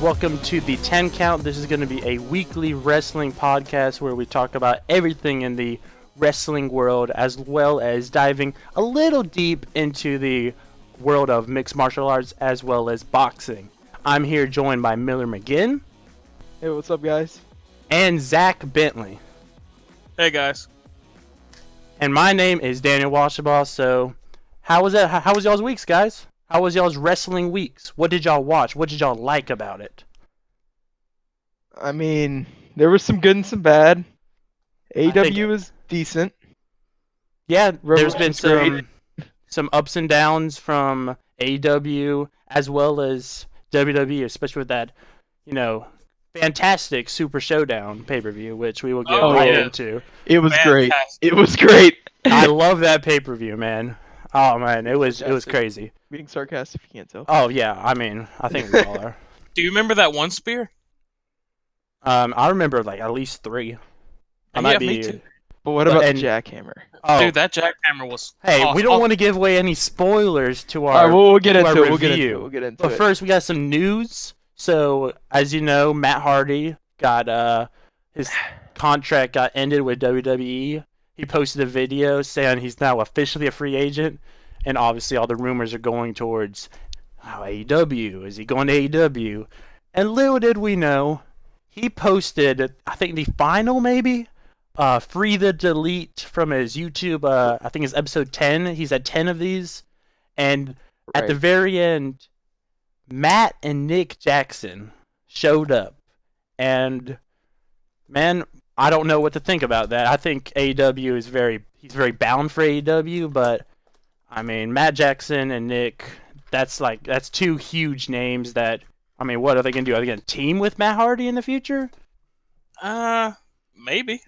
Welcome to the 10 Count. This is going to be a weekly wrestling podcast where we talk about everything in the wrestling world, as well as diving a little deep into the world of mixed martial arts as well as boxing. I'm here joined by Miller McGinn Hey, what's up, guys? and Zach Bentley. Hey guys. And my name is Daniel Washabaugh. So, how was that? How was y'all's weeks, guys? How was y'all's wrestling weeks? What did y'all watch? What did y'all like about it? I mean, there was some good and some bad. AEW was decent. Yeah, there's been Revolution's some ups and downs from AEW as well as WWE, especially with that, fantastic Super Showdown pay-per-view, which we will get into. It was great. Fantastic. It was great. I love that pay-per-view, man. Oh man, it was crazy. Being sarcastic, if you can't tell. Oh yeah, I mean, I think we all are. Do you remember that one spear? I remember like at least 3. Me too. But what about the jackhammer? Oh, Dude, that jackhammer was. hey, awesome. we don't want to give away any spoilers to All our. right, we'll get to into our it. We'll get into review. it. We'll get into But it. first, we got some news. So, as you know, Matt Hardy got his contract got ended with WWE. He posted a video saying he's now officially a free agent, and obviously all the rumors are going towards AEW. Is he going to AEW? And little did we know, he posted, I think the final maybe, free the delete from his YouTube. I think it's episode 10. He's had 10 of these, and at the very end, Matt and Nick Jackson showed up, and man, I don't know what to think about that. I think AEW is he's very bound for AEW, but I mean, Matt Jackson and Nick, that's 2 huge names that, I mean, what are they going to do? Are they going to team with Matt Hardy in the future? Maybe.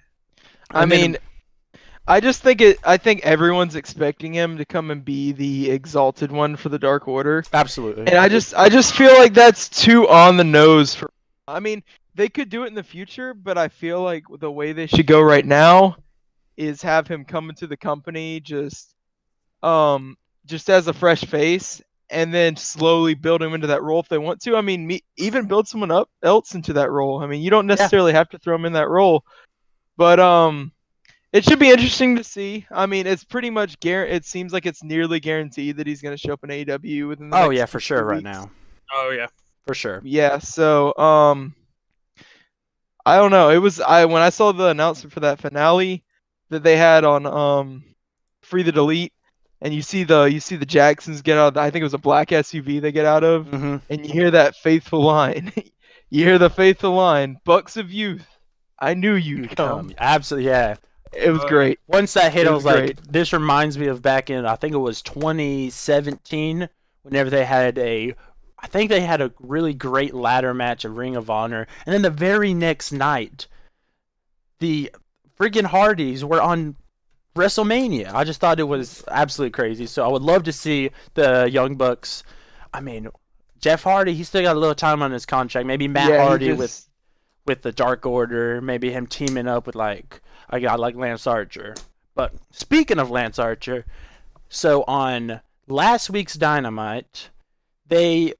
I mean, I think everyone's expecting him to come and be the exalted one for the Dark Order. Absolutely. And I just feel like that's too on the nose for. I mean, they could do it in the future, but I feel like the way they should go right now is have him come into the company just as a fresh face, and then slowly build him into that role if they want to. I mean, even build someone else into that role. I mean, you don't necessarily have to throw him in that role, but it should be interesting to see. I mean, it's pretty much it seems like it's nearly guaranteed that he's going to show up in AEW within the next for 2 sure right weeks. now. Oh yeah. For sure. Yeah, so I don't know. When I saw the announcement for that finale that they had on Free the Delete, and you see the Jacksons get out of I think it was a black SUV they get out of, Mm-hmm. and you hear that faithful line. You hear the faithful line, "Bucks of youth, I knew you'd come." Absolutely, yeah. It was great. Once that hit, It I was was like, great. this reminds me of back in, I think it was 2017, whenever they had a really great ladder match at Ring of Honor. And then the very next night, the friggin' Hardys were on WrestleMania. I just thought it was absolutely crazy. So I would love to see the Young Bucks. I mean, Jeff Hardy, he's still got a little time on his contract. Maybe Matt Hardy with the Dark Order. Maybe him teaming up with like a guy like Lance Archer. But speaking of Lance Archer, so on last week's Dynamite, they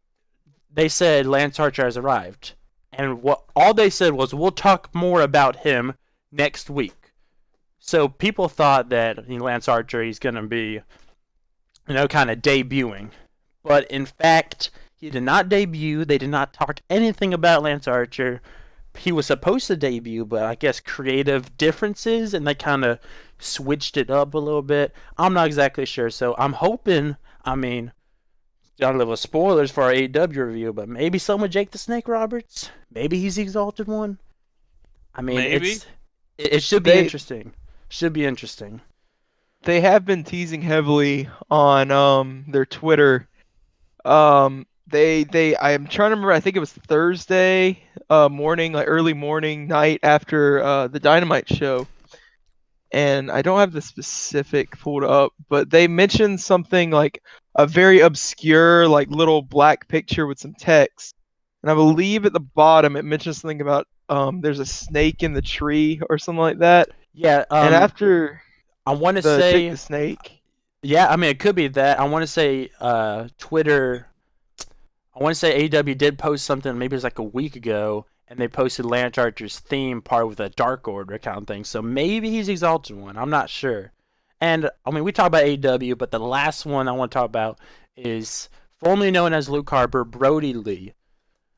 said Lance Archer has arrived, and all they said was we'll talk more about him next week. So people thought that Lance Archer, he's gonna be, kind of debuting, but in fact he did not debut. They did not talk anything about Lance Archer. He was supposed to debut, but I guess creative differences, and they kind of switched it up a little bit. I'm not exactly sure, so I'm hoping. I mean, got a little spoilers for our AEW review, but maybe some with Jake the Snake Roberts. Maybe he's the exalted one. I mean, Maybe. It should be interesting. Should be interesting. They have been teasing heavily on their Twitter. I'm trying to remember. I think it was Thursday morning, like early morning, night after the Dynamite show, and I don't have the specific pulled up, but they mentioned something like a very obscure, like little black picture with some text, and I believe at the bottom it mentions something about there's a snake in the tree or something like that. Yeah. And after I want to the say Jake the Snake. Yeah, I mean, it could be that. I want to say Twitter. I want to say AEW did post something, maybe it was like a week ago, and they posted Lance Archer's theme part with a Dark Order kind of thing. So maybe he's Exalted One. I'm not sure. And I mean, we talk about AEW, but the last one I want to talk about is formerly known as Luke Harper, Brody Lee.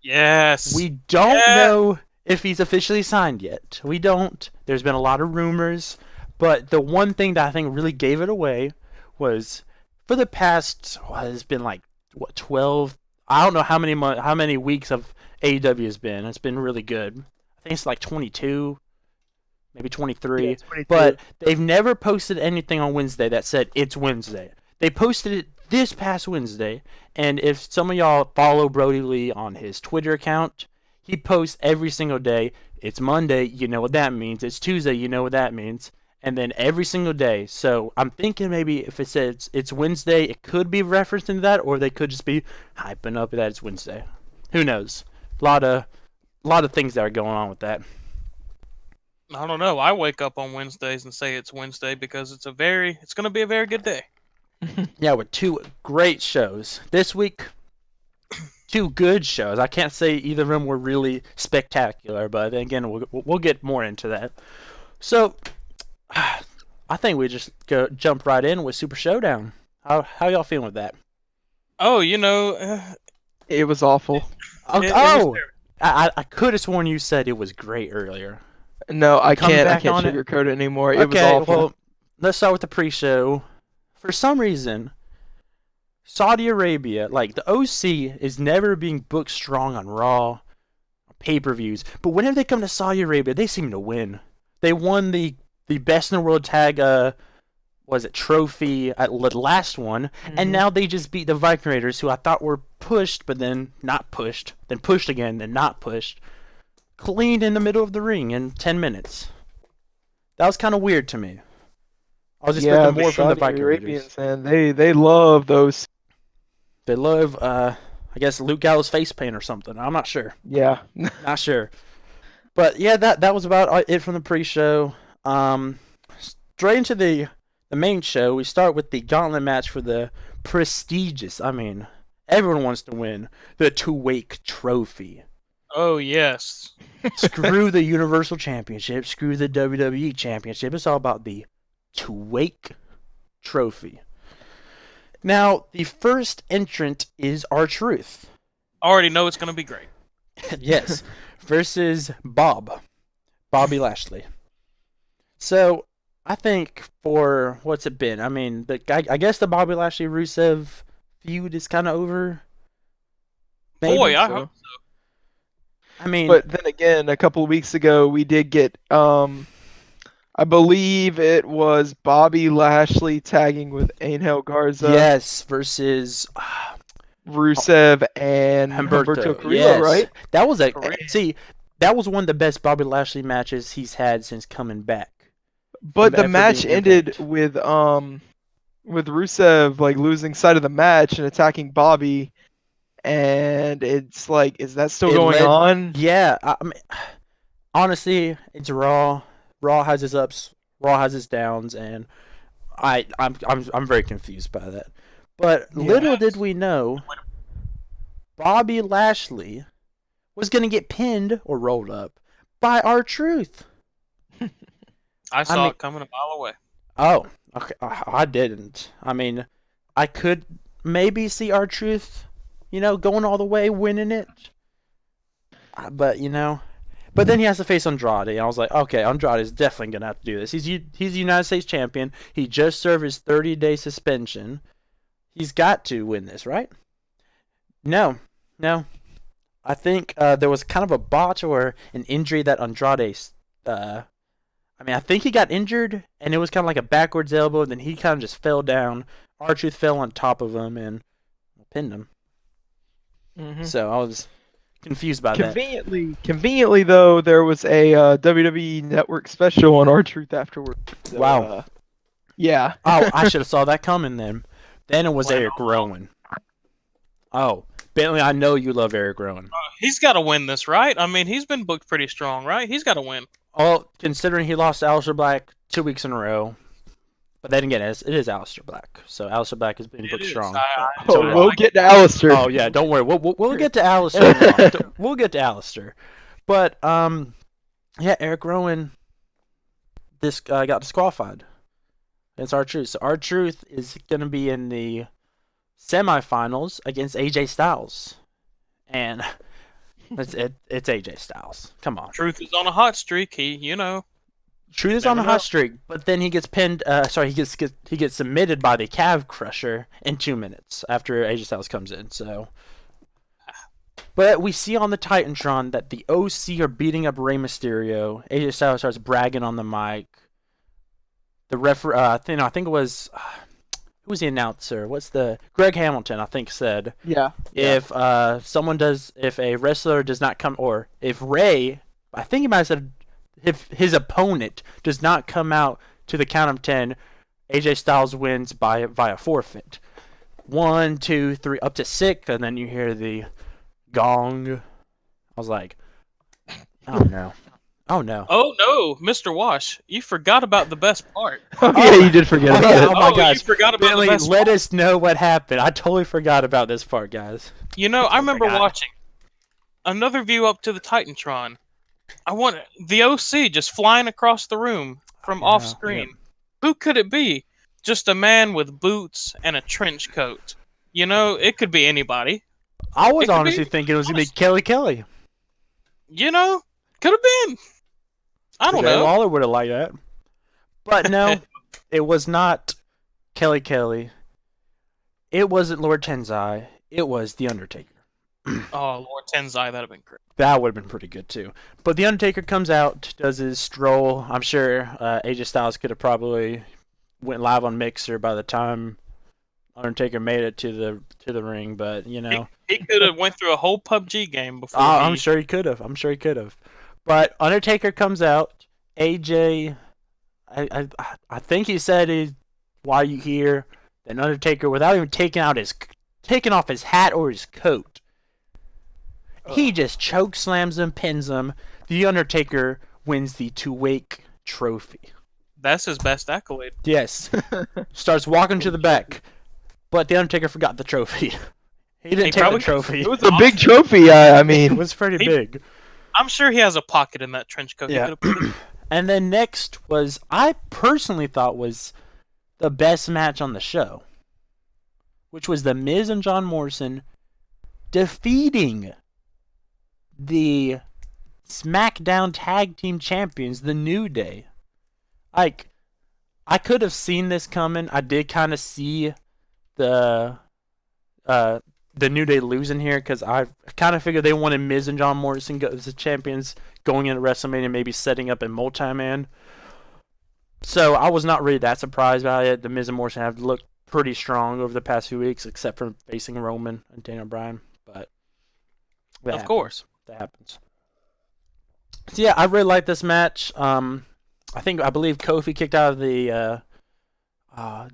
Yes. We don't Yeah. know if he's officially signed yet. We don't. There's been a lot of rumors, but the one thing that I think really gave it away was for the past, it's been like what 12. I don't know how many weeks of AEW has been. It's been really good. I think it's like 22, maybe 23. Yeah, 22. But they've never posted anything on Wednesday that said it's Wednesday. They posted it this past Wednesday, and if some of y'all follow Brody Lee on his Twitter account, he posts every single day. It's Monday, you know what that means. It's Tuesday, you know what that means. And then every single day. So I'm thinking maybe if it says it's Wednesday, it could be referenced into that, or they could just be hyping up that it's Wednesday. Who knows? A lot of things that are going on with that. I don't know. I wake up on Wednesdays and say it's Wednesday because it's going to be a very good day. Yeah, with two great shows this week. Two good shows. I can't say either of them were really spectacular, but again, we'll get more into that. So, I think we just jump right in with Super Showdown. How y'all feeling with that? Oh, It was awful. Oh, It was oh! terrible. I could have sworn you said it was great earlier. No, I Coming can't. I back can't on it? sugarcoat it anymore. It was Okay, awful. well, let's start with the pre-show. For some reason, Saudi Arabia, like the OC, is never being booked strong on Raw, pay-per-views. But whenever they come to Saudi Arabia, they seem to win. They won the best in the world tag trophy at the last one, and Mhm. now they just beat the Viking Raiders, who I thought were pushed, but then not pushed, then pushed again, then not pushed, clean in the middle of the ring in 10 minutes. That was kind of weird to me. I was expecting the more from the Saudi Viking Arabians, Raiders. man, they love those. They love, I guess, Luke Gallows face paint or something. I'm not sure. Yeah. Not sure. But yeah, that was about it from the pre-show. Straight into the main show, we start with the gauntlet match for the prestigious, I mean, everyone wants to win, the two-week trophy. Oh, yes. Screw the Universal Championship, screw the WWE Championship. It's all about the two-week trophy. Now, the first entrant is R-Truth. I already know it's going to be great. Yes, versus Bobby Lashley. So, I think for what's it been? I mean, I guess the Bobby Lashley Rusev feud is kind of over. Maybe. Boy, I so. hope I mean, But then again, a couple of weeks ago, we did get, I believe it was Bobby Lashley tagging with Angel Garza, yes, versus Rusev, and Humberto. Humberto Carrillo, Yes, right? that was Carrillo. that was one of the best Bobby Lashley matches he's had since coming back. But the From match being ended Impact. with Rusev like losing sight of the match and attacking Bobby, and it's like, is that still It going led- on? Yeah, I mean, honestly, it's Raw. Raw has its ups, Raw has its downs, and I'm very confused by that. But Yeah. little did we know, Bobby Lashley was gonna get pinned or rolled up by R-Truth. I saw mean- it coming a mile away. Oh, okay. I didn't. I mean, I could maybe see R-Truth, going all the way, winning it. But but then he has to face Andrade, and I was like, okay, Andrade is definitely gonna have to do this. He's the United States champion. He just served his 30-day suspension. He's got to win this, right? No. I think there was kind of a botch or an injury that Andrade. I think he got injured, and it was kind of like a backwards elbow. Then he kind of just fell down. R-Truth fell on top of him and pinned him. Mhm. So I was confused by that. Conveniently though, there was a WWE Network special on R-Truth afterwards. So, Wow. Yeah. Oh, I should have saw that coming then. Then it was Well, Eric Rowan. Oh, Bentley, I know you love Eric Rowan. He's got to win this, right? I mean, he's been booked pretty strong, right? He's got to win. Well, considering he lost to Aleister Black 2 weeks in a row, But then again, it is Aleister Black. So Aleister Black has been It booked is. strong. Oh, So, we'll get to Alistair. oh yeah, don't worry. We'll get to Aleister in a while. We'll get to Aleister. But yeah, Eric Rowan got disqualified. It's R-Truth. So R-Truth is going to be in the semifinals against AJ Styles, and it's AJ Styles. Come on. Truth is on a hot streak. Truth is on Never a hot know. streak, but then he gets pinned. He gets submitted by the Cav Crusher in 2 minutes after AJ Styles comes in. So, but we see on the Titantron that the OC are beating up Rey Mysterio. AJ Styles starts bragging on the mic. The I think it was who was the announcer? What's the Greg Hamilton? I think said Yeah. if if a wrestler does not come, or if Ray, I think he might have said if his opponent does not come out to the count of 10, AJ Styles wins via forfeit. 1, 2, 3, up to 6, and then you hear the gong. I was like, oh no. Oh no. Oh no, Mr. Wash, you forgot about the best part. Oh, yeah, you did forget Oh, about yeah, it. oh my You gosh. forgot about Billy, the best let part. us know what happened. I totally forgot about this part, guys. I remember forgot. watching another view up to the Titantron. I want the OC just flying across the room from Yeah, off screen. Who could it be? Just a man with boots and a trench coat. It could be anybody. I was It could honestly be. thinking it was going to be Kelly Kelly. Could have been. I don't Jerry know. Lawler would have liked that. But no, it was not Kelly Kelly. It wasn't Lord Tenzai. It was The Undertaker. Oh, Lord Tenzai, that'd have been great. That would have been pretty good too. But The Undertaker comes out, does his stroll. I'm sure AJ Styles could have probably went live on Mixer by the time Undertaker made it to the ring. But He could have went through a whole PUBG game before I'm sure he could have. I'm sure he could have. But Undertaker comes out. AJ, I think he said, "Why are you here?" Then Undertaker, without even taking off his hat or his coat, he just choke slams him, pins him. The Undertaker wins the two-wake trophy. That's his best accolade. Yes, starts walking to the back, but the Undertaker forgot the trophy. He didn't take the probably- trophy. It was a big trophy. I It mean, was pretty He- big. I'm sure he has a pocket in that trench coat. He Yeah. could have put it. And then next was, I personally thought was the best match on the show, which was The Miz and John Morrison defeating the SmackDown Tag Team Champions, the New Day. Like, I could have seen this coming. I did kind of see the New Day losing here because I kind of figured they wanted Miz and John Morrison as the champions going into WrestleMania, maybe setting up a multi-man. So I was not really that surprised by it. The Miz and Morrison have looked pretty strong over the past few weeks, except for facing Roman and Daniel Bryan. But Of course. that happens. So yeah, I really like this match. I believe Kofi kicked out of the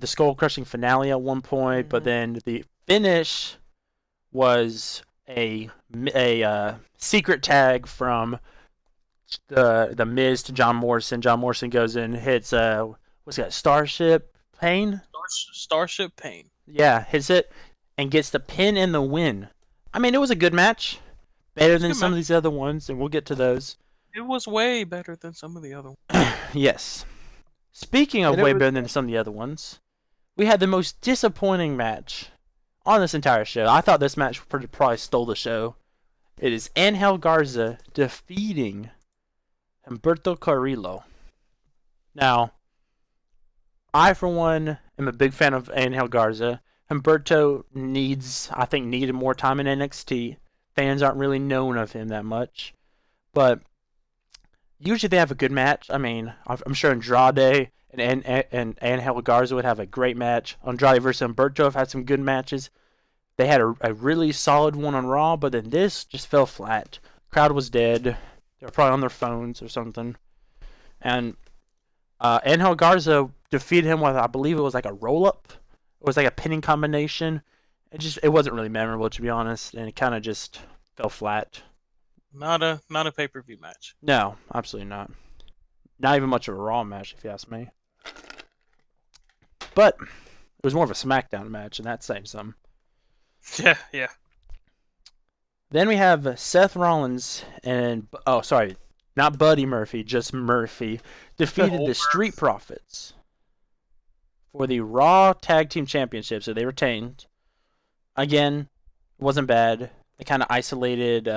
skull crushing finale at one point, but then the finish was a secret tag from the Miz to John Morrison. John Morrison goes in, hits what's that, Starship Pain? Starship Pain. Yeah, hits it and gets the pin and the win. I mean, it was a good match, better than good some of match. these other ones, and we'll get to those. It was way better than some of the other ones. Yes. Speaking of And it way was- better than some of the other ones, we had the most disappointing match on this entire show. I thought this match probably stole the show. It is Angel Garza defeating Humberto Carrillo. Now, I, for one, am a big fan of Angel Garza. Humberto needed more time in NXT. Fans aren't really known of him that much. But usually they have a good match. I mean, I'm sure Andrade and Angel Garza would have a great match. Andrade versus Humberto have had some good matches. They had a really solid one on Raw, but then this just fell flat. Crowd was dead. They were probably on their phones or something. And Angel Garza defeated him with, I believe it was like a roll-up. It was like a pinning combination. It wasn't really memorable, to be honest, and it kind of just fell flat. Not a pay-per-view match. No, absolutely not. Not even much of a Raw match, if you ask me. but it was more of a SmackDown match, and that's saying something. Yeah, yeah. Then we have Seth Rollins and not Buddy Murphy, just Murphy defeated the Street Profits for the Raw Tag Team Championship. So they retained. Again, wasn't bad. They kind of isolated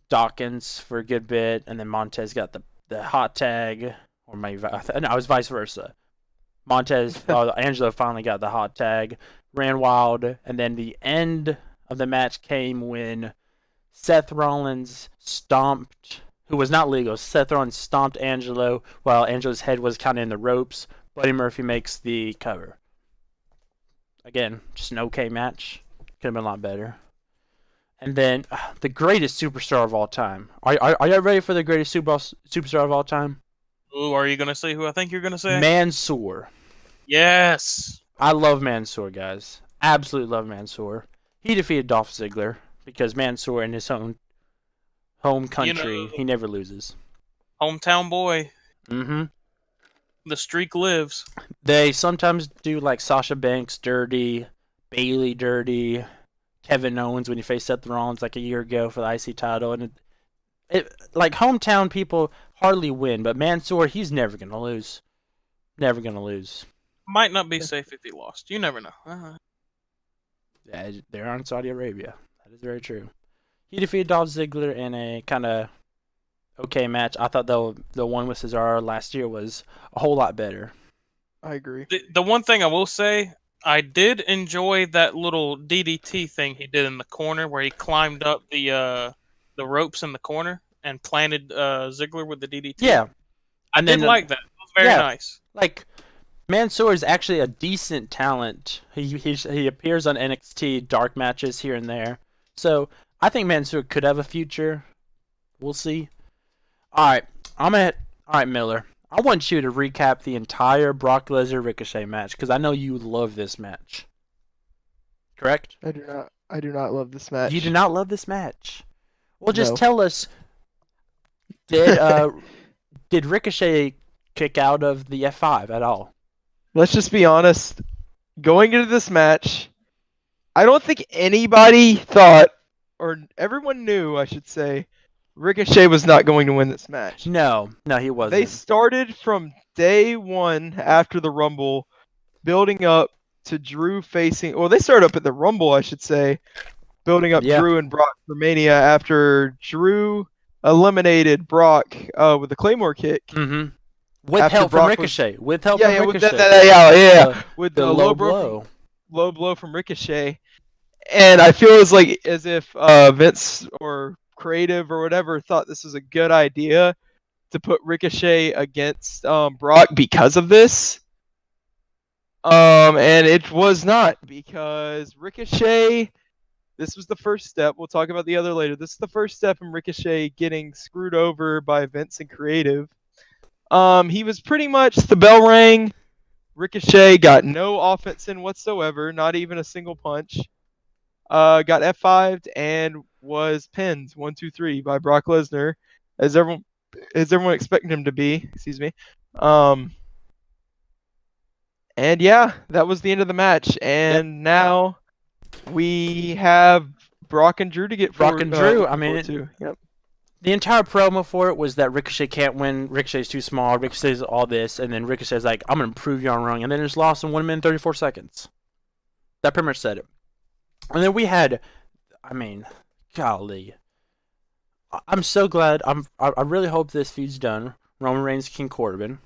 Dawkins for a good bit, and then Montez got the hot tag, or maybe no, it was vice versa. Angelo finally got the hot tag, ran wild, and then the end of the match came when Seth Rollins stomped, who was not legal. Seth Rollins stomped Angelo while Angelo's head was kind of in the ropes. Buddy Murphy makes the cover. Again, just an okay match. Could have been a lot better. And then the greatest superstar of all time. Are you ready for the greatest superstar of all time? Ooh, are you gonna say who I think you're gonna say? Mansoor. Yes. I love Mansoor, guys. Absolutely love Mansoor. He defeated Dolph Ziggler because Mansoor in his own home country, he never loses. Hometown boy. Mm-hmm. The streak lives. They sometimes do like Sasha Banks dirty, Bailey dirty, Kevin Owens when he faced Seth Rollins like a year ago for the IC title, and it like hometown people hardly win, but Mansoor, he's never gonna lose. Never gonna lose. Might not be safe if he lost. You never know. Yeah, they're on Saudi Arabia. That is very true. He defeated Dolph Ziggler in a kind of okay match. I thought the one with Cesaro last year was a whole lot better. I agree. The one thing I will say, I did enjoy that little DDT thing he did in the corner where he climbed up the ropes in the corner and planted Ziggler with the DDT. Yeah, I did like that. It was very nice. Like Mansoor is actually a decent talent. He appears on NXT dark matches here and there. So I think Mansoor could have a future. We'll see. All right, Miller. I want you to recap the entire Brock Lesnar Ricochet match because I know you love this match. Correct? I do not love this match. You do not love this match. Well, just No. tell us. Did Ricochet kick out of the F5 at all? Let's just be honest. Going into this match, I don't think anybody thought, or everyone knew, I should say, Ricochet was not going to win this match. No, he wasn't. They started from day one after the Rumble, building up to Drew facing. Well, they started up at the Rumble, I should say, building up Drew and Brock for Mania after Drew eliminated Brock with the Claymore kick. Mm-hmm. With help from Ricochet. With help from Ricochet. With the the low blow. Low blow from Ricochet. And I feel as if Vince or creative or whatever thought this was a good idea to put Ricochet against Brock because of this. And it was not, because Ricochet, this was the first step. We'll talk about the other later. This is the first step in Ricochet getting screwed over by Vince and creative. He was pretty much, the bell rang. Ricochet got no offense in whatsoever, not even a single punch. Got F5'd and was pinned 1-2-3 by Brock Lesnar, as everyone expected him to be. Excuse me. And yeah, that was the end of the match. And now we have Brock and Drew to get Brock and Drew. I mean, yep. The entire promo for it was that Ricochet can't win. Ricochet's too small. Ricochet's all this, and then Ricochet's like, "I'm gonna prove you wrong," and then it's lost in 1 minute 34 seconds. That pretty much said it. And then we had, I mean, golly, I'm so glad. I really hope this feud's done. Roman Reigns, King Corbin.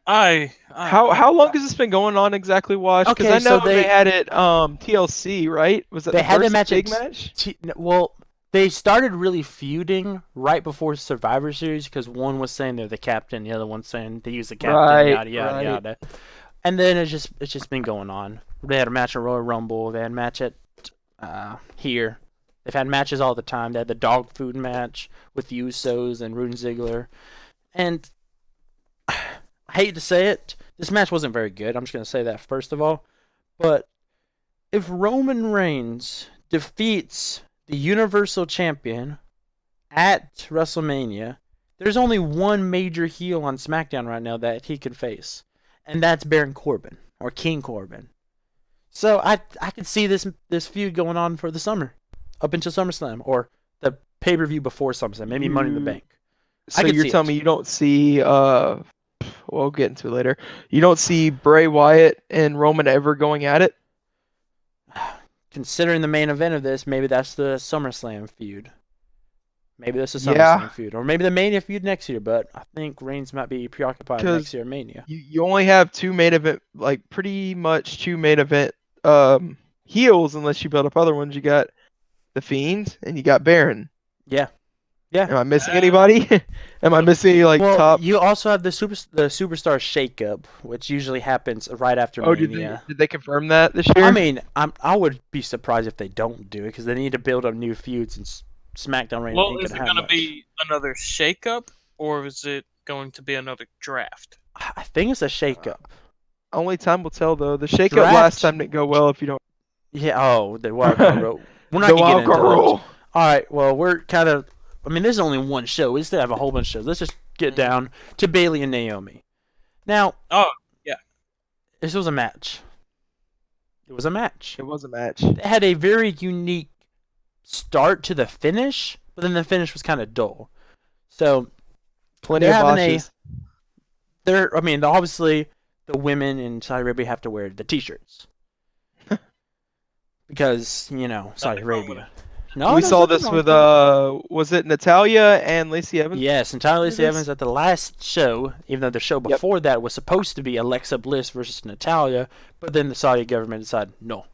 How long has this been going on exactly, Wash? Because Okay, I know so they had it TLC, right? Was that they the had first the match big match? Well, they started really feuding right before Survivor Series because one was saying they're the captain, the other one's saying they use the captain, yada yada yada. And then it's just been going on. They had a match at Royal Rumble. They had a match at here. They've had matches all the time. They had the dog food match with the Usos and Rude and Ziggler. And I hate to say it, this match wasn't very good. I'm just going to say that first of all. But if Roman Reigns defeats the Universal Champion at WrestleMania, there's only one major heel on SmackDown right now that he could face. and that's Baron Corbin or King Corbin. So I could see this feud going on for the summer, up until SummerSlam or the pay-per-view before SummerSlam, maybe Money in the You Bank. I so could you're see telling it. me you don't see we'll get into it later. You don't see Bray Wyatt and Roman ever going at it? Considering the main event of this, maybe that's the SummerSlam feud. Maybe that's the Yeah, SummerSlam feud, or maybe the Mania feud next year. But I think Reigns might be preoccupied next because year at Mania. you only have two main event, like pretty much two main event heels, unless you build up other ones. You got the Fiend and you got Baron. Yeah, yeah. Am I missing anybody? Am I missing any like Well, top? you also have the superstar shakeup, which usually happens right after Oh, Mania. did they confirm that this I year? mean, I would be surprised if they don't do it because they need to build up new feuds, and SmackDown Reign Well, ain't is gonna it have going to much. be another shakeup, or is it going to be another draft? I think it's a Uh, shakeup. Only time will tell, though. The shakeup last Draft. time didn't go well. If you don't, Yeah. Oh, the wild card rule. We're not the gonna get wild card into that. rule. All right. Well, we're kind of. I mean, there's only one show. We still have a whole bunch of shows. Let's just get Mhm. down to Bailey and Naomi. Now, Oh, yeah. this was a match. It was a match. It was a match. It had a very unique start to the finish, but then the finish was kind of dull. So Plenty they're of having a. botches. I mean, obviously, the women in Saudi Arabia have to wear the T-shirts because Saudi Nothing wrong with Arabia. it. No, We there's saw nothing this wrong with it. was it Natalia and Lacey Evans? Yes, and Tyler Do Lacey this? Evans at the last show, even though the show Yep. before that was supposed to be Alexa Bliss versus Natalia, but then the Saudi government decided, no,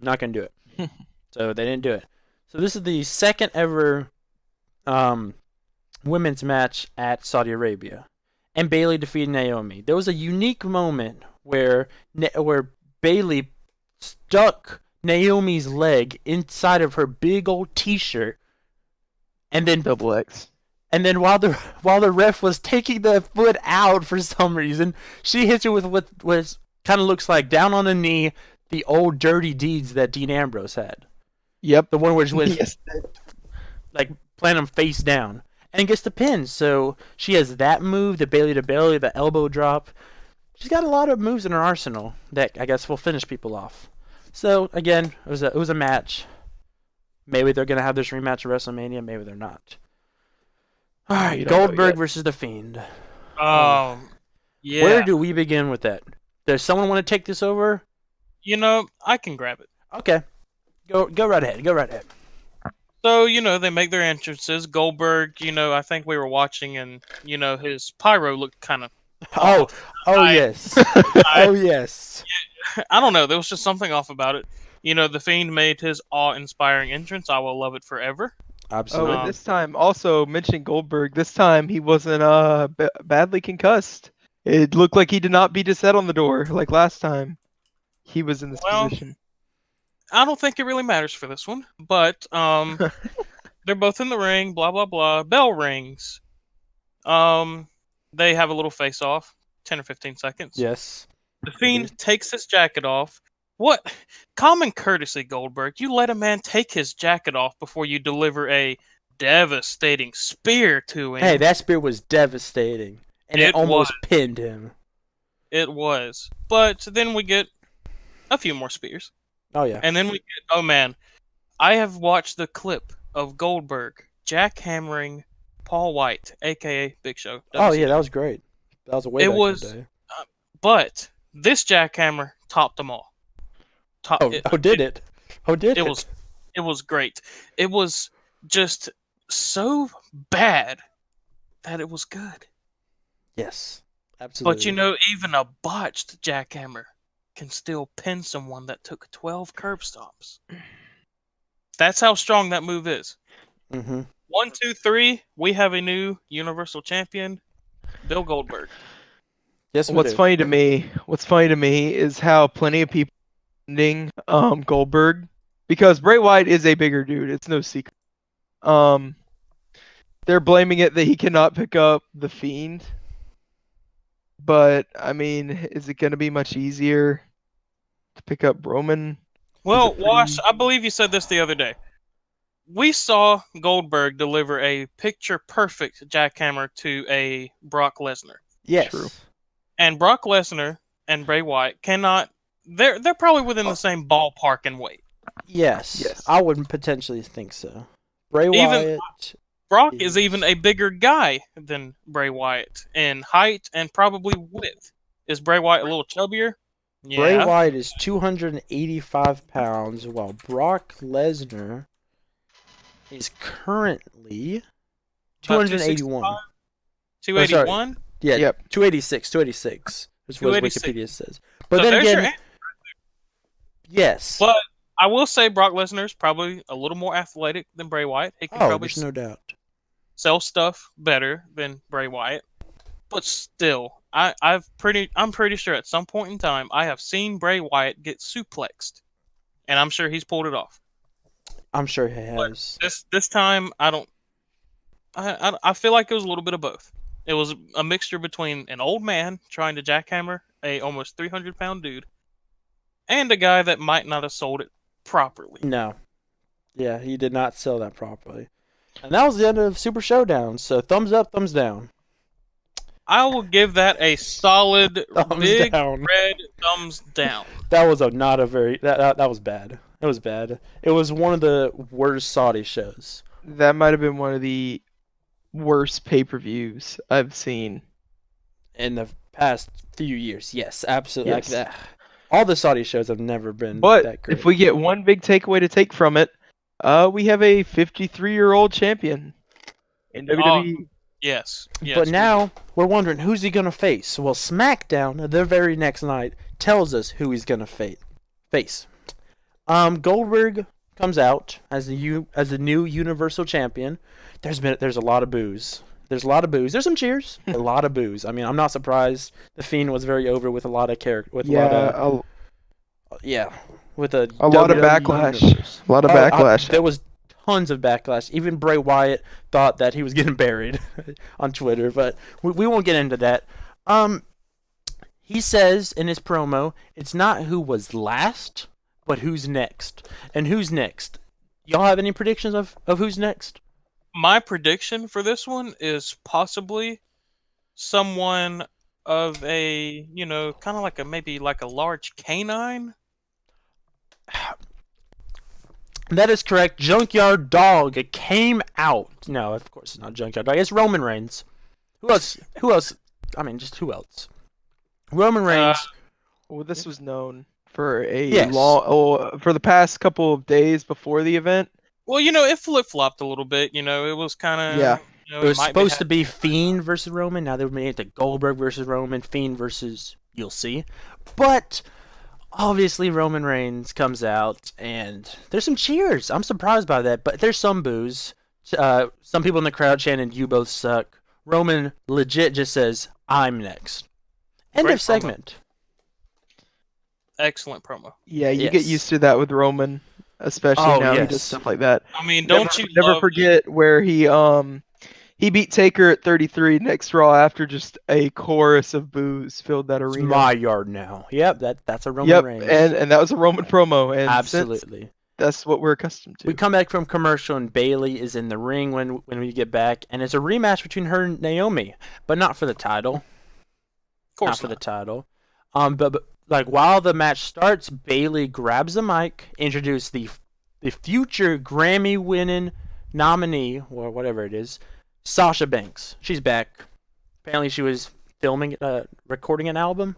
not going to do it. So they didn't do it. So this is the second ever um, women's match at Saudi Arabia. And Bailey defeated Naomi. There was a unique moment where Bailey stuck Naomi's leg inside of her big old T-shirt, and then Double X. while the ref was taking the foot out for some reason, she hits her with what was kind of looks like down on the knee, the old dirty deeds that Dean Ambrose had. Yep. The one which was Yes. like plant him face down and gets the pin. So she has that move, the Bailey to Bailey, the elbow drop. She's got a lot of moves in her arsenal that I guess will finish people off. So again, it was a match. Maybe they're gonna have this rematch at WrestleMania. Maybe they're not. All You right, don't know Goldberg yet. versus the Fiend. Where Yeah. do we begin with that? Does someone want to take this over? I can grab it. Okay, go right ahead. Go right ahead. So, they make their entrances. Goldberg, I think we were watching, and, his pyro looked kind of Oh, off. oh I, yes, I, oh yes. I don't know. There was just something off about it. The Fiend made his awe-inspiring entrance. I will love it forever. Oh, and Absolutely. this time also mentioning Goldberg. This time he wasn't badly concussed. It looked like he did not beat his head on the door like last time he was in this Well, position. I don't think it really matters for this one, but they're both in the ring. Blah blah blah. Bell rings. Um, they have a little face-off, 10 or 15 seconds. Yes. The Fiend takes his jacket off. What common courtesy, Goldberg? You let a man take his jacket off before you deliver a devastating spear to him. Hey, that spear was devastating, and it It was. almost pinned him. It was. But then we get a few more spears. Oh yeah. And then we get, oh man, I have watched the clip of Goldberg jackhammering Paul White, aka Big Show. Oh yeah, WCW. that was great. That was way It back was, in the day. but this jackhammer topped them all. Oh, did it? Oh, did It it? was great. It was just so bad that it was good. Yes, absolutely. But even a botched jackhammer can still pin someone that took 12 curb stops. That's how strong that move is. Mm-hmm. 1, 2, 3. We have a new Universal Champion, Bill Goldberg. Yes, we What's do. funny to me is how plenty of people are defending Goldberg because Bray Wyatt is a bigger dude. It's no secret. They're blaming it that he cannot pick up the Fiend. But I mean, is it going to be much easier to pick up Roman? Well, pretty- Wash, I believe you said this the other day. We saw Goldberg deliver a picture-perfect jackhammer to a Brock Lesnar. Yes. True. And Brock Lesnar and Bray Wyatt cannot. They're probably within the same ballpark in weight. Yes, Yes. I would potentially think so. Bray Even Wyatt Brock is even is a bigger guy than Bray Wyatt in height and probably width. Is Bray Wyatt a little chubbier? Bray Yeah. Wyatt is 285 pounds, while Brock Lesnar is currently About 265, 281. Oh, sorry. 281. Yeah, Yep. 286. 286 is what 286. Wikipedia says. But So then there's your again, yes. But I will say Brock Lesnar is probably a little more athletic than Bray Wyatt. He can Oh, probably there's no doubt. sell stuff better than Bray Wyatt. But still, I'm pretty sure at some point in time I have seen Bray Wyatt get suplexed, and I'm sure he's pulled it off. I'm sure he But has. this time I don't. I feel like it was a little bit of both. It was a mixture between an old man trying to jackhammer a almost 300-pound dude, and a guy that might not have sold it properly. No. Yeah, he did not sell that properly. And that was the end of Super Showdown. So thumbs up, thumbs down. I will give that a solid Thumbs big down. red thumbs down. That was not a very that was bad. It was bad. It was one of the worst Saudi shows. That might have been one of the worst pay-per-views I've seen. In the past few years. Yes, absolutely. Yes. Like that. All the Saudi shows have never been But that great. if we get one big takeaway to take from it, we have a 53-year-old champion in WWE. Yes. But now we're wondering who's he gonna face. Well, SmackDown the very next night tells us who he's gonna face. Goldberg comes out as the new Universal Champion. There's a lot of boos. There's a lot of boos. There's some cheers. A lot of boos. I mean, I'm not surprised. The Fiend was very over with a lot of character. With Yeah, with a lot of WWE backlash. universe. A lot of backlash. There was tons of backlash. Even Bray Wyatt thought that he was getting buried on Twitter, but we won't get into that. He says in his promo, it's not who was last, but who's next. And who's next? Y'all have any predictions of who's next? My prediction for this one is possibly someone of a, kind of like maybe like a large canine. That is correct. Junkyard Dog came out. No, of course it's not Junkyard Dog. It's Roman Reigns. Who else? I mean, just who else? Roman Reigns. Well, this was known for a Yes. for the past couple of days before the event. Well, it flip-flopped a little bit. It was kind of... Yeah. It was supposed to be Fiend versus Roman. Now they made it to Goldberg versus Roman. Fiend versus you'll see. But obviously Roman Reigns comes out and there's some cheers. I'm surprised by that, but there's some boos. Some people in the crowd chanting, "You both suck." Roman legit just says, "I'm next." End Great of segment. Excellent promo. Yeah, you get Yes. used to that with Roman, especially Oh, now he yes. does stuff like that. I mean, don't you never love forget where he beat Taker at 33 next Raw after just a chorus of boos filled that It's arena. my yard now. Yep, that's a Roman Yep, Reigns. and that was a Roman promo, and since Absolutely. that's what we're accustomed to. We come back from commercial and Bailey is in the ring when we get back, and it's a rematch between her and Naomi, but not for the title. Of course Not for the title. But like while the match starts, Bailey grabs the mic, introduces the future Grammy-winning nominee or whatever it is, Sasha Banks. She's back. Apparently, she was recording an album.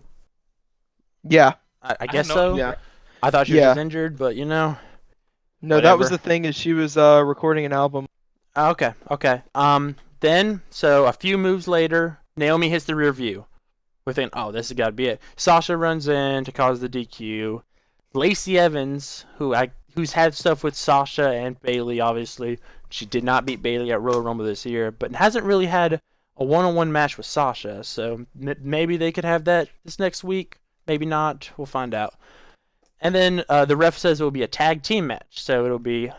Yeah, I guess know. so. yeah. I thought she was Yeah. just injured, but No, that Whatever. was the thing, is she was recording an album. Okay. Then, so a few moves later, Naomi hits the rear view. We're thinking, oh, this has got to be it. Sasha runs in to cause the DQ. Lacey Evans, who's had stuff with Sasha and Bailey, obviously. She did not beat Bailey at Royal Rumble this year, but hasn't really had a one-on-one match with Sasha. So maybe they could have that this next week. Maybe not. We'll find out. And then the ref says it will be a tag team match. So it'll be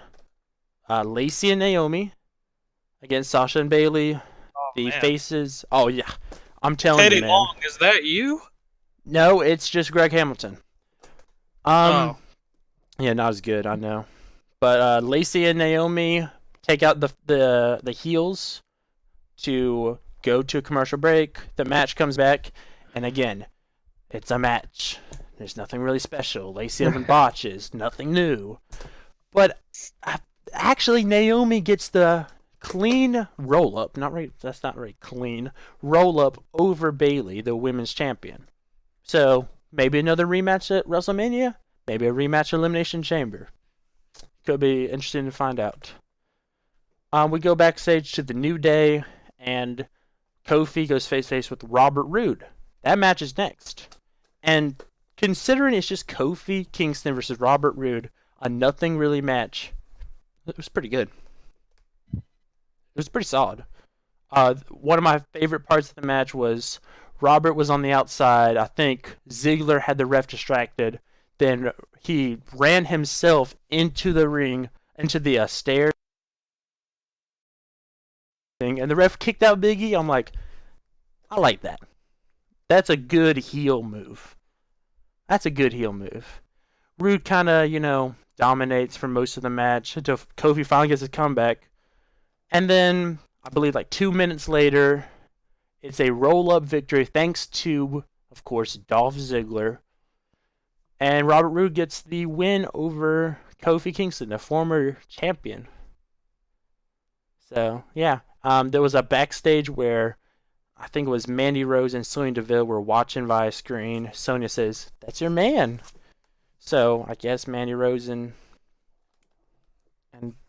Lacey and Naomi against Sasha and Bailey. The man. faces. Oh, yeah. I'm telling Teddy you, man. Long, is that you? No, it's just Greg Hamilton. Oh. Yeah, not as good, I know. But Lacey and Naomi take out the heels to go to a commercial break. The match comes back, And again, it's a match. There's nothing really special. Lacey Evans botches, nothing new. But actually, Naomi gets the clean roll up. Not right. That's not right. Clean roll up over Bayley, the women's champion. So maybe another rematch at WrestleMania. Maybe a rematch at Elimination Chamber. Could be interesting to find out. We go backstage to the New Day, and Kofi goes face to face with Robert Roode. That match is next. And considering it's just Kofi Kingston versus Robert Roode, a nothing really match, it was pretty good. It was pretty solid. One of my favorite parts of the match was Robert was on the outside. I think Ziggler had the ref distracted. Then he ran himself into the ring, into the stairs, and the ref kicked out Big E. I'm like, I like that. That's a good heel move. That's a good heel move. Rude kind of, dominates for most of the match until Kofi finally gets his comeback. And then, I believe like 2 minutes later, it's a roll-up victory thanks to, of course, Dolph Ziggler. And Robert Roode gets the win over Kofi Kingston, the former champion. So, yeah. There was a backstage where I think it was Mandy Rose and Sonya Deville were watching via screen. Sonya says, "That's your man." So, I guess Mandy Rose and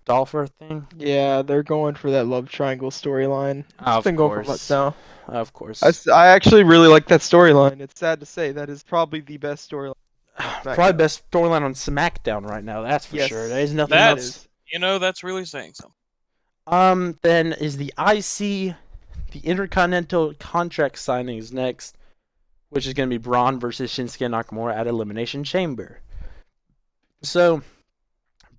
Dolph are a thing. Yeah, they're going for that love triangle storyline. It's Of been going for course. months now. Of course. I actually really like that storyline. It's sad to say that is probably the best storyline. Probably best storyline on SmackDown right now, that's for sure. There's nothing else. That's really saying something. Then is the IC, the Intercontinental contract signings next, which is going to be Braun versus Shinsuke Nakamura at Elimination Chamber. So,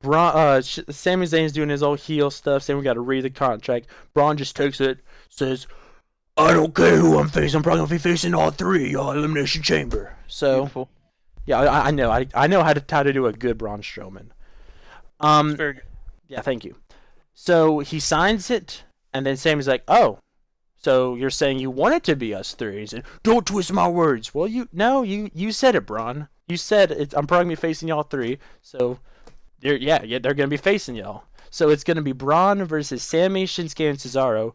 Sami Zayn's doing his old heel stuff, saying we got to read the contract. Braun just takes it, says, "I don't care who I'm facing. I'm probably going to be facing all three Elimination Chamber." So, beautiful. Yeah, I know. I know how to do a good Braun Strowman. Very good. Yeah, thank you. So he signs it, and then Sammy's like, "Oh, so you're saying you want it to be us three?" He said, "Don't twist my words." Well, you said it, Braun. You said it. I'm probably gonna be facing y'all three. So, they're gonna be facing y'all. So it's gonna be Braun versus Sammy, Shinsuke, and Cesaro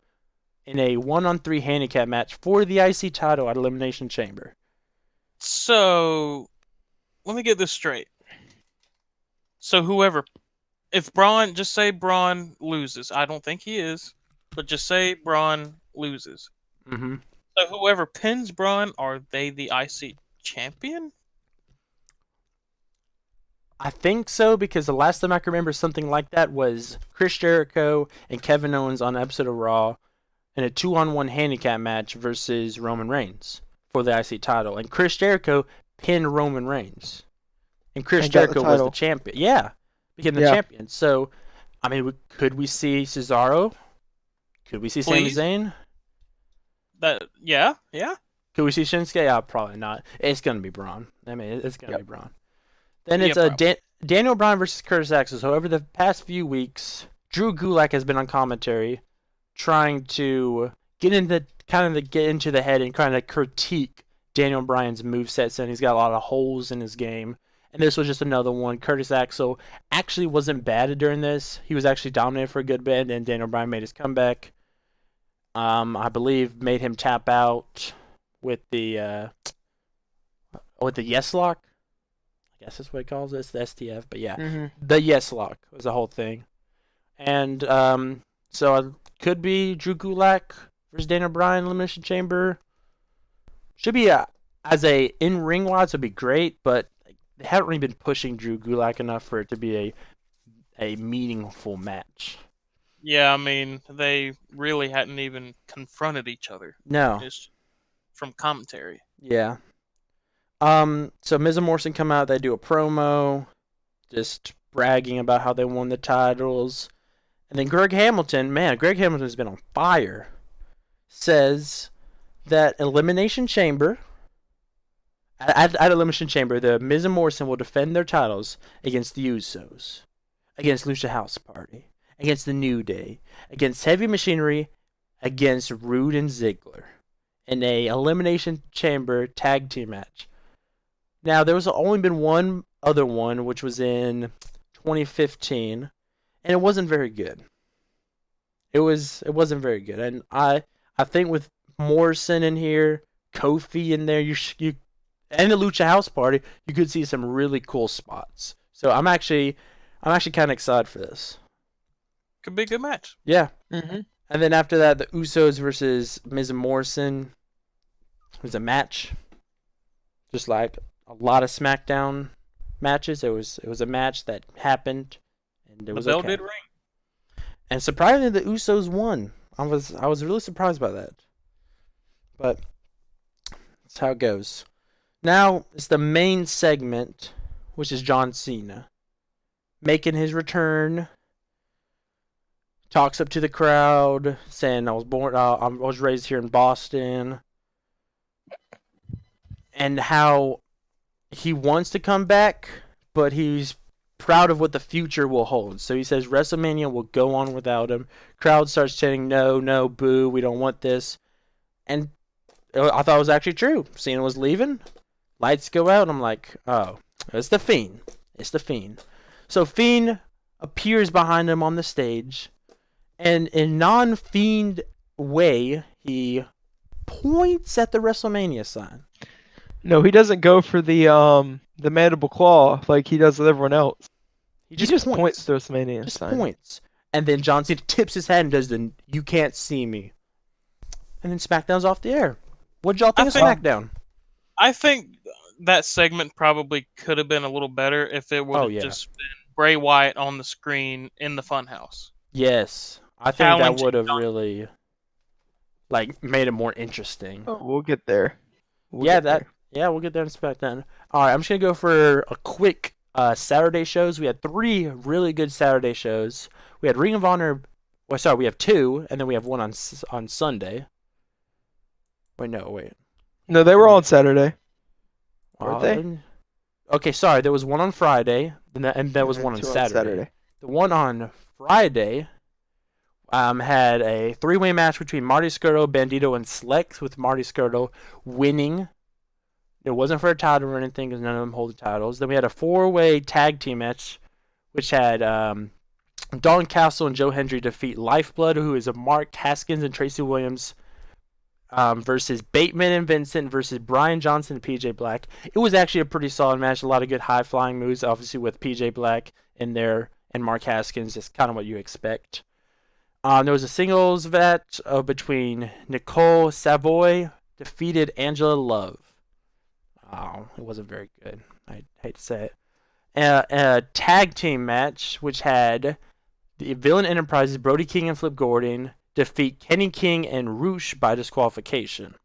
in a 1-on-3 handicap match for the IC title at Elimination Chamber. So, let me get this straight. So just say Braun loses. I don't think he is, but just say Braun loses. Mm-hmm. So whoever pins Braun, are they the IC champion? I think so, because the last time I can remember something like that was Chris Jericho and Kevin Owens on an episode of Raw in a 2-on-1 handicap match versus Roman Reigns for the IC title. And Chris Jericho pinned Roman Reigns. And Chris Jericho was the champion. Yeah, became the champion. So, I mean, could we see Cesaro? Could we see Sami Zayn? Yeah. Could we see Shinsuke? Yeah, probably not. It's going to be Braun. I mean, it's going to be Braun. Then it's Daniel Bryan versus Curtis Axel. So over the past few weeks, Drew Gulak has been on commentary, trying to get into the head and kind of critique Daniel Bryan's moveset, saying he's got a lot of holes in his game. And this was just another one. Curtis Axel actually wasn't bad during this. He was actually dominated for a good bit, and Daniel Bryan made his comeback. I believe made him tap out with the yes lock. I guess that's what he calls this, the STF. But yeah, The yes lock was the whole thing. And so it could be Drew Gulak versus Daniel Bryan Elimination Chamber. Should be as a in-ring wise would be great, but they haven't really been pushing Drew Gulak enough for it to be a meaningful match. Yeah, I mean, they really hadn't even confronted each other. No. Just from commentary. Yeah. So Miz and Morrison come out, they do a promo, just bragging about how they won the titles. And then Greg Hamilton's been on fire, says that Elimination Chamber, at Elimination Chamber, the Miz and Morrison will defend their titles against the Usos, against Lucha House Party, against the New Day, against Heavy Machinery, against Rude and Ziggler. in a Elimination Chamber tag team match. Now, there was only been one other one, which was in 2015, and it wasn't very good. It wasn't very good, and I think with Morrison in here, Kofi in there, you and the Lucha House Party, you could see some really cool spots. So I'm actually kind of excited for this. Could be a good match. Yeah, Mm-hmm. and then after that, the Usos versus Miz and Morrison was a match, just like a lot of SmackDown matches. It was a match that happened, and it The was bell okay. did ring. And surprisingly, the Usos won. I was really surprised by that, but that's how it goes. Now it's the main segment, which is John Cena making his return. Talks up to the crowd, saying I was raised here in Boston, and how he wants to come back, but he's proud of what the future will hold. So he says WrestleMania will go on without him. Crowd starts chanting, "No, no, boo! We don't want this." And I thought it was actually true. Cena was leaving. Lights go out. And I'm like, oh, it's the Fiend. It's the Fiend. So Fiend appears behind him on the stage, and in non-Fiend way, he points at the WrestleMania sign. No, he doesn't go for the mandible claw like he does with everyone else. He He just just points. points to WrestleMania Just sign. points. And then John Cena tips his head and does the "You can't see me." And then SmackDown's off the air. What did y'all think I of think- SmackDown? I think that segment probably could have been a little better if it would have yeah. just been Bray Wyatt on the screen in the funhouse. Yes. I think that Challenging would have John- really made it more interesting. Oh, we'll get there. Yeah, we'll get there in SmackDown. Alright, I'm just gonna go for a quick Saturday shows. We had 3 really good Saturday shows. We had Ring of Honor. Well, sorry, we have 2, and then we have one on Sunday. Wait. No, they were all on Saturday. Weren't they? Okay, sorry. There was one on Friday, and there was And one on two Saturday. The one on Friday had a 3-way match between Marty Skrull, Bandito, and Slex, with Marty Skrull winning. It wasn't for a title or anything because none of them hold the titles. Then we had a 4-way tag team match, which had Don Castle and Joe Hendry defeat Lifeblood, who is Mark Haskins and Tracy Williams, versus Bateman and Vincent versus Brian Johnson and PJ Black. It was actually a pretty solid match. A lot of good high-flying moves, obviously with PJ Black in there and Mark Haskins. Just kind of what you expect. There was a singles match between Nicole Savoy defeated Angela Love. Oh, it wasn't very good. I hate to say it. A tag team match, which had the Villain Enterprises, Brody King and Flip Gordon, defeat Kenny King and Roosh by disqualification.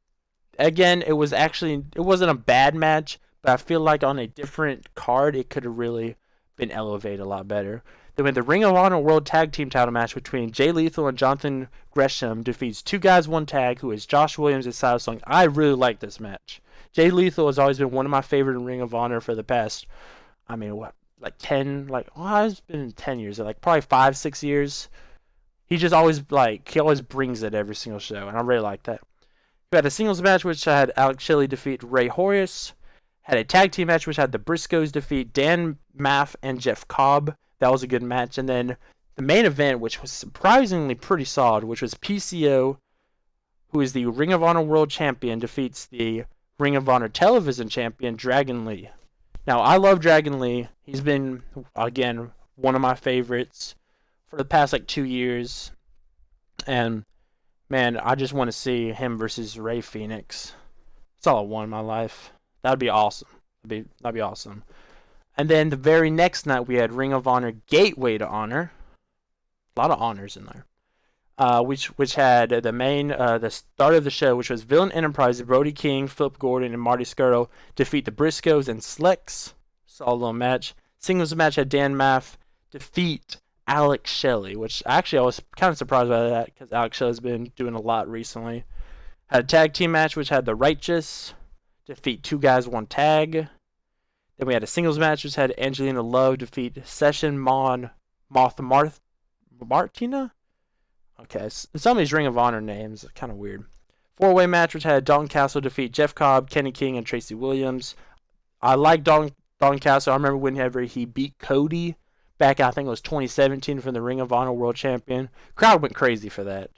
Again, it wasn't a bad match, but I feel like on a different card, it could have really been elevated a lot better. Then we had the Ring of Honor World Tag Team title match between Jay Lethal and Jonathan Gresham defeats 2 guys, 1 tag, who is Josh Williams and Silas Song. I really like this match. Jay Lethal has always been one of my favorite in Ring of Honor for the past, it's been 10 years, probably 5-6 years. He just always brings it every single show, and I really like that. We had a singles match which had Alex Shelley defeat Ray Horace. Had a tag team match which had the Briscoes defeat Dan Maff and Jeff Cobb. That was a good match. And then the main event, which was surprisingly pretty solid, which was PCO, who is the Ring of Honor World Champion, defeats the Ring of Honor Television Champion, Dragon Lee. Now, I love Dragon Lee. He's been, again, one of my favorites for the past 2 years. And man, I just want to see him versus Ray Phoenix. That's all I want in my life. That'd be awesome. That'd be awesome. And then the very next night we had Ring of Honor Gateway to Honor. A lot of honors in there. Which had the start of the show, which was Villain Enterprise, Brody King, Flip Gordon, and Marty Skrull defeat the Briscoes and Slex. Solid little match. Singles match had Dan Maff defeat Alex Shelley, which actually I was kind of surprised by that because Alex Shelley's been doing a lot recently. Had a tag team match which had the Righteous defeat 2 guys, 1 tag. Then we had a singles match which had Angelina Love defeat Session Martina. Okay, some of these Ring of Honor names are kind of weird. Four-way match, which had Dalton Castle defeat Jeff Cobb, Kenny King, and Tracy Williams. I like Dalton Castle. I remember whenever he beat Cody back, I think it was 2017 from the Ring of Honor World Champion. Crowd went crazy for that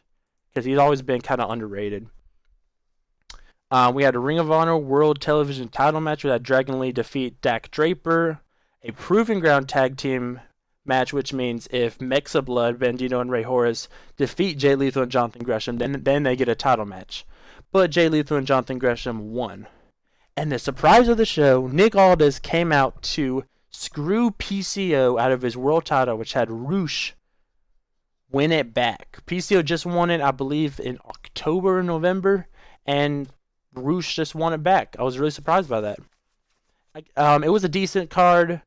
because he's always been kind of underrated. We had a Ring of Honor World Television title match. We had Dragon Lee defeat Dak Draper. A Proving Ground tag team match, which means if Mexa Blood, Bandito, and Ray Horace defeat Jay Lethal and Jonathan Gresham, then they get a title match. But Jay Lethal and Jonathan Gresham won. And the surprise of the show, Nick Aldis came out to screw PCO out of his world title, which had Roosh win it back. PCO just won it, I believe, in October or November, and Roosh just won it back. I was really surprised by that. It was a decent card.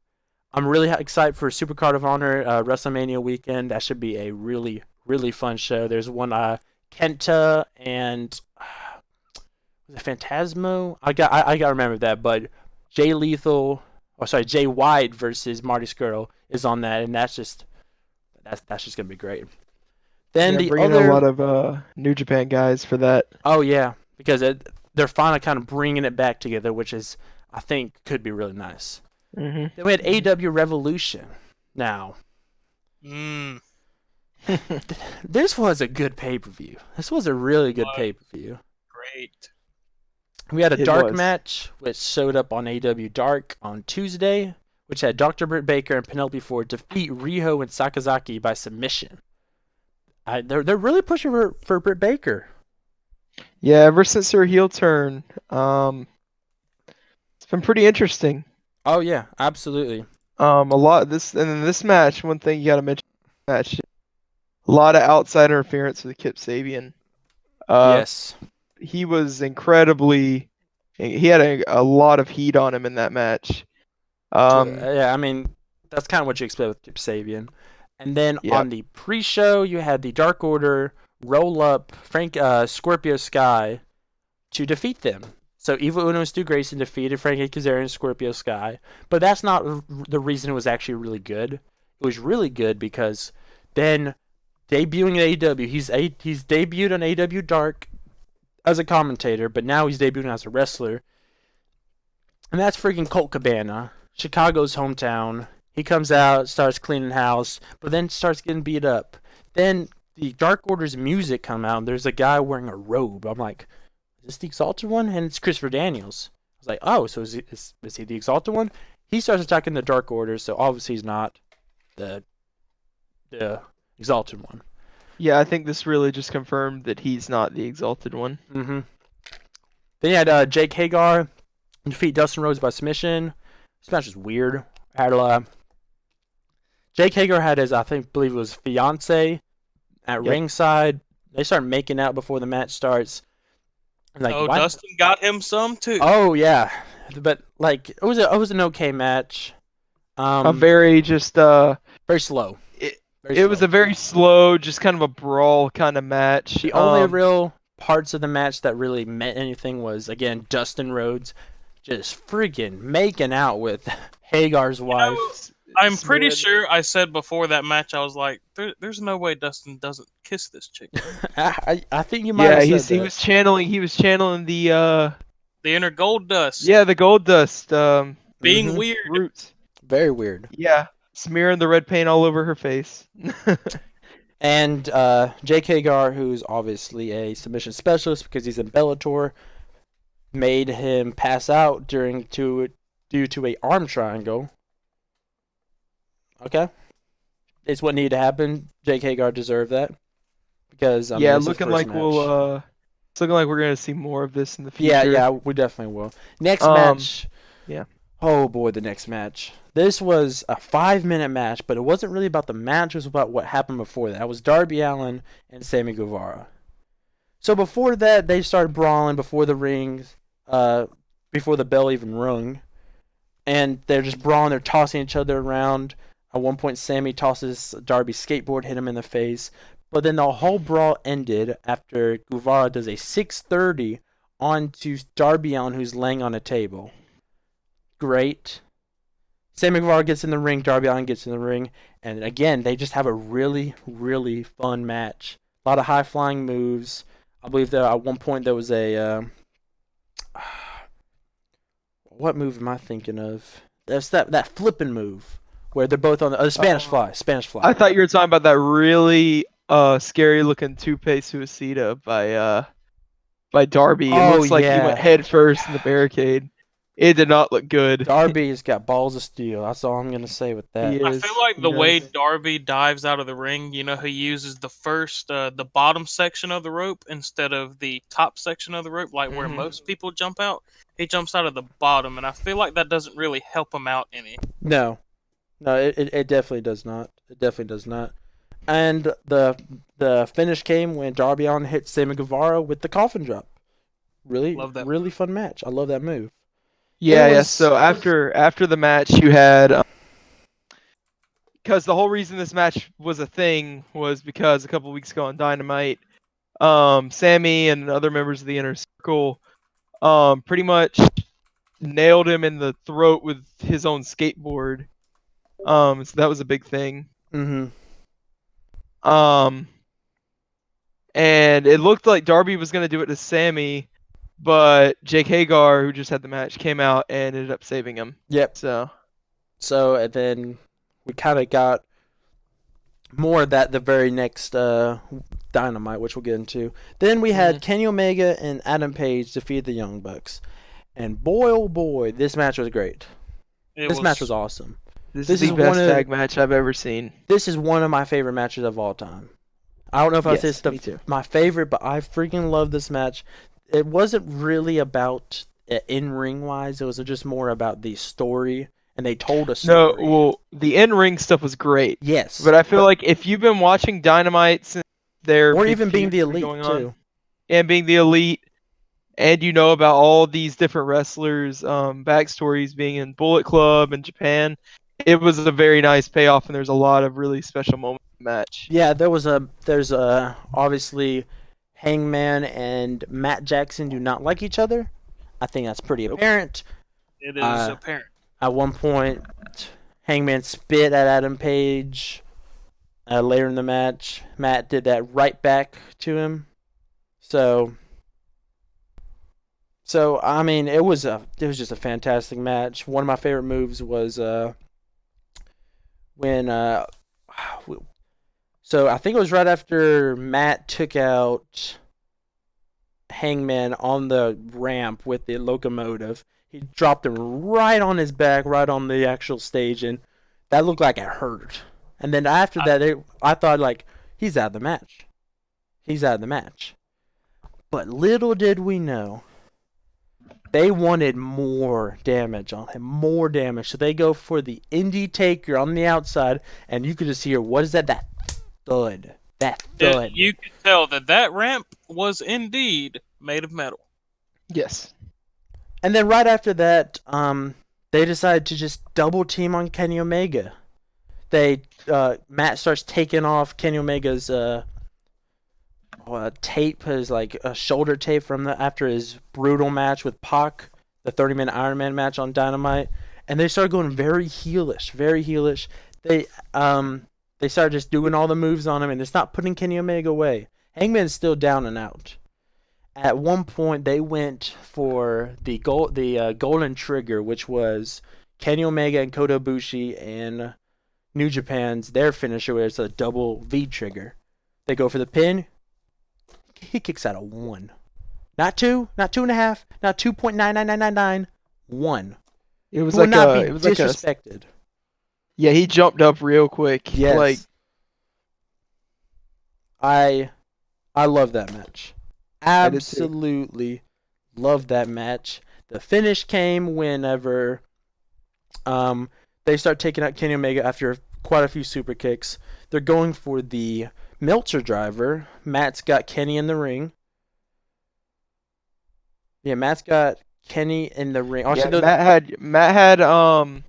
I'm really excited for Super Card of Honor WrestleMania weekend. That should be a really, really fun show. There's one Kenta and was it Phantasmo? I got to remember that. But Jay White versus Marty Scurll is on that, and that's just gonna be great. Then the bringing other a lot of New Japan guys for that. Oh yeah, because they're finally kind of bringing it back together, which is I think could be really nice. Mm-hmm. Then we had AW Revolution. Now, this was a good pay-per-view. This was a really good pay-per-view. Great. We had a dark match, which showed up on AW Dark on Tuesday, which had Dr. Britt Baker and Penelope Ford defeat Riho and Sakazaki by submission. They're really pushing for Britt Baker. Yeah, ever since her heel turn, it's been pretty interesting. Oh yeah, absolutely. A lot of this, and in this match, one thing you got to mention, match, a lot of outside interference with Kip Sabian. Yes. He was incredibly. He had a lot of heat on him in that match. Yeah, I mean that's kind of what you expect with Kip Sabian. And then on the pre-show, you had the Dark Order roll up Scorpio Sky to defeat them. So Evil Uno and Stu Grayson defeated Frankie Kazarian and Scorpio Sky. But that's not the reason it was actually really good. It was really good because then debuting at AEW, he's debuted on AEW Dark as a commentator, but now he's debuting as a wrestler. And that's freaking Colt Cabana, Chicago's hometown. He comes out, starts cleaning house, but then starts getting beat up. Then the Dark Order's music come out, and there's a guy wearing a robe. I'm like, is this the Exalted One? And it's Christopher Daniels. I was like, oh, so is he the Exalted One? He starts attacking the Dark Order, so obviously he's not the Exalted One. Yeah, I think this really just confirmed that he's not the Exalted One. Mm-hmm. Then you had Jake Hagar defeat Dustin Rhodes by submission. This match is weird. Jake Hagar had his, believe it was fiance at ringside. They start making out before the match starts. Like, Dustin got him some too. Oh yeah, but like it was an okay match. A very very slow. It was a very slow, just kind of a brawl kind of match. The only real parts of the match that really meant anything was again Dustin Rhodes just freaking making out with Hagar's wife. I'm pretty sure I said before that match, I was like, "There's no way Dustin doesn't kiss this chick." I think you might. Yeah, he was channeling. He was channeling the inner gold dust. Yeah, the gold dust. Being weird. Roots. Very weird. Yeah, smearing the red paint all over her face. And Jake Hagar, who's obviously a submission specialist because he's in Bellator, made him pass out due to a arm triangle. Okay, it's what needed to happen. Jake Hagar deserved that because looking like it's looking like we're gonna see more of this in the future. Yeah, we definitely will. Next match. Yeah. Oh boy, the next match. This was a 5-minute match, but it wasn't really about the match. It was about what happened before that. It was Darby Allin and Sammy Guevara. So before that, they started brawling before the rings, before the bell even rung, and they're just brawling. They're tossing each other around. At one point, Sammy tosses Darby's skateboard, hit him in the face. But then the whole brawl ended after Guevara does a 630 onto Darby Allin, who's laying on a table. Great. Sammy Guevara gets in the ring, Darby Allin gets in the ring, and again, they just have a really, really fun match. A lot of high-flying moves. I believe that at one point there was a what move am I thinking of? That's that flipping move where they're both on the Spanish fly. Spanish fly. I thought you were talking about that really scary looking Tope Suicida by Darby. It Oh looks like he went yeah, head first in the barricade. It did not look good. Darby's got balls of steel. That's all I'm gonna say with He that. I is. feel like He the way does. Darby dives out of the ring, he uses the bottom section of the rope instead of the top section of the rope, like where Mhm. most people jump out. He jumps out of the bottom, and I feel like that doesn't really help him out any. No, no, it definitely does not. It definitely does not. And the finish came when Darby Allin hit Sammy Guevara with the coffin drop. Really, Love that. really fun match. I love that move. Then it Yeah, yeah. was So after the match, you had because the whole reason this match was a thing was because a couple weeks ago on Dynamite, Sammy and other members of the Inner Circle, pretty much nailed him in the throat with his own skateboard. So that was a big thing. mm-hmm. Um, and it looked like Darby was gonna do it to Sammy, but Jake Hagar, who just had the match, came out and ended up saving him. Yep. So And then we kind of got more of that the very next Dynamite, which we'll get into. Then we had Kenny Omega and Adam Page defeat the Young Bucks. And boy, oh boy, this match was great. This match was awesome. this This is is the best one of- tag match I've ever seen. This is one of my favorite matches of all time. I don't know if I say Yes, it's me too. my favorite, but I freaking love this match. It wasn't really about in-ring wise. It was just more about the story, and they told a No, story. well, the in-ring stuff was great, Yes, but I feel like if you've been watching Dynamite since their or big even being the feuds been elite going on, too. and being the elite, and you know about all these different wrestlers' backstories being in Bullet Club and Japan, it was a very nice payoff, and there's a lot of really special moments in the match. Yeah, there's obviously Hangman and Matt Jackson do not like each other. I think that's pretty Nope. apparent. It is apparent. At one point, Hangman spit at Adam Page. Later in the match, Matt did that right back to him. So I mean, it was just a fantastic match. One of my favorite moves was when so I think it was right after Matt took out Hangman on the ramp with the locomotive. He dropped him right on his back, right on the actual stage, and that looked like it hurt. And then after that, I thought like he's out of the match. He's out of the match. But little did we know, they wanted more damage on him, more damage. So they go for the indie taker on the outside, and you could just hear, what is that? That thud. That thud. You could tell that ramp was indeed made of metal. Yes. And then right after that, they decided to just double team on Kenny Omega. Matt starts taking off Kenny Omega's tape, his like shoulder tape from after his brutal match with Pac, the 30-minute Iron Man match on Dynamite, and they started going very heelish, very heelish. They started just doing all the moves on him, and it's not putting Kenny Omega away. Hangman's still down and out. At one point, they went for the Golden Trigger, which was Kenny Omega and Kota Ibushi and New Japan's their finisher, where it's a double V trigger. They go for the pin. He kicks out a 1. Not 2, not 2.5, not 2.99999. 1. It was Who will like not a, be it was like a, disrespected. yeah, he jumped up real quick. Yes. Like, I love that match. I did too. Absolutely love that match. The finish came whenever they start taking out Kenny Omega after quite a few super kicks. They're going for the Meltzer driver. Matt's got Kenny in the ring. Yeah, Matt's got Kenny in the ring. yeah, Matt had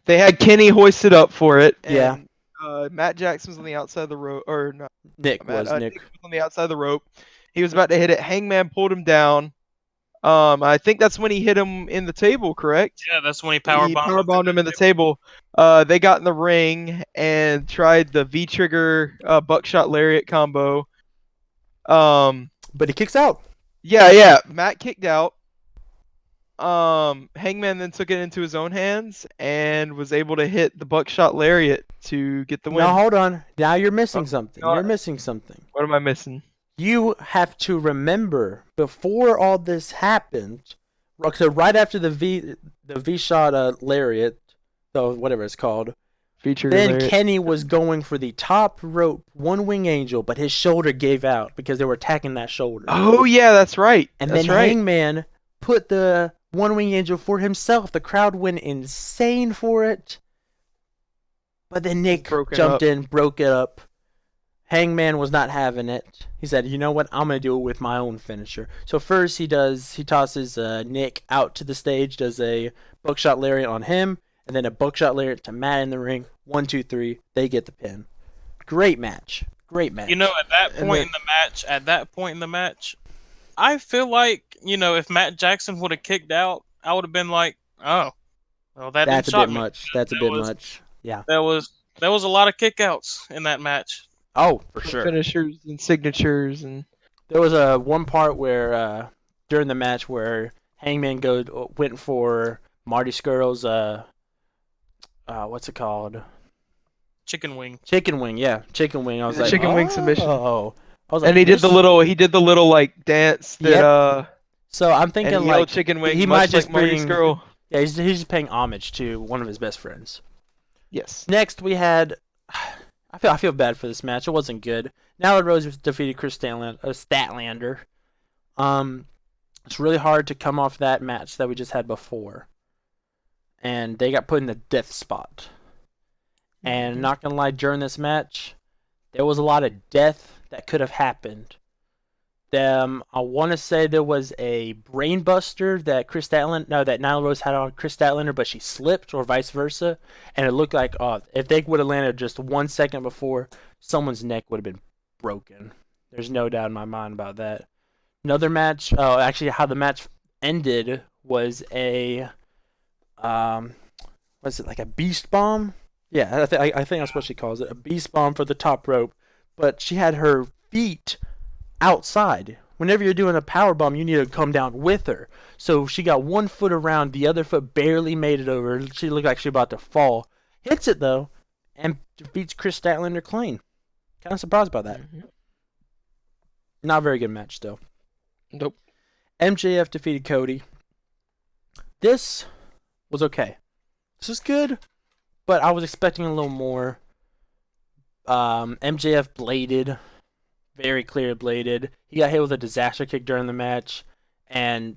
they had Kenny hoisted up for it. And, Yeah. Matt Jackson was on the outside of the rope, or no, Nick Matt, was Nick was on the outside of the rope. He was about to hit it. Hangman pulled him down. I think that's when he hit him in the table, correct? Yeah, that's when he He powerbombed him in the table. They got in the ring and tried the V trigger buckshot lariat combo. But he kicks out. Yeah. Matt kicked out. Hangman then took it into his own hands and was able to hit the buckshot lariat to get the No, win. hold on. Now you're Oh, missing something. God. You're missing something. What am I missing? You have to remember before all this happened. So right after the V shot lariat, so whatever it's called. Feature Then lariat. Kenny was going for the top rope one wing angel, but his shoulder gave out because they were attacking that shoulder. Oh yeah, that's right. And that's then right. Hangman put the one wing angel for himself. The crowd went insane for it. But then Nick jumped in, broke it up. Hangman was not having it. He said, "You know what? I'm gonna do it with my own finisher." So first he tosses Nick out to the stage, does a buckshot lariat on him, and then a buckshot lariat to Matt in the ring. 1, 2, 3. They get the pin. Great match. Great match. You know, at that point in the match, I feel like, if Matt Jackson would have kicked out, I would have been like, oh, well, that that's didn't a shock bit me. much. That's a bit much. Yeah. There was a lot of kickouts in that match. Oh, for sure. Finishers and signatures and. There was one part where during the match where Hangman went for Marty Skrull's what's it called? Chicken wing. Chicken wing, yeah, chicken wing. I was like, chicken wing submission. Oh, I was like, And he did the little like dance that Yep. So I'm thinking and he like yelled chicken wing. he much might just like Marty bring. Skrull. Yeah, he's just paying homage to one of his best friends. Yes. Next we had, I feel bad for this match. It wasn't good. Nyla Rose defeated Chris Statlander. It's really hard to come off that match that we just had before, and they got put in the death spot. And not gonna lie, during this match, there was a lot of death that could have happened. I want to say there was a brainbuster that Nyla Rose had on Chris Statlander, but she slipped, or vice versa, and it looked like if they would have landed just 1 second before, someone's neck would have been broken. There's no doubt in my mind about that. Another match. Oh, actually, how the match ended was a was it like a beast bomb? Yeah, I think that's what she calls it, a beast bomb for the top rope. But she had her feet outside. Whenever you're doing a power bomb, you need to come down with her. So she got 1 foot around, the other foot barely made it over. She looked like she was about to fall. Hits it though, and defeats Chris Statlander clean. Kind of surprised by that. Mm-hmm. Not a very good match though. Nope. MJF defeated Cody. This was okay. This is good, but I was expecting a little more. MJF bladed. Very clear bladed. He got hit with a disaster kick during the match, and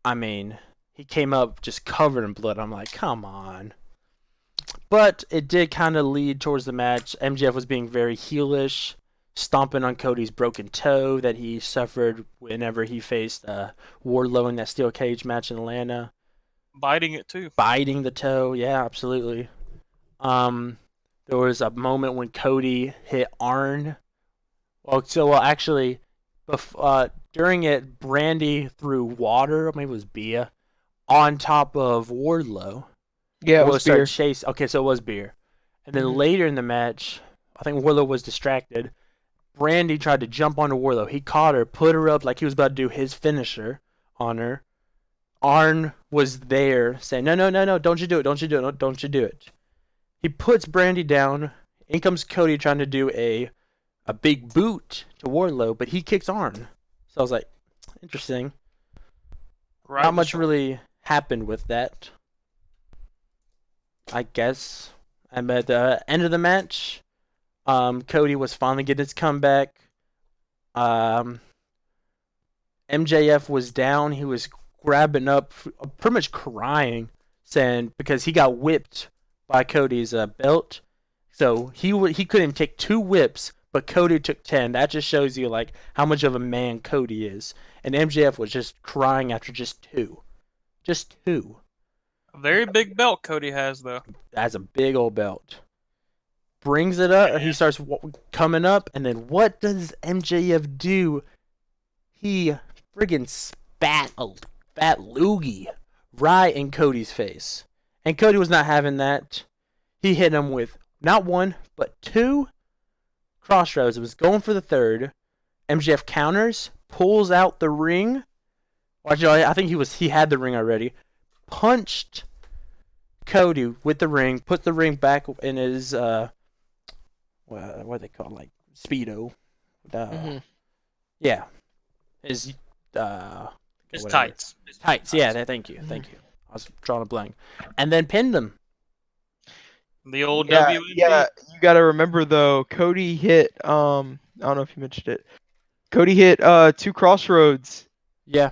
I mean, he came up just covered in blood. I'm like, come on. But it did kind of lead towards the match. MJF was being very heelish, stomping on Cody's broken toe that he suffered whenever he faced Wardlow in that steel cage match in Atlanta. Biting it too. Biting the toe, yeah, absolutely. There was a moment when Cody hit Arn. Actually, during it, Brandy threw water, maybe it was beer, on top of Wardlow. Yeah, it was beer. Okay, so it was beer. And then later in the match, I think Wardlow was distracted. Brandy tried to jump onto Wardlow. He caught her, put her up like he was about to do his finisher on her. Arn was there saying, no, don't you do it. He puts Brandy down. In comes Cody trying to do a big boot to Wardlow, but he kicks Arn. So I was like, interesting. Right. Not much really happened with that, I guess. And at the end of the match, Cody was finally getting his comeback. MJF was down. He was grabbing up, pretty much crying, saying because he got whipped by Cody's belt. So he couldn't take 2 whips, but Cody took 10. That just shows you like how much of a man Cody is. And MJF was just crying after just 2. Just 2. A very big belt Cody has, though. That's a big old belt. Brings it up. He starts coming up, and then what does MJF do? He friggin' spat a fat loogie right in Cody's face. And Cody was not having that. He hit him with not 1, but 2 crossroads. It was going for the 3rd. MJF counters, pulls out the ring. Actually, I think he had the ring already. Punched Cody with the ring, put the ring back in his what do they call it? Like Speedo. Yeah, his It's whatever. tights. Tights. Yeah, thank you. I was drawing a blank, and then pinned him. The old Yeah, WMD. yeah. You got to remember though, Cody hit. I don't know if you mentioned it. Cody hit 2 crossroads. Yeah,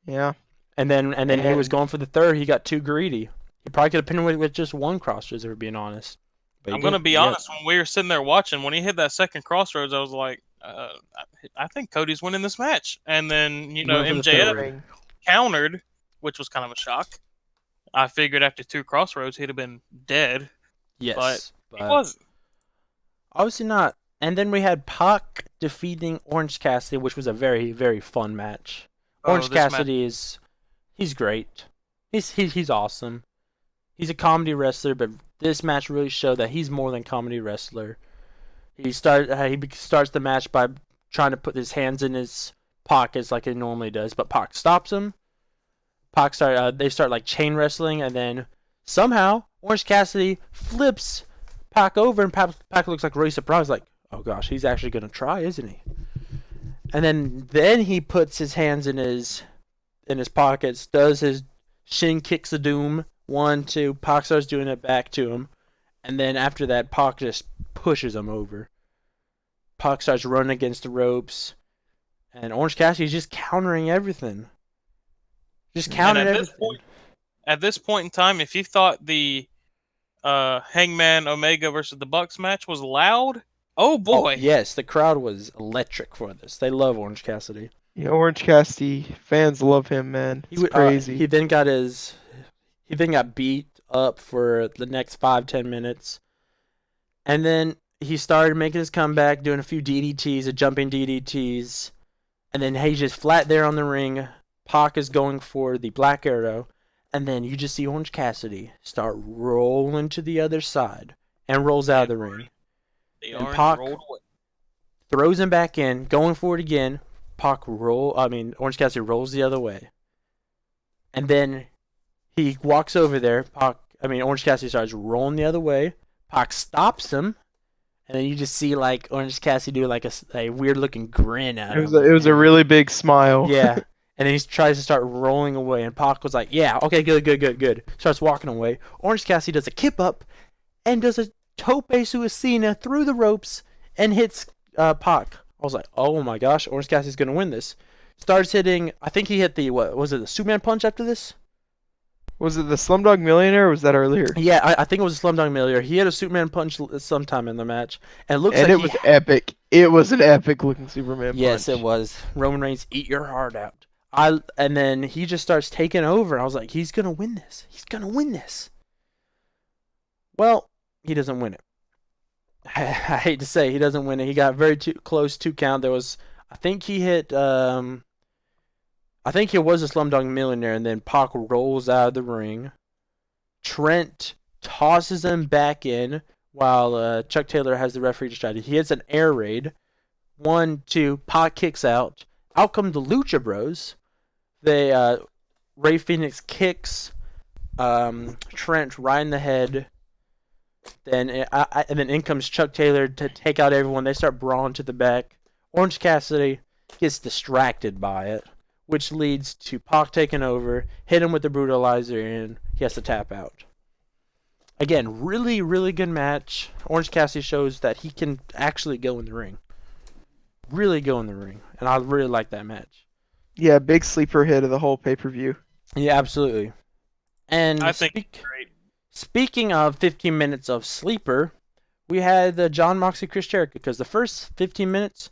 Yeah. and then he was And going for the third. He got too greedy. He probably could have pinned him with just one crossroads, if we're being honest. But he I'm gonna didn't. be He got- honest. When we were sitting there watching, when he hit that second crossroads, I was like, I think Cody's winning this match. And then He went for the MJF third. countered, which was kind of a shock. I figured after 2 crossroads he'd have been dead. Yes, He wasn't. obviously not. And then we had Pac defeating Orange Cassidy, which was a very, very fun match. Orange this match- Cassidy he's great. He's awesome. He's a comedy wrestler, but this match really showed that he's more than comedy wrestler. He starts the match by trying to put his hands in his pockets like he normally does, but Pac stops him. They start like chain wrestling, and then somehow Orange Cassidy flips Pac over, and Pac looks like really surprised, like, oh gosh, he's actually gonna try, isn't he? And then he puts his hands in his pockets, does his shin kicks of doom, 1, 2. Pac starts doing it back to him, and then after that, Pac just pushes him over. Pac starts running against the ropes, and Orange Cassidy's just countering everything. Just countering everything. At this point in time, if you thought the Hangman Omega versus the Bucks match was loud, oh boy! Oh, yes, the crowd was electric for this. They love Orange Cassidy. Yeah, Orange Cassidy fans love him, man. It's crazy. He then got beat up for the next 5-10 minutes, and then he started making his comeback, doing a few DDTs, jumping DDTs, and then he's just flat there on the ring. Pac is going for the Black Arrow, and then you just see Orange Cassidy start rolling to the other side and rolls out of the ring. And Pac throws him back in, going for it again. Orange Cassidy rolls the other way. And then he walks over there. Orange Cassidy starts rolling the other way. Pac stops him. And then you just see like Orange Cassidy do like a weird looking grin at him. It was a really big smile. Yeah. And then he tries to start rolling away. And Pac was like, yeah, okay, good. Starts walking away. Orange Cassidy does a kip up and does a tope suicida through the ropes and hits Pac. I was like, oh my gosh, Orange Cassidy's going to win this. Starts hitting, I think he hit the Superman punch after this? Was it the Slumdog Millionaire or was that earlier? Yeah, I think it was a Slumdog Millionaire. He had a Superman punch sometime in the match. And it was epic. It was an epic looking Superman punch. Yes, it was. Roman Reigns, eat your heart out. And then he just starts taking over. I was like, he's going to win this. Well, he doesn't win it. I hate to say he doesn't win it. He got very close to count. I think he hit, I think it was a Slumdog Millionaire, and then Pac rolls out of the ring. Trent tosses him back in while Chuck Taylor has the referee distracted. He hits an air raid. 1, 2, Pac kicks out. Out come the Lucha Bros. Ray Phoenix kicks Trent right in the head. And then in comes Chuck Taylor to take out everyone. They start brawling to the back. Orange Cassidy gets distracted by it, which leads to Pac taking over, hit him with the brutalizer, and he has to tap out. Again, really, really good match. Orange Cassidy shows that he can actually go in the ring. Really go in the ring. And I really like that match. Yeah, big sleeper hit of the whole pay-per-view. Yeah, absolutely. And I think great. Speaking of 15 minutes of sleeper, we had the John Moxley Chris Jericho, because the first 15 minutes,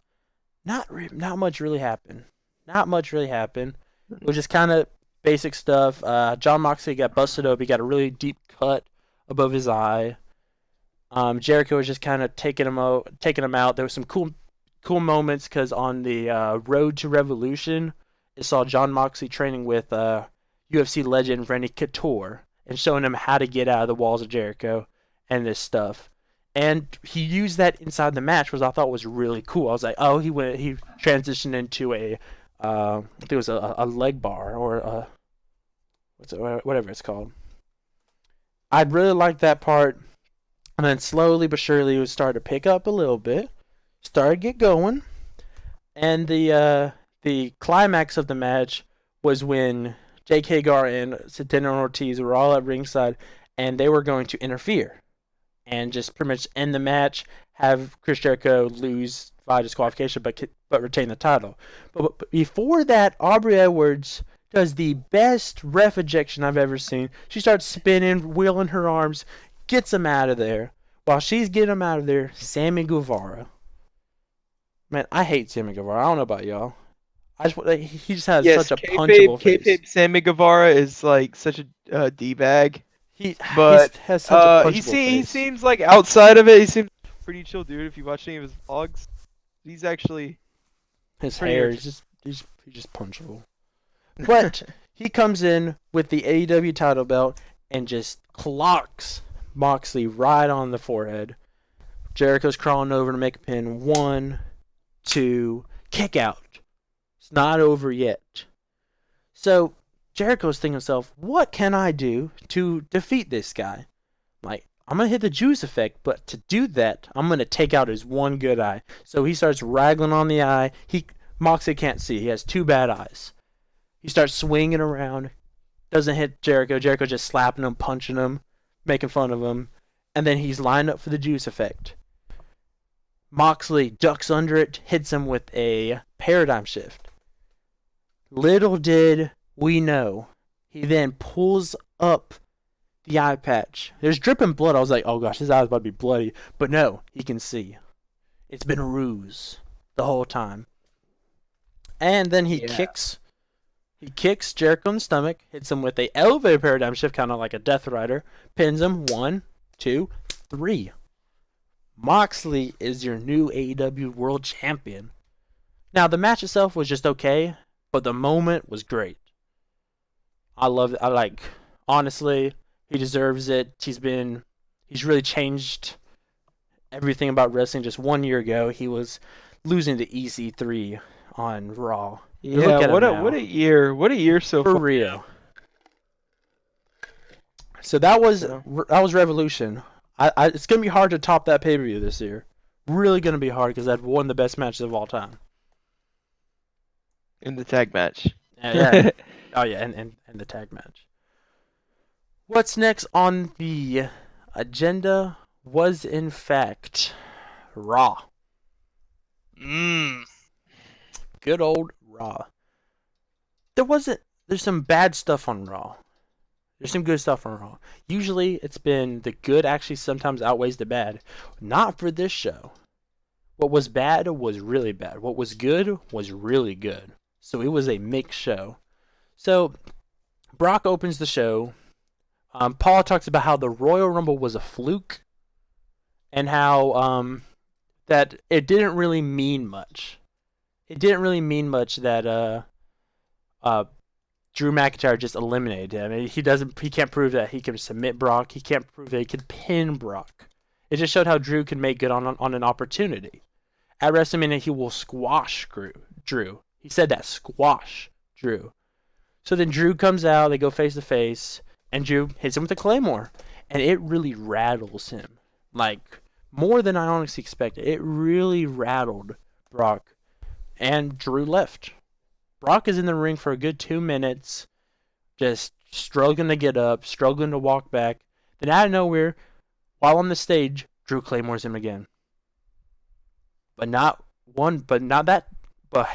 not much really happened. It was just kind of basic stuff. John Moxley got busted up. He got a really deep cut above his eye. Jericho was just kind of taking him out. There was some cool moments because on the Road to Revolution, it saw John Moxley training with UFC legend Randy Couture and showing him how to get out of the walls of Jericho and this stuff. And he used that inside the match, which I thought was really cool. I was like, oh, he transitioned into I think it was a leg bar or whatever it's called. I really liked that part, and then slowly but surely it would start to pick up a little bit, started to get going, and the climax of the match was when Jake Hagar and Santana Ortiz were all at ringside, and they were going to interfere and just pretty much end the match, have Chris Jericho lose by disqualification, but retain the title. But before that, Aubrey Edwards does the best ref ejection I've ever seen. She starts spinning, wheeling her arms, gets him out of there. While she's getting him out of there, Sammy Guevara. Man, I hate Sammy Guevara. I don't know about y'all. He just has Yes, such a punchable face. kayfabe Sammy Guevara is like such a d bag, He but has such a he punchable he face. seems like outside of it, he seems like a pretty chill dude. If you watch any of his vlogs, he's actually His pretty hair is he's just punchable. But he comes in with the AEW title belt and just clocks Moxley right on the forehead. Jericho's crawling over to make a pin. 1, 2, kick out. It's not over yet. So Jericho's thinking to himself, what can I do to defeat this guy? Like, I'm going to hit the juice effect, but to do that, I'm going to take out his one good eye. So he starts raggling on the eye. Moxley can't see. He has 2 bad eyes. He starts swinging around. Doesn't hit Jericho. Jericho just slapping him, punching him, making fun of him. And then he's lined up for the juice effect. Moxley ducks under it, hits him with a paradigm shift. Little did we know, he then pulls up the eye patch. There's dripping blood. I was like, oh gosh, his eye's about to be bloody. But no, he can see. It's been a ruse the whole time. And then he kicks Jericho in the stomach, hits him with a elevator paradigm shift, kind of like a Death Rider, pins him. 1, 2, 3. Moxley is your new AEW World Champion. Now, the match itself was just okay, but the moment was great. I love it. Honestly, he deserves it. He's really changed everything about wrestling. Just 1 year ago, he was losing to EC3 on Raw. Yeah, what a year! What a year so For far. real. So that was Revolution. It's gonna be hard to top that pay-per-view this year. Really gonna be hard because that's one of the best matches of all time. In the tag match. Yeah. Oh yeah, and the tag match. What's next on the agenda was in fact Raw. Good old Raw. There's some bad stuff on Raw. There's some good stuff on Raw. Usually it's been the good actually sometimes outweighs the bad. Not for this show. What was bad was really bad. What was good was really good. So it was a mixed show. So Brock opens the show. Paul talks about how the Royal Rumble was a fluke. And how that it didn't really mean much. It didn't really mean much that Drew McIntyre just eliminated him. I mean, he can't prove that he can submit Brock. He can't prove that he can pin Brock. It just showed how Drew can make good on an opportunity. At WrestleMania, he will squash Drew. He said that, squash Drew. So then Drew comes out, they go face to face, and Drew hits him with a Claymore. And it really rattles him. Like, more than I honestly expected. It really rattled Brock. And Drew left. Brock is in the ring for a good 2 minutes, just struggling to get up, struggling to walk back. Then out of nowhere, while on the stage, Drew claymores him again. But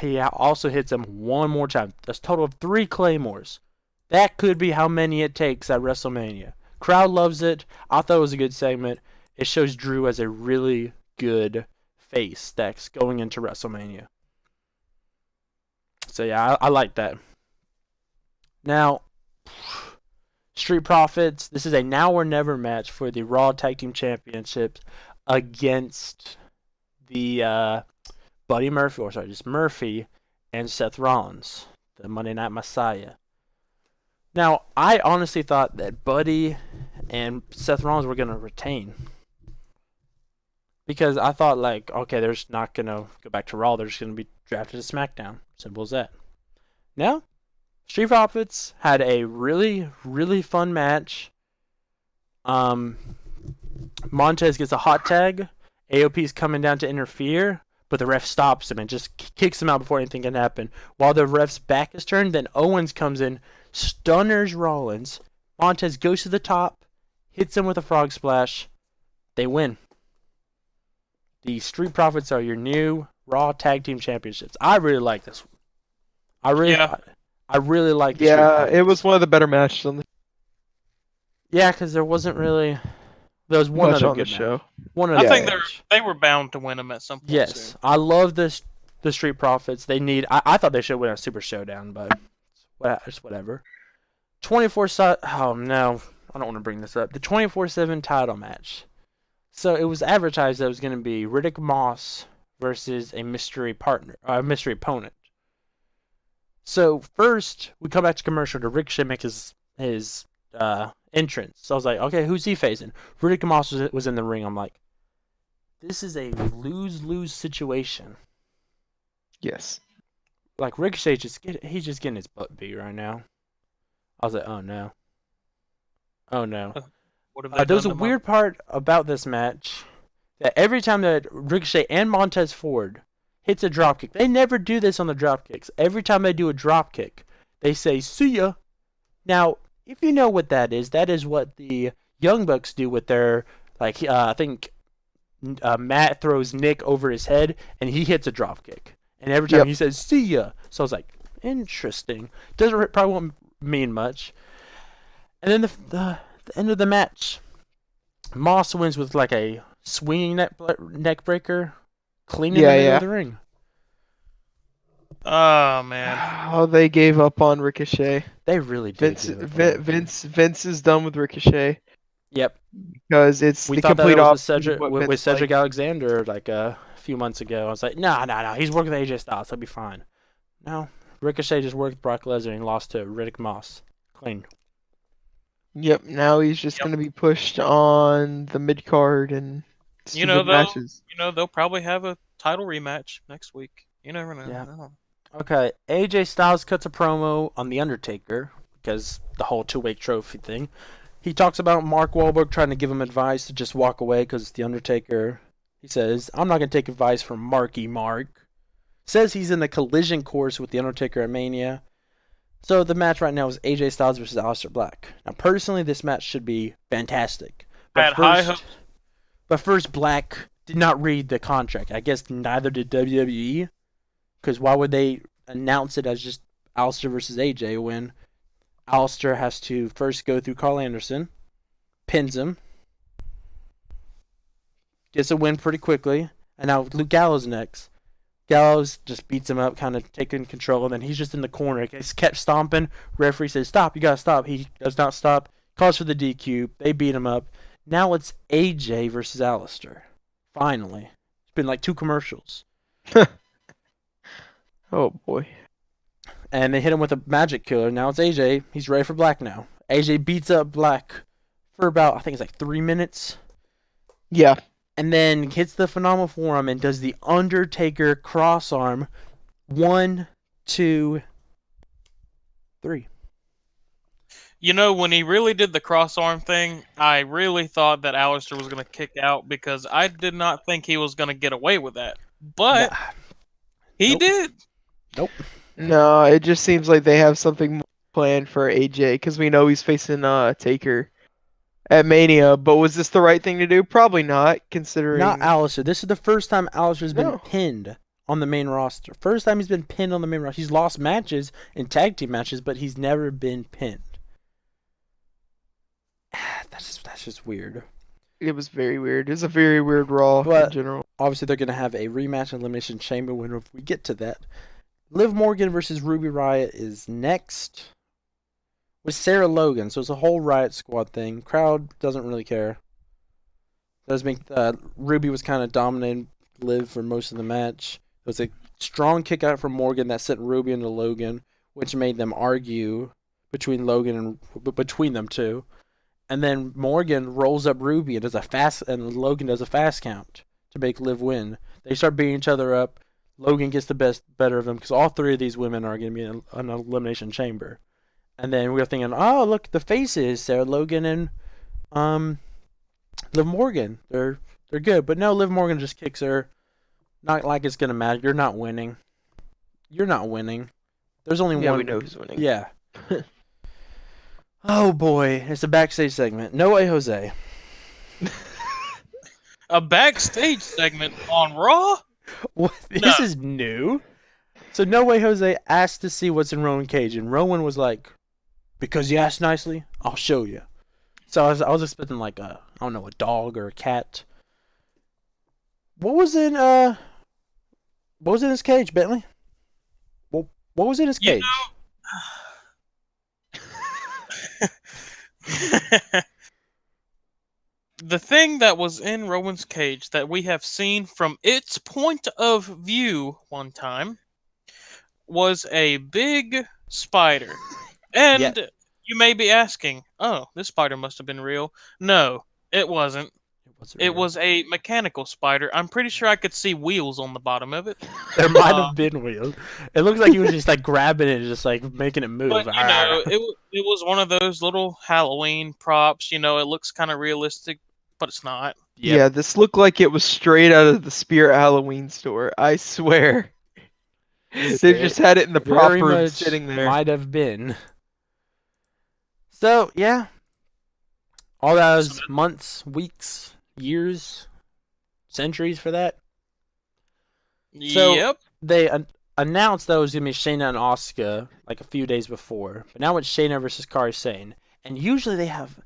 he also hits him one more time. That's a total of 3 claymores. That could be how many it takes at WrestleMania. Crowd loves it. I thought it was a good segment. It shows Drew as a really good face that's going into WrestleMania. So yeah, I like that. Now, Street Profits. This is a now or never match for the Raw Tag Team Championships against the Murphy and Seth Rollins, the Monday Night Messiah. Now, I honestly thought that Buddy and Seth Rollins were going to retain. because I thought like, okay, they're just not gonna go back to Raw. They're just gonna be drafted to SmackDown. Simple as that. Now, Street Profits had a really, really fun match. Um, Montez gets a hot tag. AOP's coming down to interfere, but the ref stops him and just kicks him out before anything can happen. While the ref's back is turned, then Owens comes in, stunners Rollins. Montez goes to the top, hits him with a frog splash. They win. The Street Profits are your new Raw Tag Team Championships. I really like this one. Yeah. I really like the Street Yeah, Profits. it was one of the better matches on the Yeah, because there wasn't really. There was one much other on the good show. match. One I other think good Yeah. match. they were bound to win them at some point Yes, soon. I love this. The Street Profits. They need. I thought they should win a Super Showdown, but it's whatever. 24/7. Oh no, I don't want to bring this up. The 24/7 title match. So it was advertised that it was going to be Riddick Moss versus a mystery partner, a mystery opponent. So first we come back to commercial to Ricochet make his entrance. So I was like, okay, who's he facing? Riddick Moss was in the ring. I'm like, this is a lose-lose situation. Yes. Like Ricochet he's just getting his butt beat right now. I was like, oh no, oh no. What have they There's a done to weird part about this match that every time that Ricochet and Montez Ford hits a dropkick, they never do this on the dropkicks. Every time they do a dropkick, they say "see ya." Now, if you know what that is what the Young Bucks do with their I think Matt throws Nick over his head and he hits a dropkick, and every time Yep. he says "see ya." So I was like, interesting. Doesn't probably won't mean much. And then the end of the match, Moss wins with like a swinging neck breaker, clean in the middle of the ring. Oh man. How they gave up on Ricochet. They really did. Vince is done with Ricochet Yep. because it's We the thought that complete it was opposite of what with Vince Cedric likes. Alexander like a few months ago. I was like, no, he's working with AJ Styles, he'll be fine. No, Ricochet just worked with Brock Lesnar and lost to Riddick Moss. Clean. Yep. Now he's just going to be pushed on the mid card and You know, stupid matches. they'll probably have a title rematch next week. You never know. Yeah. No. Okay, AJ Styles cuts a promo on The Undertaker because the whole two-way trophy thing. He talks about Mark Wahlberg trying to give him advice to just walk away because it's The Undertaker. He says, I'm not going to take advice from Marky Mark. Says he's in the collision course with The Undertaker at Mania. So the match right now is AJ Styles versus Aleister Black. Now, personally, this match should be fantastic. I had high hopes. But first, Black did not read the contract. I guess neither did WWE. Because why would they announce it as just Aleister versus AJ when Aleister has to first go through Carl Anderson, pins him, gets a win pretty quickly, and now Luke Gallows next. Gallows just beats him up, kind of taking control, and then he's just in the corner. He's kept stomping. Referee says, stop, you gotta stop. He does not stop. Calls for the DQ. They beat him up. Now it's AJ versus Aleister. Finally. It's been like 2 commercials. Oh boy. And they hit him with a magic killer. Now it's AJ. He's ready for Black now. AJ beats up Black for about, I think it's like 3 minutes. Yeah. And then hits the phenomenal forearm and does the Undertaker cross arm. 1, 2, 3. You know, when he really did the cross arm thing, I really thought that Aleister was going to kick out because I did not think he was going to get away with that. But Nah. he Nope. did. Nope. No, it just seems like they have something more planned for AJ because we know he's facing Taker at Mania. But was this the right thing to do? Probably not, considering. Not Aleister. This is the first time Aleister's been No. pinned on the main roster. First time he's been pinned on the main roster. He's lost matches in tag team matches, but he's never been pinned. That's just weird. It was very weird. It was a very weird Raw in But- general. Obviously, they're going to have a rematch in Elimination Chamber when we get to that. Liv Morgan versus Ruby Riott is next with Sarah Logan. So it's a whole Riot Squad thing. Crowd doesn't really care. Does make Ruby was kind of dominating Liv for most of the match. It was a strong kick out from Morgan that sent Ruby into Logan, which made them argue between between them two. And then Morgan rolls up Ruby and Logan does a fast count to make Liv win. They start beating each other up. Logan gets the better of him because all three of these women are going to be in an elimination chamber. And then we're thinking, oh look, the faces, Sarah Logan and Liv Morgan. They're good, but no, Liv Morgan just kicks her. Not like it's going to matter. You're not winning. You're not winning. There's only Yeah, one. we know who's winning. Yeah. Oh boy, it's a backstage segment. No way, Jose. A backstage segment on Raw? What? This is new. So No Way Jose asked to see what's in Rowan Cage, and Rowan was like, "Because you asked nicely, I'll show you." So I was expecting like a, I don't know, a dog or a cat. What was in his cage, Bentley? What was in his cage? The thing that was in Rowan's cage that we have seen from its point of view one time was a big spider. And you may be asking, oh, this spider must have been real. No, it wasn't. It was a mechanical spider. I'm pretty sure I could see wheels on the bottom of it. There might have been wheels. It looked like he was just like grabbing it and just like making it move. But, it was one of those little Halloween props. You know, it looks kind of realistic, but it's not. Yep. Yeah, this looked like it was straight out of the Spirit Halloween store. I swear. They just had it in the prop room sitting there. Might have been. So, yeah. All that was months, weeks, years, centuries for that. So, yep. They announced that it was going to be Shayna and Asuka like a few days before. But now it's Shayna versus Kairi Sane. And usually they have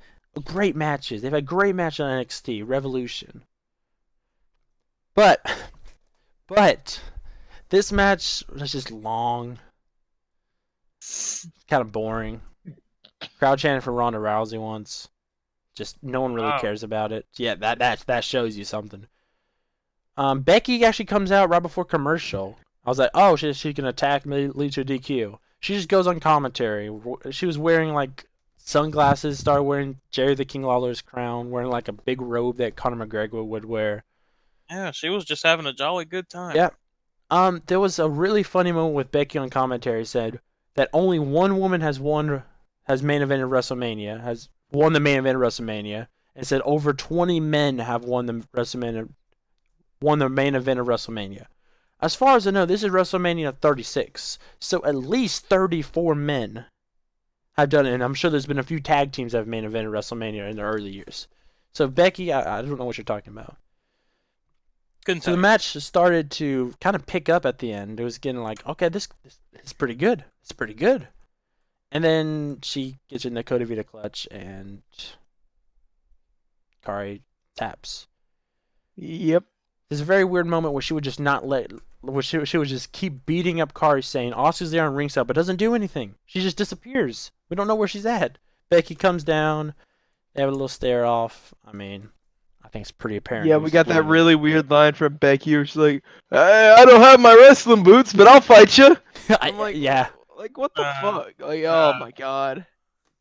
great matches. They've had great matches on NXT, Revolution. But this match was just long. Kind of boring. Crowd chanting for Ronda Rousey once. Just no one really cares about it. Yeah, that shows you something. Becky actually comes out right before commercial. I was like, oh, she can attack me, lead to a DQ. She just goes on commentary. She was wearing like sunglasses, started wearing Jerry the King Lawler's crown, wearing like a big robe that Conor McGregor would wear. Yeah, she was just having a jolly good time. Yeah. There was a really funny moment with Becky on commentary said that only one woman has main evented WrestleMania, has won the main event of WrestleMania, and said over 20 men have won the main event of WrestleMania. As far as I know, this is WrestleMania 36, so at least 34 men have done it, and I'm sure there's been a few tag teams that have main evented WrestleMania in the early years. So Becky, I don't know what you're talking about. So the match started to kind of pick up at the end. It was getting like, okay, this is pretty good. It's pretty good. And then she gets in the Coda Vita clutch, and Kairi taps. Yep. There's a very weird moment where she would just she would just keep beating up Kairi, saying Asuka's there on ringside, but doesn't do anything. She just disappears. We don't know where she's at. Becky comes down. They have a little stare off. I mean, I think it's pretty apparent. Yeah, we got that really weird line from Becky where she's like, I don't have my wrestling boots, but I'll fight you. I'm like, yeah. Like, what the fuck? Like, oh my god.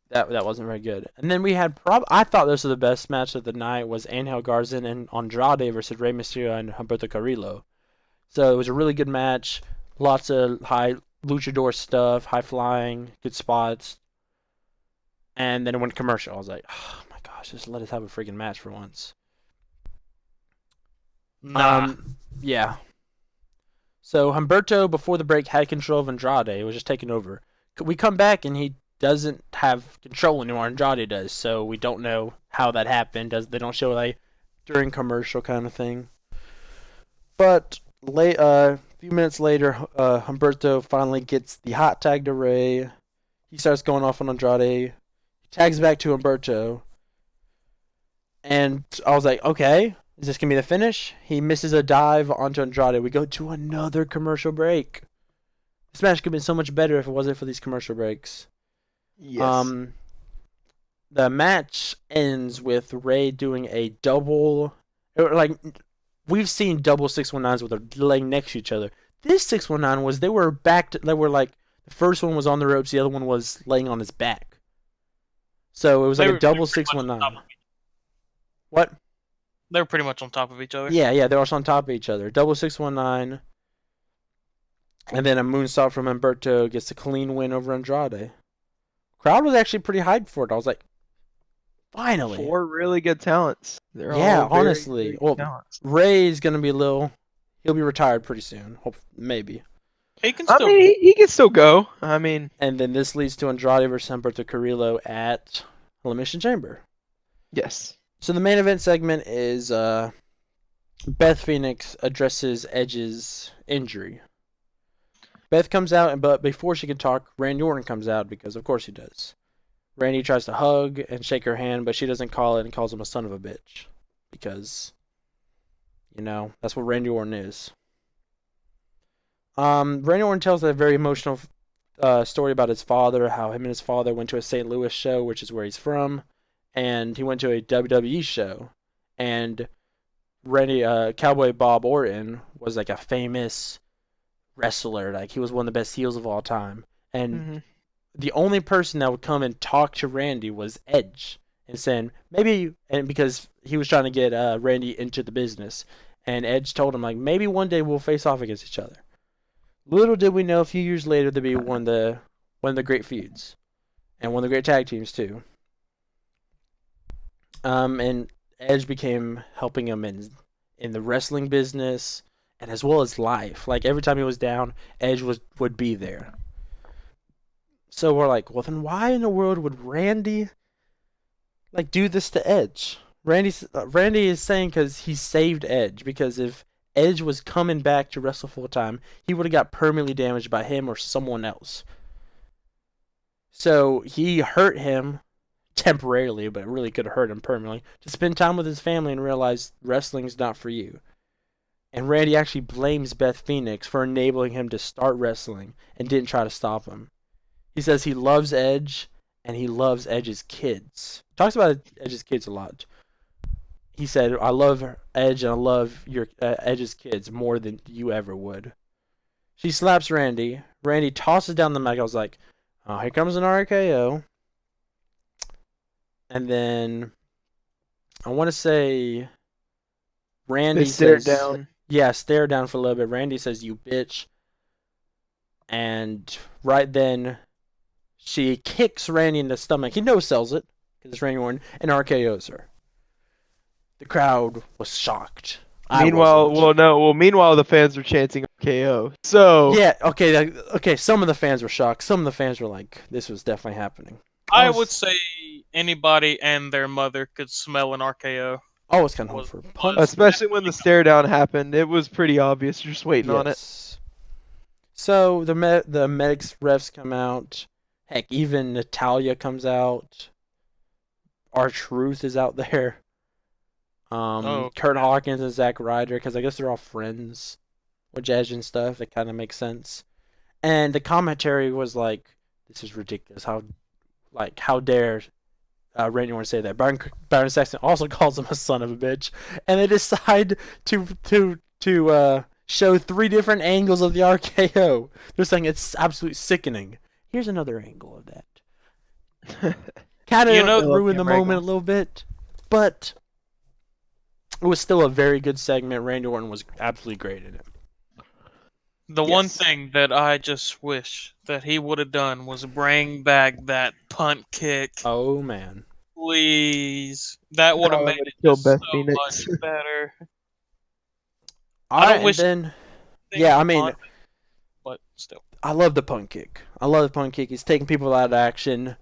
That wasn't very good. And then we had I thought this was the best match of the night was Angel Garza and Andrade versus Rey Mysterio and Humberto Carrillo. So it was a really good match. Lots of high luchador stuff, high flying, good spots. And then it went commercial. I was like, oh my gosh, just let us have a freaking match for once. Yeah. So Humberto, before the break, had control of Andrade. It was just taking over. We come back, and he doesn't have control anymore. Andrade does, so we don't know how that happened. They don't show like during commercial kind of thing. But a few minutes later, Humberto finally gets the hot tag to Rey. He starts going off on Andrade. He tags back to Humberto. And I was like, okay, is this going to be the finish? He misses a dive onto Andrade. We go to another commercial break. This match could have been so much better if it wasn't for these commercial breaks. Yes. The match ends with Rey doing a double. Like, we've seen double 619s with their leg next to each other. This 619 was, they were like, the first one was on the ropes, the other one was laying on his back. So it was like a double 619. What? They're pretty much on top of each other. Yeah, they're also on top of each other. Double 619, and then a moonsault from Humberto gets a clean win over Andrade. Crowd was actually pretty hyped for it. I was like, finally. 4 really good talents. They're Yeah, all very, honestly. very good Well, talents. Ray's gonna be he'll be retired pretty soon. Maybe. He can I still. mean, he can still go. I mean, And then this leads to Andrade versus Humberto Carrillo at Elimination Chamber. yes. So the main event segment is Beth Phoenix addresses Edge's injury. Beth comes out, but before she can talk, Randy Orton comes out because of course he does. Randy tries to hug and shake her hand, but she doesn't call it and calls him a son of a bitch. Because, that's what Randy Orton is. Randy Orton tells a very emotional story about his father, how him and his father went to a St. Louis show, which is where he's from, and he went to a WWE show, and Cowboy Bob Orton was like a famous wrestler, like he was one of the best heels of all time, and the only person that would come and talk to Randy was Edge, and saying and because he was trying to get Randy into the business, and Edge told him like maybe one day we'll face off against each other. Little did we know, a few years later there'd be one of the great feuds, and one of the great tag teams too. And Edge became helping him in the wrestling business, and as well as life. Like every time he was down, Edge would be there. So we're like, well then why in the world would Randy like do this to Edge? Randy is saying because he saved Edge, because if Edge was coming back to wrestle full time, he would have got permanently damaged by him or someone else. So he hurt him temporarily, but really could have hurt him permanently, to spend time with his family and realize wrestling's not for you. And Randy actually blames Beth Phoenix for enabling him to start wrestling and didn't try to stop him. He says he loves Edge and he loves Edge's kids. Talks about Edge's kids a lot. He said, I love Edge and I love your Edge's kids more than you ever would. She slaps Randy. Randy tosses down the mic. I was like, oh, here comes an RKO. And then I want to say Randy stare says, down. Yeah, stare down for a little bit. Randy says, you bitch. And right then, she kicks Randy in the stomach. He no-sells it, because it's Randy Orton, and RKOs her. The crowd was shocked. Meanwhile, meanwhile the fans were chanting KO. So yeah, okay. Some of the fans were shocked. Some of the fans were like, "This was definitely happening." I would say anybody and their mother could smell an RKO. I was kind of hoping for a punch, especially when the stare down happened. It was pretty obvious. You're just waiting on it. So the medics refs come out. Heck, even Natalia comes out. R-Truth is out there. Kurt Hawkins and Zack Ryder, because I guess they're all friends with Edge and stuff. That kind of makes sense. And the commentary was like, "This is ridiculous. How dare Randy Orton say that?" Byron Saxton also calls him a son of a bitch, and they decide to show 3 different angles of the RKO. They're saying it's absolutely sickening. Here's another angle of that. Kind of ruined the moment a little bit, but it was still a very good segment. Randy Orton was absolutely great in it. The one thing that I just wish that he would have done was bring back that punt kick. Oh, man. Please. That would have made it just so much better. I don't wish... I mean... Punt, but still. I love the punt kick. He's taking people out of action.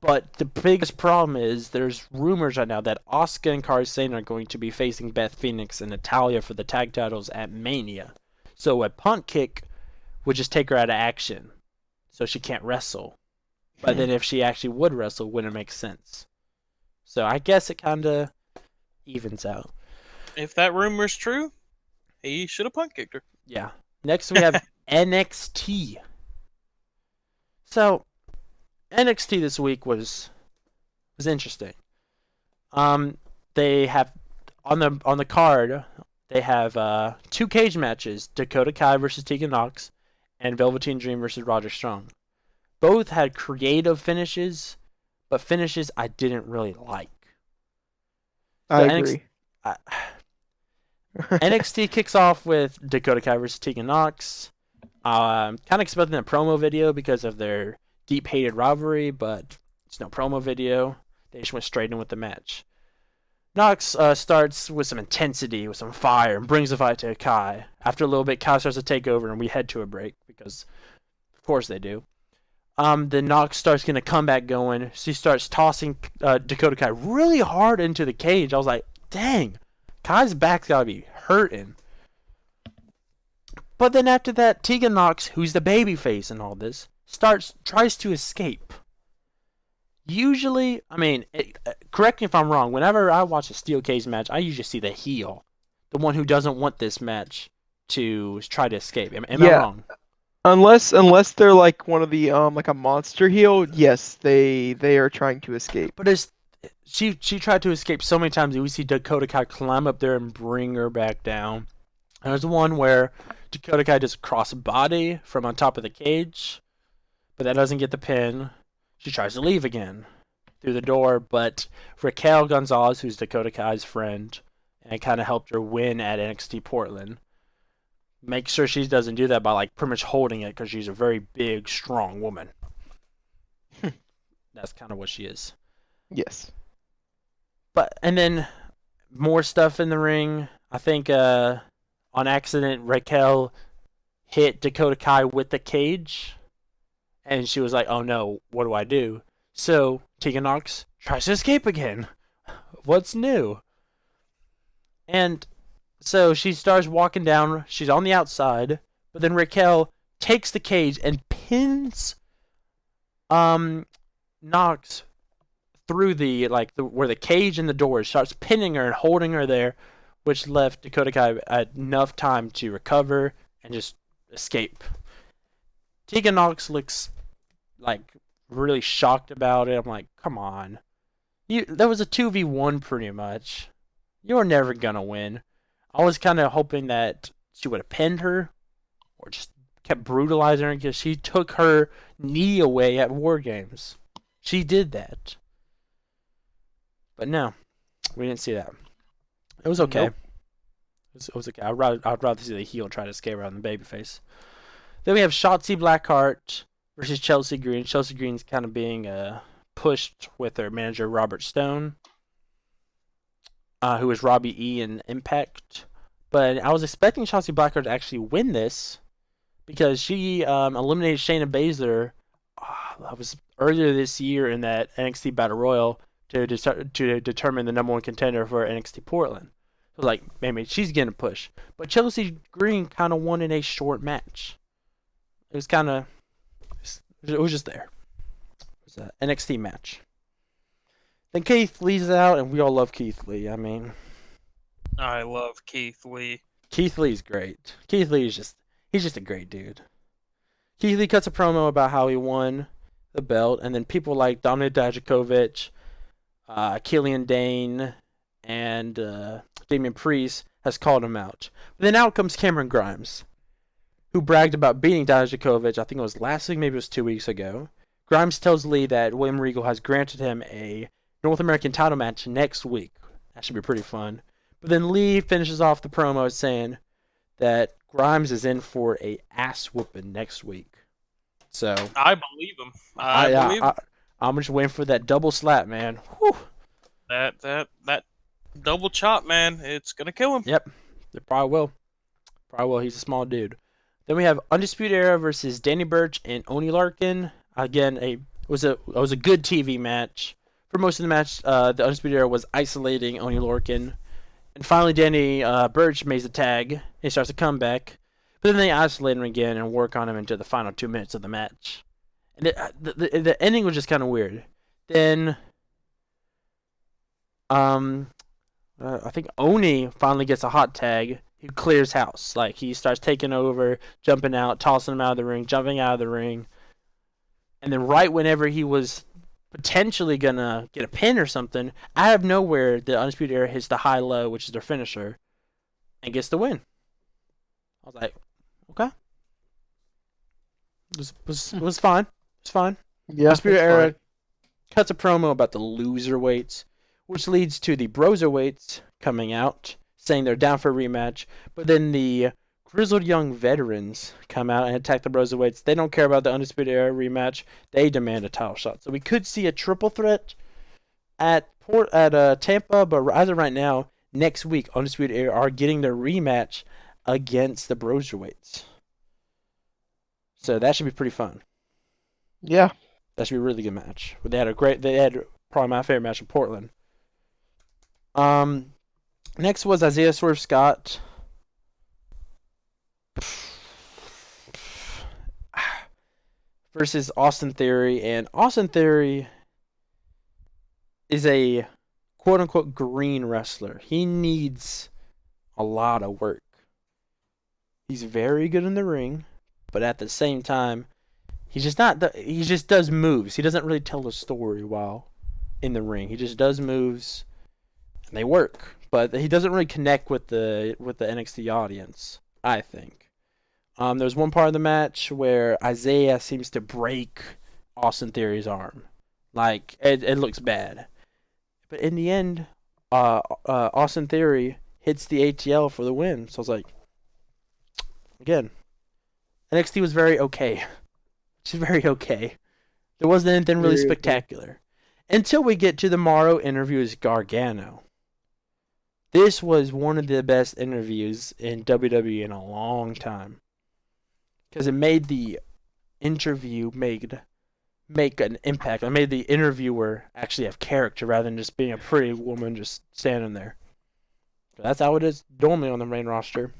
But the biggest problem is there's rumors right now that Asuka and Kairi Sane are going to be facing Beth Phoenix and Natalia for the tag titles at Mania. So a punt kick would just take her out of action, so she can't wrestle. But then if she actually would wrestle, wouldn't make sense. So I guess it kind of evens out. If that rumor's true, he should have punt kicked her. Yeah. Next we have NXT. So NXT this week was interesting. They have on the card. They have 2 cage matches: Dakota Kai versus Tegan Nox, and Velveteen Dream versus Roderick Strong. Both had creative finishes, but finishes I didn't really like. I agree. I, NXT kicks off with Dakota Kai versus Tegan Nox. Kind of expecting a promo video because of their deep-hated rivalry, but it's no promo video. They just went straight in with the match. Nox starts with some intensity, with some fire, and brings the fight to Kai. After a little bit, Kai starts to take over, and we head to a break because, of course, they do. Then Nox starts getting a comeback going. She starts tossing Dakota Kai really hard into the cage. I was like, dang, Kai's back's gotta be hurting. But then after that, Tegan Nox, who's the babyface in all this, tries to escape. Usually, I mean, correct me if I'm wrong. Whenever I watch a steel cage match, I usually see the heel, the one who doesn't want this match to try to escape. Am I Yeah, wrong? unless they're like one of the like a monster heel, yes, they are trying to escape. But she tried to escape so many times that we see Dakota Kai climb up there and bring her back down. And there's one where Dakota Kai does a cross body from on top of the cage, but that doesn't get the pin. She tries to leave again through the door, but Raquel Gonzalez, who's Dakota Kai's friend, and kind of helped her win at NXT Portland, makes sure she doesn't do that by like pretty much holding it because she's a very big, strong woman. That's kind of what she is. Yes. And then more stuff in the ring. I think on accident Raquel hit Dakota Kai with the cage, and she was like, "Oh no, what do I do?" So Tegan Nox tries to escape again. What's new? And so she starts walking down. She's on the outside, but then Raquel takes the cage and pins Nox through where the cage and the door is, starts pinning her and holding her there, which left Dakota Kai enough time to recover and just escape. Tegan Nox looks like really shocked about it. I'm like, come on, that was a 2v1 pretty much. You're never gonna win. I was kind of hoping that she would have pinned her or just kept brutalizing her because she took her knee away at War Games. She did that. But no, we didn't see that. It was okay. Nope. It was okay. I'd rather see the heel try to escape around the babyface. Then we have Shotzi Blackheart versus Chelsea Green. Chelsea Green's kind of being pushed with her manager Robert Stone, who is Robbie E in Impact. But I was expecting Shotzi Blackheart to actually win this because she eliminated Shayna Baszler. That was earlier this year in that NXT Battle Royal to determine the number one contender for NXT Portland. So like, maybe she's getting a push. But Chelsea Green kind of won in a short match. It was just there. It was an NXT match. Then Keith Lee's out, and we all love Keith Lee. I mean, I love Keith Lee. Keith Lee's great. Keith Lee he's just a great dude. Keith Lee cuts a promo about how he won the belt, and then people like Dominik Dijakovic, Killian Dane, and Damian Priest has called him out. But then out comes Cameron Grimes, who bragged about beating Dijakovic. I think it was last week, maybe it was 2 weeks ago. Grimes tells Lee that William Regal has granted him a North American title match next week. That should be pretty fun. But then Lee finishes off the promo saying that Grimes is in for a ass whooping next week. So I believe him. I believe him. I'm just waiting for that double slap, man. Whew. That double chop, man. It's gonna kill him. Yep, it probably will. Probably will. He's a small dude. Then we have Undisputed Era versus Danny Burch and Oney Larkin. Again, it was a good TV match. For most of the match, the Undisputed Era was isolating Oney Larkin. And finally, Danny Burch makes a tag. He starts a comeback. But then they isolate him again and work on him into the final 2 minutes of the match. And the ending was just kind of weird. Then, I think Oni finally gets a hot tag. He clears house. Like, he starts taking over, jumping out, tossing him out of the ring, jumping out of the ring. And then right whenever he was potentially gonna get a pin or something, out of nowhere, the Undisputed Era hits the high-low, which is their finisher, and gets the win. I was like, okay. It was fine. It's fine. Yeah. Undisputed Era cuts a promo about the loser weights, which leads to the Broserweights coming out, saying they're down for a rematch. But then the Grizzled Young Veterans come out and attack the Broserweights. They don't care about the Undisputed Era rematch. They demand a title shot. So we could see a triple threat at Tampa, but as of right now, next week, Undisputed Era are getting their rematch against the Broserweights. So that should be pretty fun. Yeah. That should be a really good match. They had probably my favorite match in Portland. Next was Isaiah Swerve Scott versus Austin Theory, and Austin Theory is a quote-unquote green wrestler. He needs a lot of work. He's very good in the ring, but at the same time, he just does moves. He doesn't really tell a story while in the ring. He just does moves, and they work. But he doesn't really connect with the NXT audience, I think. There's one part of the match where Isaiah seems to break Austin Theory's arm. Like, it looks bad. But in the end, Austin Theory hits the ATL for the win. So I was like, again, NXT was very okay. Just very okay. There wasn't anything really spectacular. Until we get to the Morrow interview with Gargano. This was one of the best interviews in WWE in a long time. Because it made the interview make an impact. It made the interviewer actually have character rather than just being a pretty woman just standing there. So that's how it is normally on the main roster.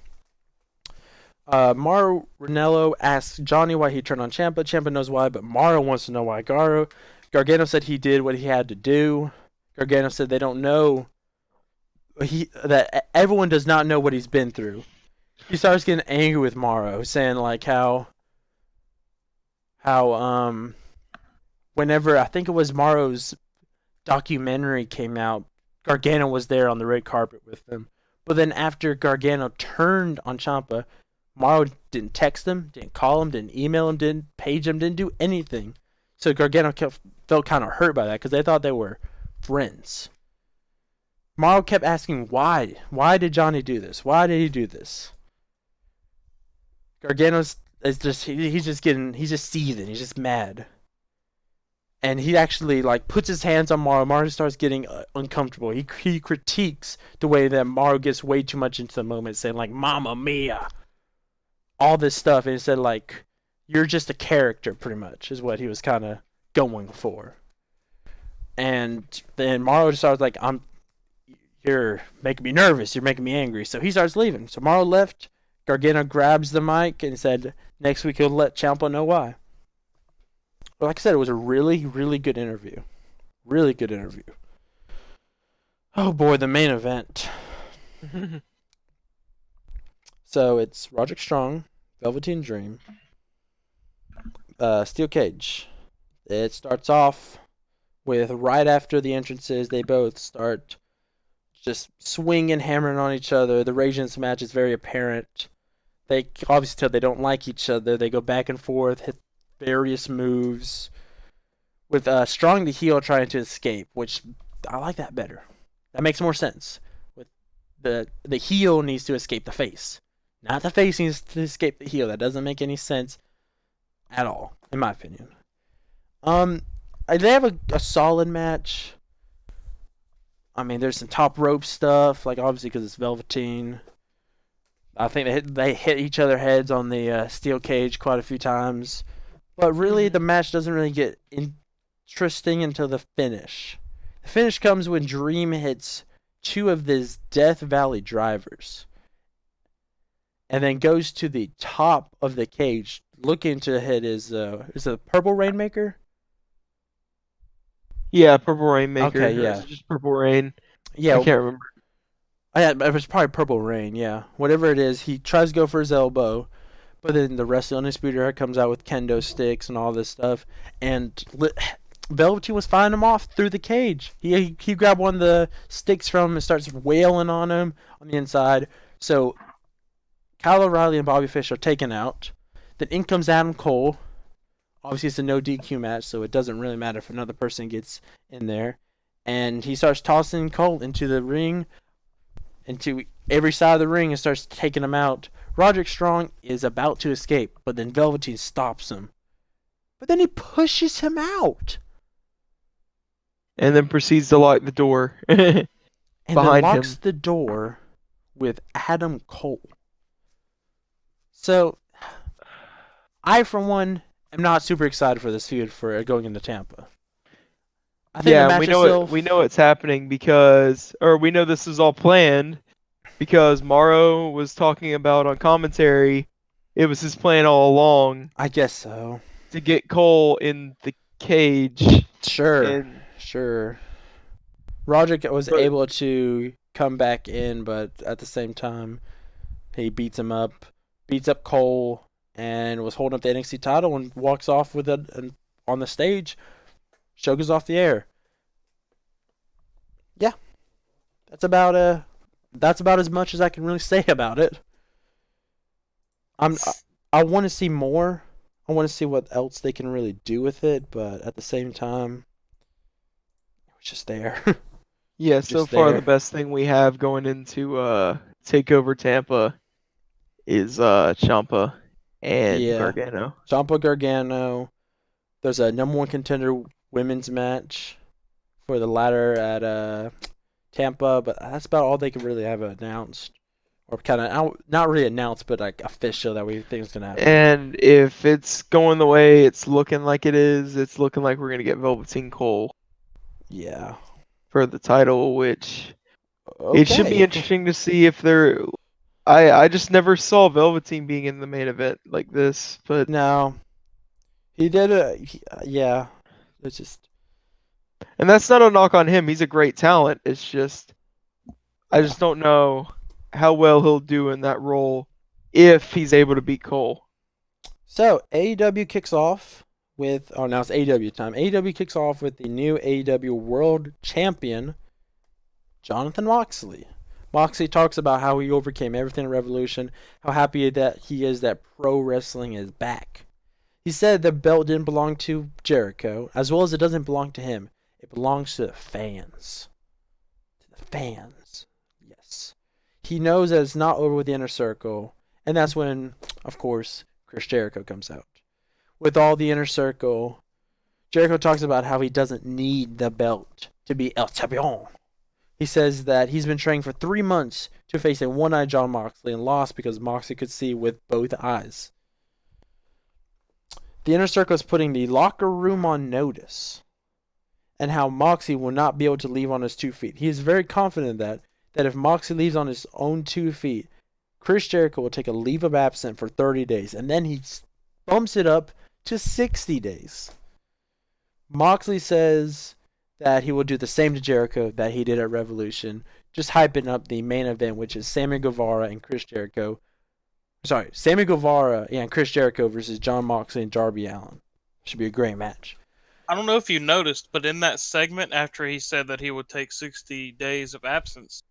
Mauro Ranallo asks Johnny why he turned on Ciampa. Ciampa knows why, but Mauro wants to know why Gargano said he did what he had to do. Gargano said they don't know. That everyone does not know what he's been through. He starts getting angry with Mauro, saying like how whenever I think it was Mauro's documentary came out, Gargano was there on the red carpet with them. But then after Gargano turned on Ciampa, Mauro didn't text him, didn't call him, didn't email him, didn't page him, didn't do anything. So Gargano felt kind of hurt by that because they thought they were friends. Mauro kept asking why. Why did Johnny do this? Why did he do this? Gargano's is just he's just seething. He's just mad. And he actually like puts his hands on Mauro. Mauro starts getting uncomfortable. He critiques the way that Mauro gets way too much into the moment, saying like "Mamma Mia," all this stuff, and he said like, "You're just a character," pretty much is what he was kind of going for. And then Mauro starts like, "You're making me nervous. You're making me angry." So he starts leaving. So Mauro left. Gargano grabs the mic and said, "Next week he'll let Ciampa know why." But like I said, it was a really, really good interview. Really good interview. Oh boy, the main event. So it's Roderick Strong, Velveteen Dream, Steel Cage. It starts off with right after the entrances, they both start just swinging, hammering on each other. The rage in this match is very apparent. They obviously tell they don't like each other. They go back and forth, hit various moves. With Strong the heel trying to escape, which I like that better. That makes more sense. With the heel needs to escape the face. Not the face needs to escape the heel. That doesn't make any sense at all, in my opinion. They have a solid match. I mean, there's some top rope stuff, like obviously because it's Velveteen. I think they hit each other heads on the steel cage quite a few times, but really the match doesn't really get interesting until the finish. The finish comes when Dream hits two of his Death Valley drivers, and then goes to the top of the cage, looking to hit his is it Purple Rainmaker? Yeah, Purple Rainmaker. Okay, yeah. Just Purple Rain. Yeah, I can't remember. It was probably Purple Rain, yeah. Whatever it is, he tries to go for his elbow, but then the rest of the Undisputed Era comes out with kendo sticks and all this stuff, and Velveteen was fighting him off through the cage. He grabbed one of the sticks from him and starts wailing on him on the inside. So Kyle O'Reilly and Bobby Fish are taken out. Then in comes Adam Cole. Obviously, it's a no DQ match, so it doesn't really matter if another person gets in there. and he starts tossing Colt into the ring, into every side of the ring, and starts taking him out. Roderick Strong is about to escape, but then Velveteen stops him. But then he pushes him out. And then proceeds to lock the door And then behind locks him. the door with Adam Cole. So, I, for one, am not super excited for this feud for going into Tampa. I think the Yeah, and match itself. we know it's happening because, or we know this is all planned because Morrow was talking about on commentary. It was his plan all along I guess so. to get Cole in the cage, Sure, and sure. Roderick was but able to come back in, but at the same time, he beats up Cole, and was holding up the NXT title and walks off with it on the stage. Show goes off the air. Yeah, that's about as much as I can really say about it. I'm I want to see more. I want to see what else they can really do with it, but at the same time, it was just there. yeah, so Just far the there. best thing we have going into Takeover Tampa is Ciampa and Yeah. Gargano. Ciampa Gargano. There's a number one contender women's match for the ladder at Tampa, but that's about all they can really have announced, or kind of not really announced, but like official that we think is gonna happen. And if it's going the way it's looking like it is, it's looking like we're gonna get Velveteen Cole Yeah. for the title, which it should be Okay. interesting to see if they're. I just never saw Velveteen being in the main event like this, but No, he did yeah. It's just and that's not a knock on him. He's a great talent. It's just I yeah. just don't know how well he'll do in that role if he's able to beat Cole. So AEW kicks off with now it's AEW time. AEW kicks off with the new AEW World Champion Jonathan Moxley. Moxley talks about how he overcame everything in Revolution, how happy that he is that pro wrestling is back. He said the belt didn't belong to Jericho, as well as it doesn't belong to him. It belongs to the fans. To the fans. Yes. He knows that it's not over with the inner circle, and that's when, of course, Chris Jericho comes out. With all the inner circle, Jericho talks about how he doesn't need the belt to be El Champion. He says that he's been training for 3 months to face a one-eyed John Moxley and lost because Moxley could see with both eyes. The inner circle is putting the locker room on notice and how Moxley will not be able to leave on his 2 feet. He is very confident that if Moxley leaves on his own 2 feet, Chris Jericho will take a leave of absence for 30 days, and then he bumps it up to 60 days. Moxley says that he will do the same to Jericho that he did at Revolution, just hyping up the main event, which is Sammy Guevara and Chris Jericho. Sorry, Sammy Guevara and Chris Jericho versus John Moxley and Darby Allin. Should be a great match. I don't know if you noticed, but in that segment after he said that he would take 60 days of absence,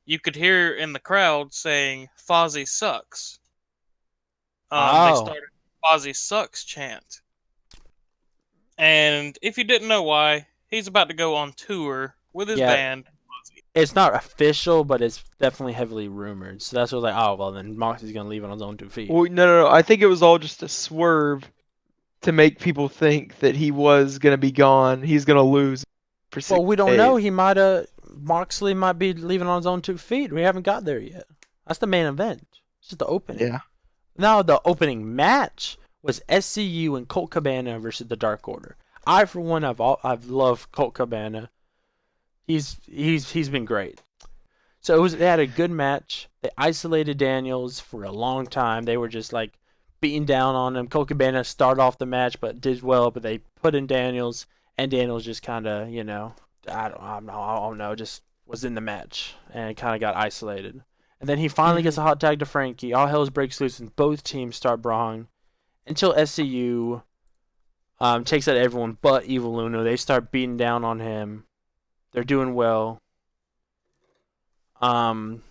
you could hear in the crowd saying Fozzy sucks. They Oh, started Fozzy sucks chant. And if you didn't know why, he's about to go on tour with his yeah. band. It's not official, but it's definitely heavily rumored. So that's what I was like, oh, well, then Moxley's going to leave on his own 2 feet. Well, no. I think it was all just a swerve to make people think that he was gonna be gone. He's gonna lose for Well, 60 we don't days. know. Moxley might be leaving on his own 2 feet. We haven't got there yet. That's the main event. It's just the opening. Yeah. Now, the opening match was SCU and Colt Cabana versus the Dark Order. I, for one, I've loved Colt Cabana. He's been great. So they had a good match. They isolated Daniels for a long time. They were just like beating down on him. Colt Cabana started off the match, but did well. But they put in Daniels, and Daniels just kind of, I don't know, just was in the match and kind of got isolated. And then he finally gets a hot tag to Frankie. All hell breaks loose, and both teams start brawling until SCU takes out everyone but Evil Uno. They start beating down on him. They're doing well. Um,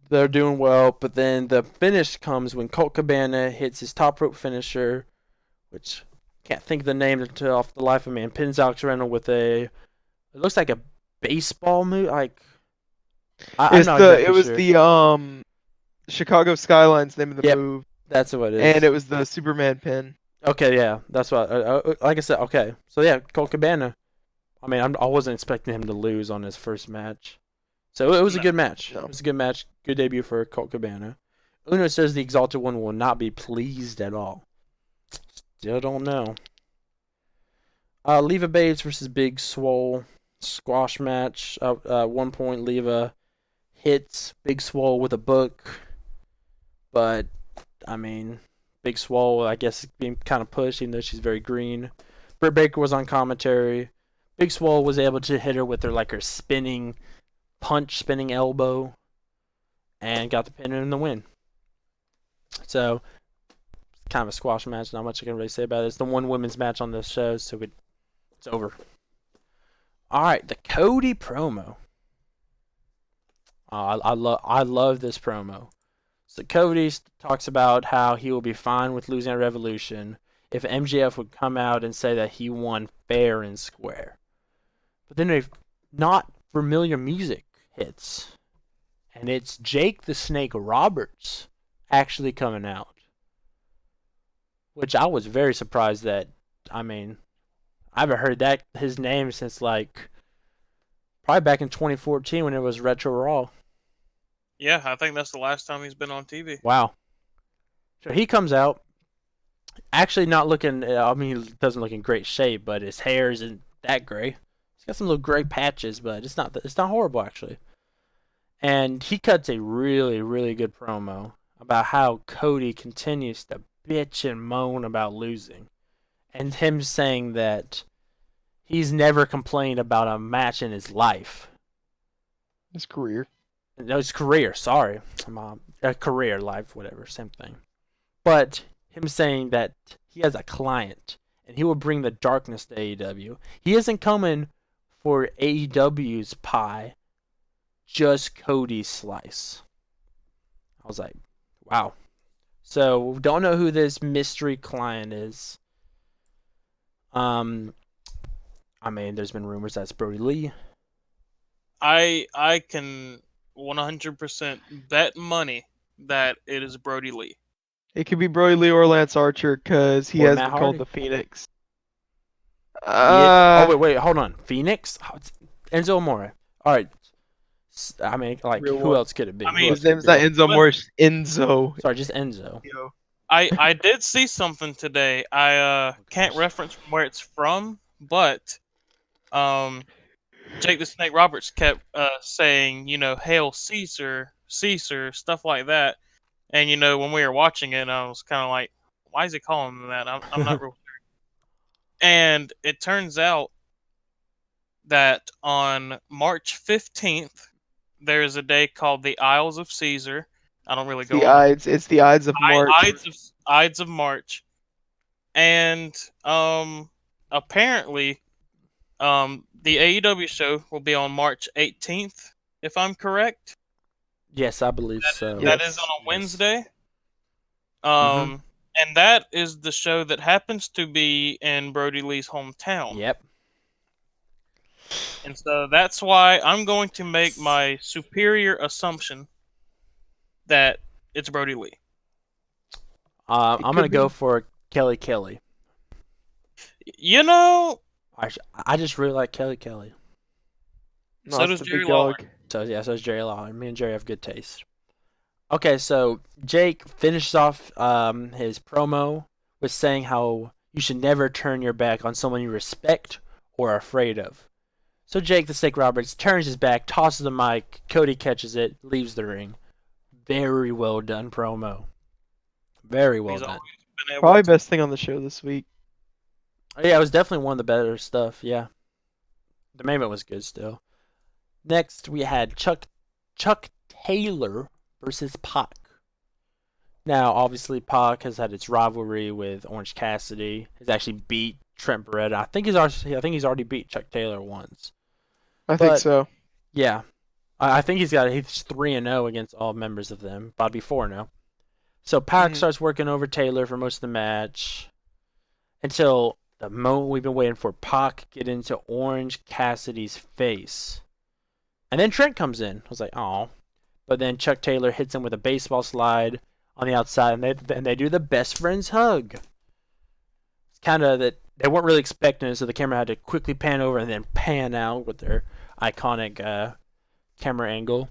they're doing well, but then the finish comes when Colt Cabana hits his top rope finisher, which can't think of the name until off the life of me, and pins Alex Reynolds with it looks like a baseball move. Like I'm not It exactly was sure. the Chicago Skyline's name of the Yep, move, that's what it and is. it was the Superman pin. Okay, yeah, that's what. Like I said, okay. So yeah, Colt Cabana. I mean, I wasn't expecting him to lose on his first match. So it was a No. good match. No. It was a good match. Good debut for Colt Cabana. Uno says the Exalted One will not be pleased at all. Still don't know. Leva Bates versus Big Swole squash match. 1 point Leva hits Big Swole with a book, but I mean, Big Swole I guess being kind of pushed, even though she's very green. Britt Baker was on commentary. Big Swole was able to hit her with her spinning punch, spinning elbow, and got the pin and the win. So kind of a squash match. Not much I can really say about it. It's the one women's match on the show, so it's over. All right, the Cody promo. I love this promo. So Cody talks about how he will be fine with losing at Revolution if MJF would come out and say that he won fair and square. But then if not familiar music hits, and it's Jake the Snake Roberts actually coming out, which I was very surprised that. I mean, I haven't heard that his name since probably back in 2014 when it was Retro Raw. Yeah, I think that's the last time he's been on TV. Wow. So he comes out, actually not looking. I mean, he doesn't look in great shape, but his hair isn't that gray. He's got some little gray patches, but it's not horrible actually. And he cuts a really really good promo about how Cody continues to bitch and moan about losing, and him saying that he's never complained about a match in his life. His career. No, his career. Sorry, career, life, whatever, same thing. But him saying that he has a client and he will bring the darkness to AEW. He isn't coming for AEW's pie, just Cody's slice. I was like, wow. So don't know who this mystery client is. I mean, there's been rumors that's Brody Lee. I can 100% bet money that it is Brody Lee. It could be Brody Lee or Lance Archer because he Or has Matt been called Hardy. the Phoenix. Oh wait, hold on. Phoenix? Oh, Enzo Amore. All right. I mean, like, Real who one. else could it be? I mean, Who else His could it name's be? not Enzo Morris. Enzo. Sorry, just Enzo. Yo. I did see something today. I can't reference where it's from, but Jake the Snake Roberts kept saying, "Hail Caesar, Caesar," stuff like that. And when we were watching it, I was kind of like, "Why is he calling him that?" I'm not real sure. And it turns out that on March 15th, there is a day called the Isles of Caesar. I don't really It's go the on Ides. It's the Ides of March. Ides of March, and apparently the AEW show will be on March 18th, if I'm correct. Yes, I believe so. That is on Yes. a Wednesday. Mhm. And that is the show that happens to be in Brody Lee's hometown. Yep. And so that's why I'm going to make my superior assumption that it's Brody Lee. I'm It gonna could be. go for Kelly Kelly. You know, I just really like Kelly Kelly. No, so it's does the Jerry big Lawler. dog. So yeah, so is Jerry Lawler. Me and Jerry have good taste. Okay, so Jake finishes off his promo with saying how you should never turn your back on someone you respect or are afraid of. So Jake the Snake Roberts turns his back, tosses the mic, Cody catches it, leaves the ring. Very well done promo. Very well He's done. always been able Probably to. best thing on the show this week. Yeah, it was definitely one of the better stuff, yeah. The main event was good still. Next we had Chuck Taylor versus Pac. Now, obviously, Pac has had its rivalry with Orange Cassidy. He's actually beat Trent Beretta. I think he's already beat Chuck Taylor once. I think But- so. Yeah, I think he's 3-0 against all members of them. About to be 4-0. So Pac Mhm. starts working over Taylor for most of the match, until the moment we've been waiting for. Pac get into Orange Cassidy's face. And then Trent comes in. I was like, oh. But then Chuck Taylor hits him with a baseball slide on the outside, and they do the best friends hug. It's kind of that they weren't really expecting it, so the camera had to quickly pan over and then pan out with their iconic camera angle.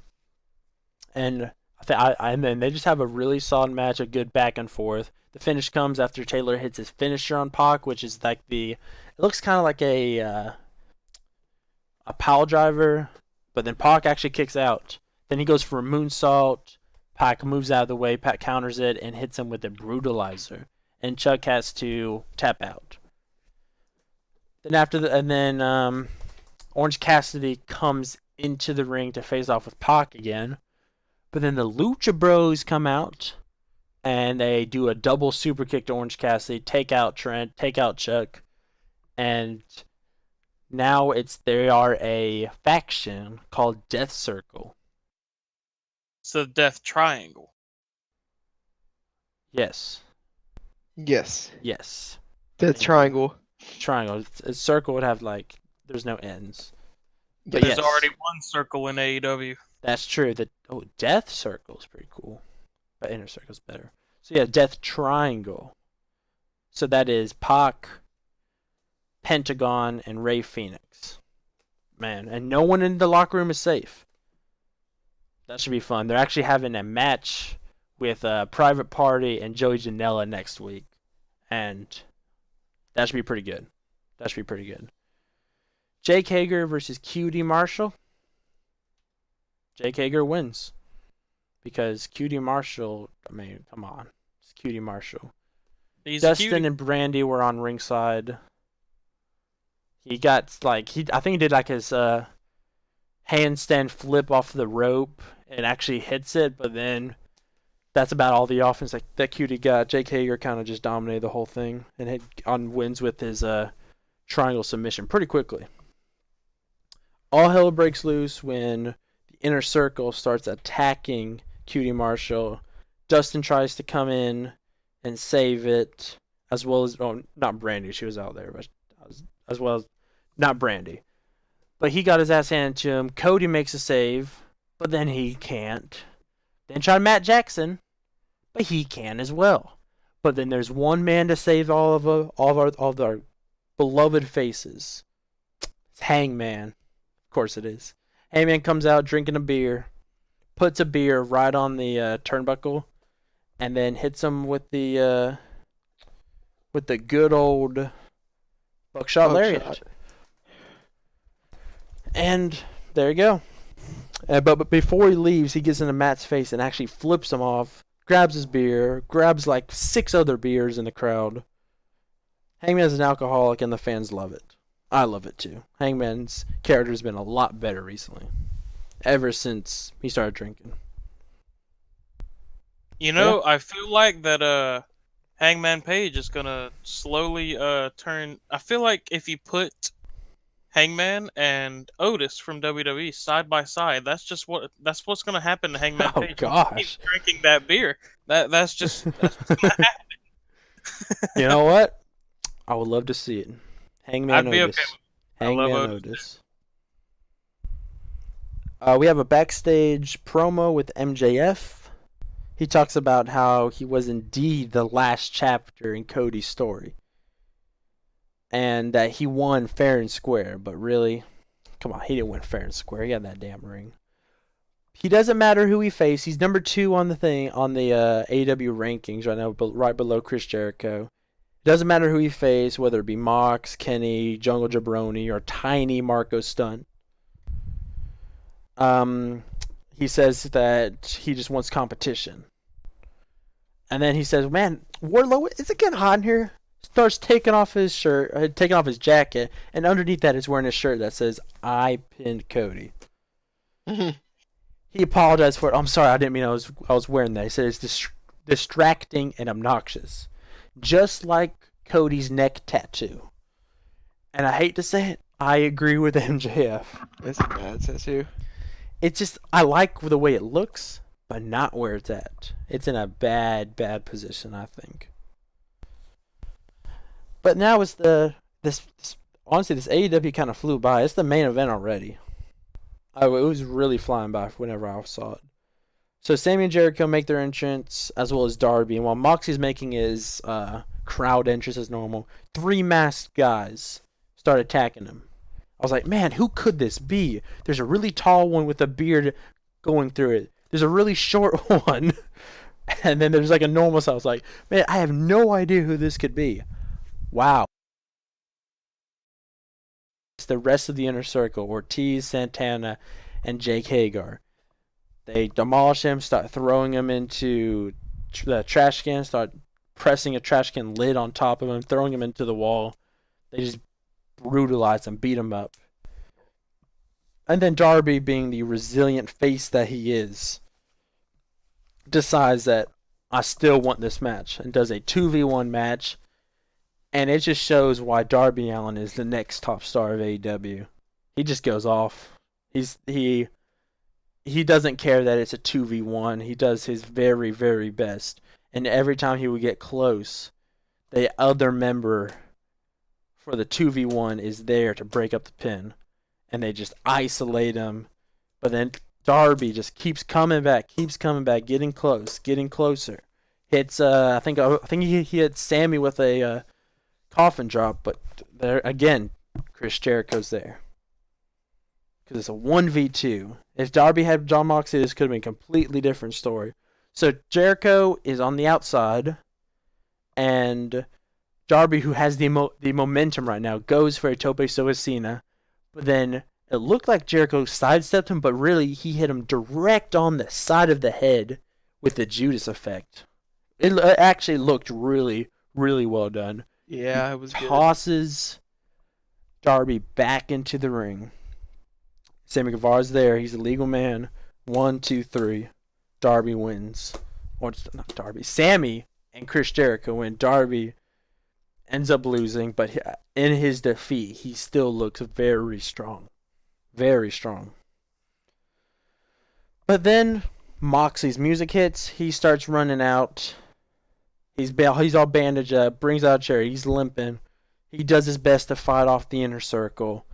And and then they just have a really solid match, a good back and forth. The finish comes after Taylor hits his finisher on Pac, which is like it looks kind of like a pile driver, but then Pac actually kicks out. Then he goes for a moonsault. Pac moves out of the way. Pac counters it and hits him with a brutalizer, and Chuck has to tap out. Then Orange Cassidy comes into the ring to face off with Pac again. But then the Lucha Bros come out, and they do a double super kick to Orange Cassidy, take out Trent, take out Chuck, and now they are a faction called Death Circle. It's the Death Triangle. Yes. Yes. Death Triangle. Triangle. A circle would have there's no ends. But There's already one circle in AEW. That's true. Death Circle is pretty cool, but Inner Circle's better. So yeah, Death Triangle. So that is Pac, Pentagon, and Rey Fenix. Man, and no one in the locker room is safe. That should be fun. They're actually having a match with Private Party and Joey Janela next week, and that should be pretty good. Jake Hager versus QT Marshall. Jake Hager wins. Because QT Marshall, I mean, come on. It's QT Marshall. Dustin and Brandy were on ringside. He got, I think he did his handstand flip off the rope and actually hits it, but then that's about all the offense that QT got. Jake Hager kind of just dominated the whole thing and wins with his triangle submission pretty quickly. All hell breaks loose when the Inner Circle starts attacking QT Marshall. Dustin tries to come in and save it, as well as not Brandy, she was out there, but as well as not Brandy. But he got his ass handed to him. Cody makes a save, but then he can't. Then try Matt Jackson, but he can as well. But then there's one man to save all of our beloved faces. It's Hangman. Of course it is. Hangman comes out drinking a beer, puts a beer right on the turnbuckle, and then hits him with the good old buckshot lariat. And there you go. But before he leaves, he gets into Matt's face and actually flips him off, grabs his beer, grabs 6 other beers in the crowd. Hangman's an alcoholic and the fans love it. I love it too. Hangman's character's been a lot better recently. Ever since he started drinking. I feel like that Hangman Page is gonna slowly turn. I feel like if you put Hangman and Otis from WWE side by side, that's what's gonna happen to Hangman Page. Gosh. He's drinking that beer. That's just gonna happen. You know what? I would love to see it. Hangman I'd be Otis. okay with it. Hangman I love Otis. We have a backstage promo with MJF. He talks about how he was indeed the last chapter in Cody's story. And that he won fair and square. But really, come on, he didn't win fair and square. He got that damn ring. He doesn't matter who he faced. He's number 2 on the AEW rankings right now, right below Chris Jericho. It doesn't matter who he faced, whether it be Mox, Kenny, Jungle Jabroni, or Tiny Marco Stunt. He says that he just wants competition. And then he says, man, Wardlow, is it getting hot in here? Starts taking off his shirt, taking off his jacket, and underneath that is wearing a shirt that says, I pinned Cody. He apologized for it. I'm sorry, I didn't mean I was wearing that. He said it's distracting and obnoxious. Just like Cody's neck tattoo. And I hate to say it, I agree with MJF. It's a bad tattoo. It's just, I like the way it looks, but not where it's at. It's in a bad position, I think. But now it's this honestly this AEW kind of flew by. It's the main event already. Oh, it was really flying by whenever I saw it. So Sammy and Jericho make their entrance as well as Darby, and while Moxie's making his crowd entrance as normal, three masked guys start attacking him. I was like, man, who could this be? There's a really tall one with a beard going through it. There's a really short one, and then there's like a normal. So I was like, man, I have no idea who this could be. Wow. It's the rest of the inner circle: Ortiz, Santana, and Jake Hagar. They demolish him, start throwing him into the trash can, start pressing a trash can lid on top of him, throwing him into the wall. They just brutalize him, beat him up. And then Darby, being the resilient face that he is, decides that I still want this match and does a 2v1 match. And it just shows why Darby Allin is the next top star of AEW. He just goes off. He doesn't care that it's a 2v1. He does his very, very best. And every time he would get close, the other member for the 2v1 is there to break up the pin. And they just isolate him. But then Darby just keeps coming back, getting close, getting closer. Hits, I think he hit Sammy with a coffin drop, but there again, Chris Jericho's there. Because it's a 1v2. If Darby had John Moxley, this could have been a completely different story. So Jericho is on the outside, and Darby, who has the momentum right now, goes for a Tope Suicina, but then it looked like Jericho sidestepped him, but really he hit him direct on the side of the head with the Judas effect. It actually looked really, really well done. Yeah, it was good. Tosses Darby back into the ring. Sammy Guevara's there. He's a legal man. 1, 2, 3. Darby wins. Or not Darby. Sammy and Chris Jericho win. Darby ends up losing, but in his defeat, he still looks very strong. Very strong. But then Moxley's music hits. He starts running out. He's all bandaged up. Brings out a chair. He's limping. He does his best to fight off the inner circle,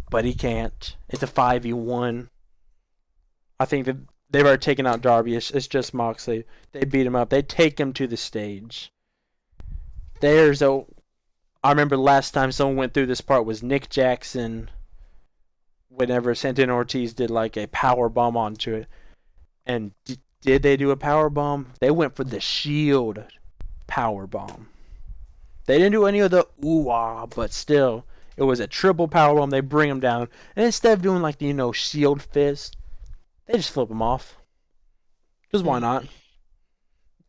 but he can't. It's a 5v1. I think that they've already taken out Darby. It's just Moxley. They beat him up. They take him to the stage. I remember last time someone went through this part was Nick Jackson. Whenever Santana Ortiz did like a power bomb onto it, and did they do a power bomb? They went for the Shield power bomb. They didn't do any of the ooh-ah, but still, it was a triple power bomb. They bring him down, and instead of doing like the Shield fist, they just flip him off. Because why not?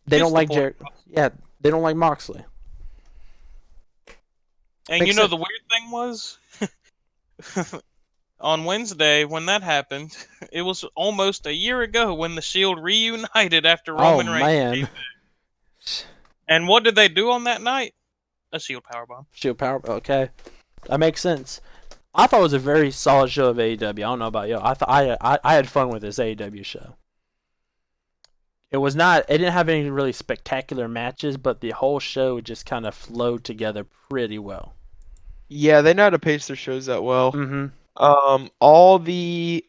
They don't like Yeah, they don't like Moxley. And Makes sense. the weird thing was, on Wednesday when that happened, it was almost a year ago when the Shield reunited after Roman Reigns. Man. And what did they do on that night? A Shield powerbomb. Shield power. Okay, that makes sense. I thought it was a very solid show of AEW. I don't know about you. I had fun with this AEW show. It was not. It didn't have any really spectacular matches, but the whole show just kind of flowed together pretty well. Yeah, they know how to pace their shows that well. Mm-hmm. All the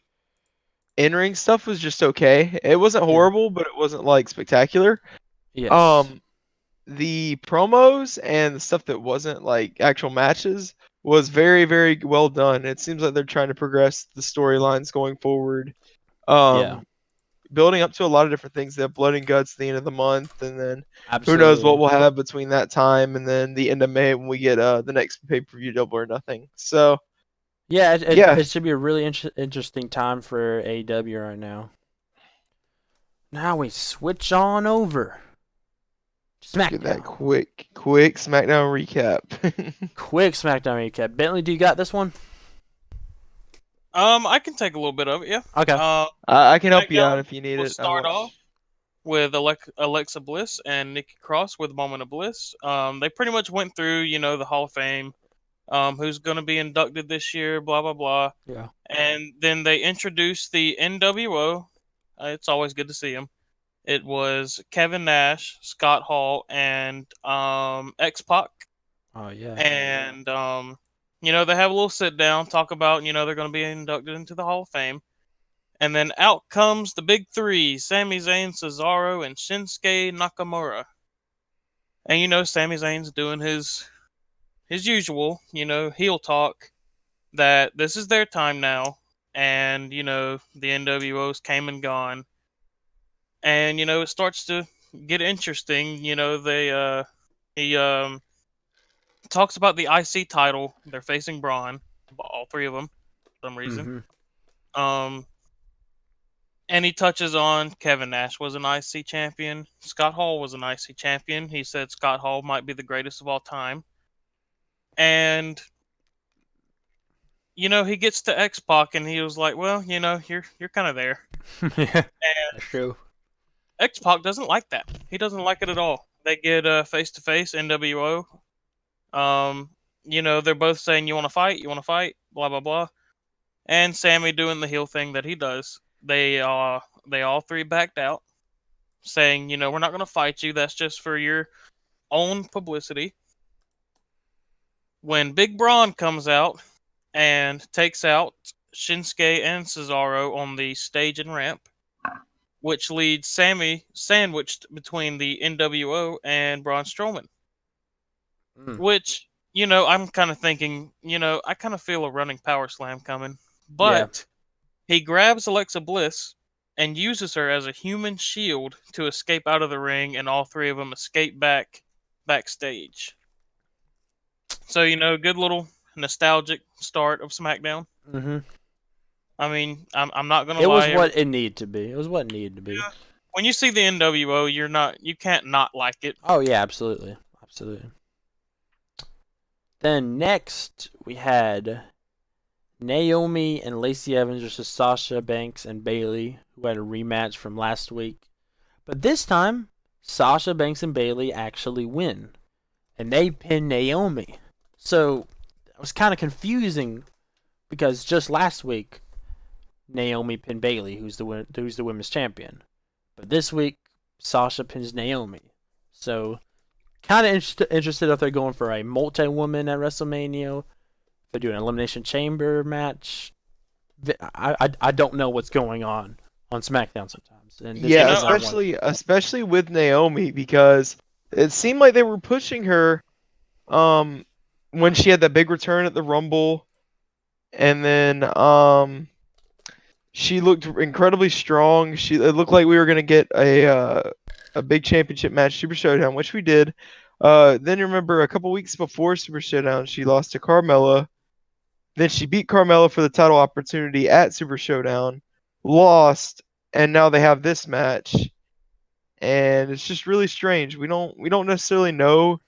in-ring stuff was just okay. It wasn't horrible, but it wasn't like spectacular. Yes. The promos and the stuff that wasn't like actual matches was very, very well done. It seems like they're trying to progress the storylines going forward. Yeah. Building up to a lot of different things. They have Blood and Guts at the end of the month, and then Absolutely. who knows what we'll have between that time and then the end of May when we get the next pay-per-view Double or Nothing. So yeah, it should be a really interesting time for AEW right now. Now we switch on over. SmackDown. Get that quick SmackDown recap. Quick SmackDown recap. Bentley, do you got this one? I can take a little bit of it, yeah. Okay. I can help you out if you need We'll it. start off with Alexa Bliss and Nikki Cross with Moment of Bliss. They pretty much went through, the Hall of Fame, who's going to be inducted this year, blah, blah, blah. Yeah. And then they introduced the NWO. It's always good to see them. It was Kevin Nash, Scott Hall, and X-Pac. Oh yeah. And they have a little sit down, talk about they're going to be inducted into the Hall of Fame, and then out comes the big three: Sami Zayn, Cesaro, and Shinsuke Nakamura. And Sami Zayn's doing his usual, heel talk that this is their time now, and the NWO's came and gone, and it starts to get interesting. He talks about the IC title they're facing Braun, all three of them, for some reason. Mm-hmm. Um, and he touches on Kevin Nash was an IC champion. Scott Hall was an IC champion. He said Scott Hall might be the greatest of all time. And he gets to X Pac and he was like, "Well, you're kind of there." Yeah, And that's true. X Pac doesn't like that. He doesn't like it at all. They get face to face NWO. They're both saying, "You want to fight? You want to fight?" Blah blah blah. And Sammy doing the heel thing that he does. They all three backed out, saying, "We're not going to fight you. That's just for your own publicity." When Big Braun comes out and takes out Shinsuke and Cesaro on the stage and ramp, which leads Sammy sandwiched between the NWO and Braun Strowman. Mm. Which, I'm kind of thinking, I kind of feel a running power slam coming. Yeah. But he grabs Alexa Bliss and uses her as a human shield to escape out of the ring, and all three of them escape backstage. So, good little nostalgic start of SmackDown. Mm-hmm. I mean, I'm not gonna It was lie. what it needed to be. It was what it needed to be. When you see the NWO, you can't not like it. Oh yeah, absolutely, absolutely. Then next we had Naomi and Lacey Evans versus Sasha Banks and Bayley, who had a rematch from last week. But this time, Sasha Banks and Bayley actually win, and they pin Naomi. So it was kind of confusing because just last week, Naomi pinned Bayley, who's the women's champion. But this week, Sasha pins Naomi. So kind of interested if they're going for a multi-woman at WrestleMania. If they're doing an Elimination Chamber match. I don't know what's going on SmackDown sometimes. And this Yeah, is not one. especially with Naomi, because it seemed like they were pushing her when she had that big return at the Rumble, and then she looked incredibly strong. It looked like we were gonna get a big championship match, Super Showdown, which we did. Then you remember a couple weeks before Super Showdown, she lost to Carmella. Then she beat Carmella for the title opportunity at Super Showdown, lost, and now they have this match. And it's just really strange. We don't necessarily know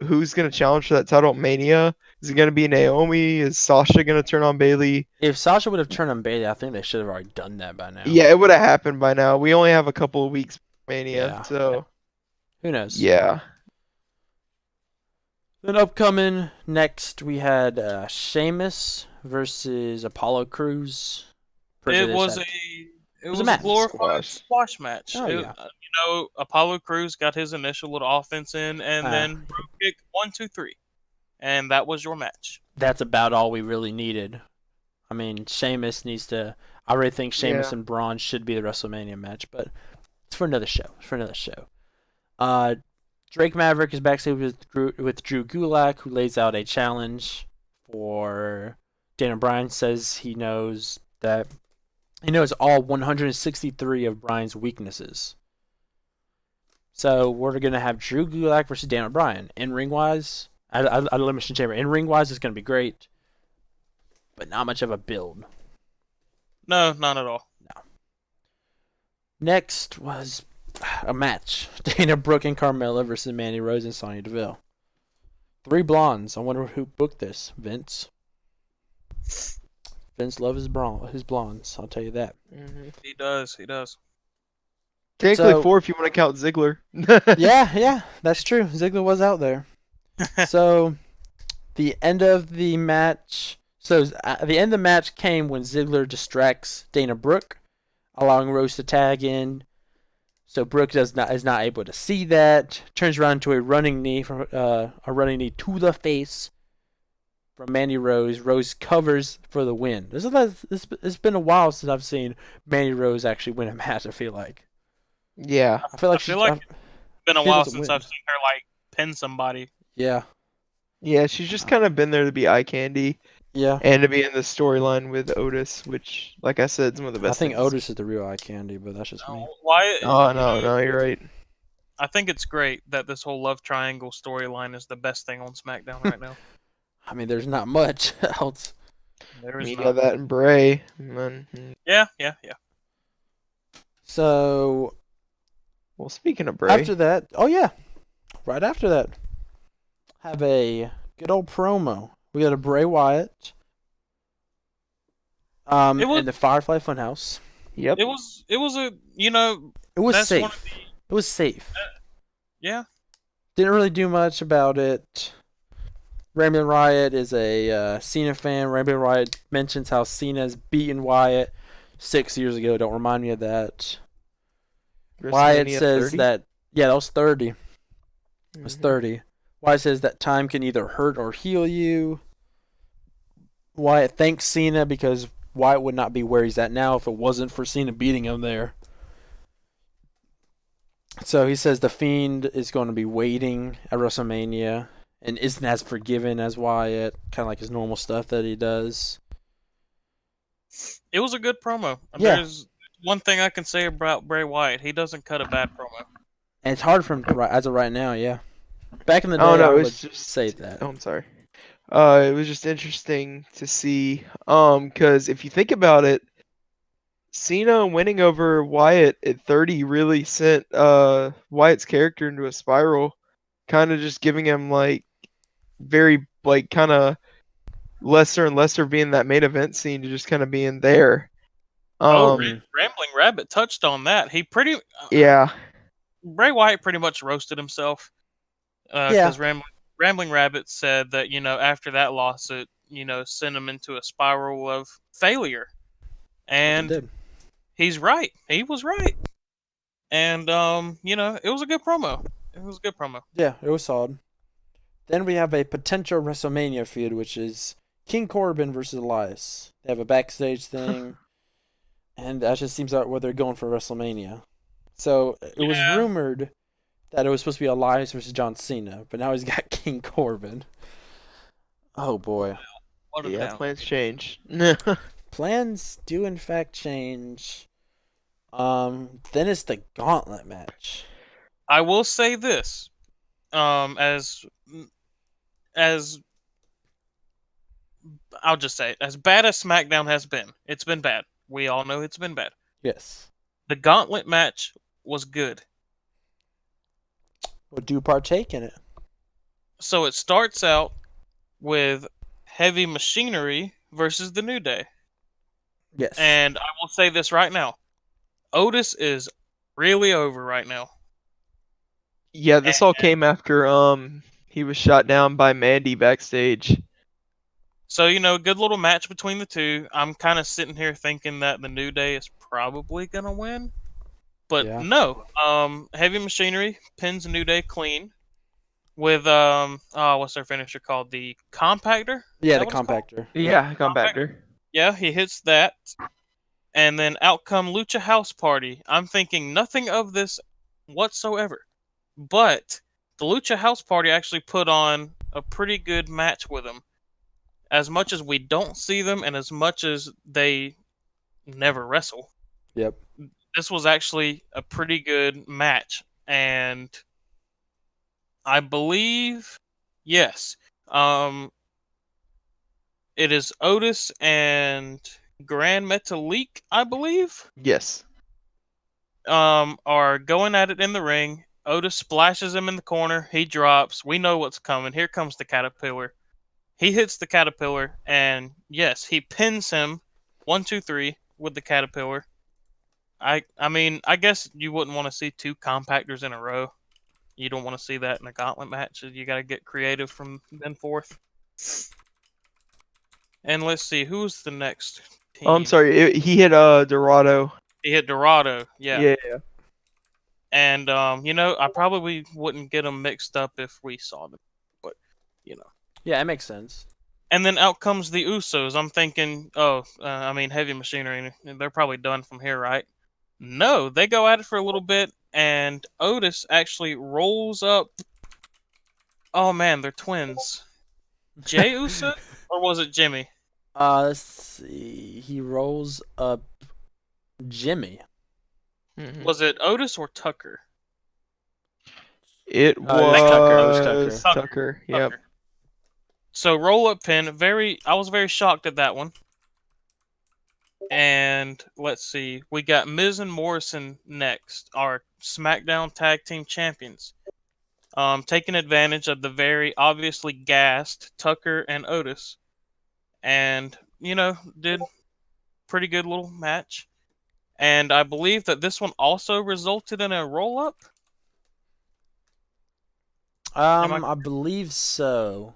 who's gonna challenge for that title at Mania. Is it gonna be Naomi? Is Sasha gonna turn on Bayley? If Sasha would have turned on Bayley, I think they should have already done that by now. Yeah, it would have happened by now. We only have a couple of weeks for Mania, Yeah. so Who knows? yeah. Then upcoming next, we had Sheamus versus Apollo Crews. It was a match. glorified squash match. Oh, yeah. Apollo Crews got his initial little offense in, and then kick 1, 2, 3, and that was your match. That's about all we really needed. I mean, Sheamus needs to. I really think Sheamus and Braun should be the WrestleMania match, but it's for another show. Drake Maverick is backstage with Drew Gulak, who lays out a challenge for Daniel Bryan. Says he knows all 163 of Bryan's weaknesses. So we're gonna have Drew Gulak versus Daniel Bryan. In ring wise, at Elimination Chamber. In ring wise, it's gonna be great, but not much of a build. No, not at all. No. Next was a match: Dana Brooke and Carmella versus Mandy Rose and Sonya Deville. 3 blondes. I wonder who booked this. Vince. Vince loves his blondes. I'll tell you that. Mm-hmm. He does. Technically 4 if you want to count Ziggler. yeah, that's true. Ziggler was out there. So, the end of the match. So the end of the match came when Ziggler distracts Dana Brooke, allowing Rose to tag in. So Brooke is not able to see that. Turns around to a running knee to the face from Mandy Rose. Rose covers for the win. It's been a while since I've seen Mandy Rose actually win a match. I feel like. Yeah. I feel I like feel like it's been a she while doesn't since win. I've seen her like pin somebody. Yeah. Yeah, she's just kind of been there to be eye candy Yeah. and to be in the storyline with Otis, which, like I said, is one of the I best think things. Otis is the real eye candy, but that's just me. Why? Oh no, you're right. I think it's great that this whole love triangle storyline is the best thing on SmackDown right now. I mean, there's not much else. There I is mean, yeah, not. that and Bray. And then, Yeah. So well, speaking of Bray, after that, oh yeah, right after that, have a good old promo. We got a Bray Wyatt, It was in the Firefly Funhouse. yep, it was a It was that's one of safe. It was safe. yeah. Didn't really do much about it. Raymond Riot is a Cena fan. Raymond Riot mentions how Cena's beaten Wyatt 6 years ago. Don't remind me of that. Wyatt WrestleMania says 30. that, yeah, that was 30. It was Mhm. 30. Wyatt says that time can either hurt or heal you. Wyatt thanks Cena because Wyatt would not be where he's at now if it wasn't for Cena beating him there. So he says the Fiend is going to be waiting at WrestleMania and isn't as forgiving as Wyatt, kind of like his normal stuff that he does. It was a good promo. Yeah. There's one thing I can say about Bray Wyatt. He doesn't cut a bad promo. And it's hard for him to, as of right now, yeah. Back in the Oh day, no, I it would was just. say that. Oh, I'm sorry. It was just interesting to see. Because if you think about it, Cena winning over Wyatt at 30 really sent Wyatt's character into a spiral, kind of just giving him like very like kind of lesser and lesser being that main event scene to just kind of being there. Oh, Mhm. Rambling Rabbit touched on that. He pretty Yeah, Bray Wyatt pretty much roasted himself Yeah, because Rambling Rabbit said that after that loss it sent him into a spiral of failure, which it and did. he's right. He was right, and it was a good promo. It was a good promo. Yeah, it was solid. Then we have a potential WrestleMania feud, which is King Corbin versus Elias. They have a backstage thing, and that just seems like where they're going for WrestleMania. So it was Yeah, rumored that it was supposed to be Elias versus John Cena, but now he's got King Corbin. Oh boy. what a yeah, down. plans change. Plans do in fact change. Then it's the gauntlet match. I will say this, as I'll just say it, as bad as SmackDown has been, it's been bad. We all know it's been bad. Yes. The gauntlet match was good. Would do partake in it. So it starts out with Heavy Machinery versus the New Day. Yes. And I will say this right now. Otis is really over right now. Yeah, this all came after he was shot down by Mandy backstage. So, good little match between the two. I'm kind of sitting here thinking that the New Day is probably going to win. But Yeah. no. Heavy Machinery pins New Day clean with what's their finisher called? The compactor? Yeah, Is the that what it's called? compactor. Yeah, compactor. Yeah, he hits that. And then out come Lucha House Party. I'm thinking nothing of this whatsoever. But the Lucha House Party actually put on a pretty good match with them. As much as we don't see them and as much as they never wrestle, Yep. this was actually a pretty good match. And I believe, yes, um, it is Otis and Grand Metalik, I believe, Yes. are going at it in the ring. Otis splashes him in the corner. He drops. We know what's coming. Here comes the caterpillar. He hits the caterpillar, and yes, he pins him 1, 2, 3 with the caterpillar. I mean, I guess you wouldn't want to see two compactors in a row. You don't want to see that in a gauntlet match. You got to get creative from then forth. And let's see, who's the next Oh, I'm team? sorry. He hit Dorado. He hit Dorado. Yeah. Yeah. And I probably wouldn't get them mixed up if we saw them, but you know. Yeah, it makes sense. And then out comes the Usos. I'm thinking, Heavy Machinery. They're probably done from here, right? No, they go at it for a little bit, and Otis actually rolls up. Oh man, they're twins. Jay Uso, or was it Jimmy? Let's see. He rolls up Jimmy. Mhm. Was it Otis or Tucker? It It was Tucker. It was was Tucker. Tucker. Yep. Tucker. So roll up pin. I was very shocked at that one. And let's see, we got Miz and Morrison next, our SmackDown Tag Team Champions. Taking advantage of the very obviously gassed Tucker and Otis, and did pretty good little match. And I believe that this one also resulted in a roll up. I believe so,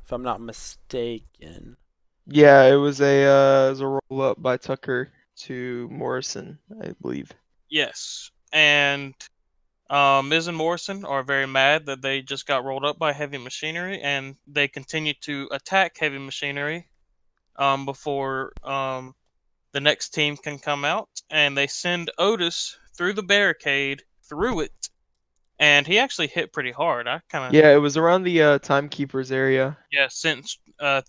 if I'm not mistaken. Yeah, it was a roll up by Tucker to Morrison, I believe. Yes, and Miz and Morrison are very mad that they just got rolled up by Heavy Machinery, and they continue to attack Heavy Machinery before the next team can come out, and they send Otis through the barricade, through it, and he actually hit pretty hard. I kind of Yeah, it was around the timekeepers area. sent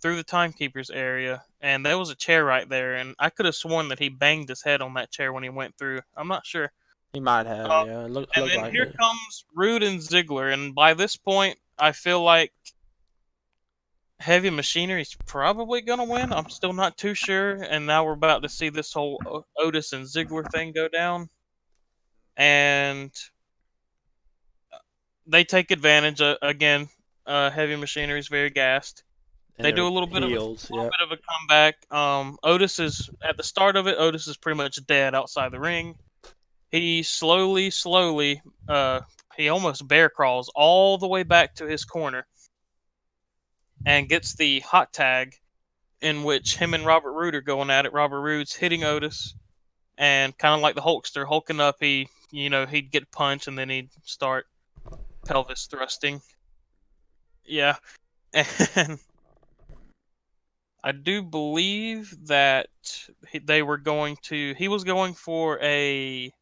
through the timekeepers area, and there was a chair right there, and I could have sworn that he banged his head on that chair when he went through. I'm not sure. He might have. Uh, Yeah, look and then like here it. comes Rude and Ziggler, and by this point, I feel like Heavy Machinery is probably going to win. I'm still not too sure, and now we're about to see this whole Otis and Ziggler thing go down, and they take advantage again. Heavy Machinery is very gassed. And They they're do a little bit heels. Yep. of a comeback. Otis is at the start of it. Otis is pretty much dead outside the ring. He slowly, he almost bear crawls all the way back to his corner and gets the hot tag, in which him and Robert Roode are going at it. Robert Roode's hitting Otis, and kind of like the Hulkster, hulking up. He'd get punched and then he'd start pelvis thrusting. Yeah, and I do believe that they were going to. He was going for a.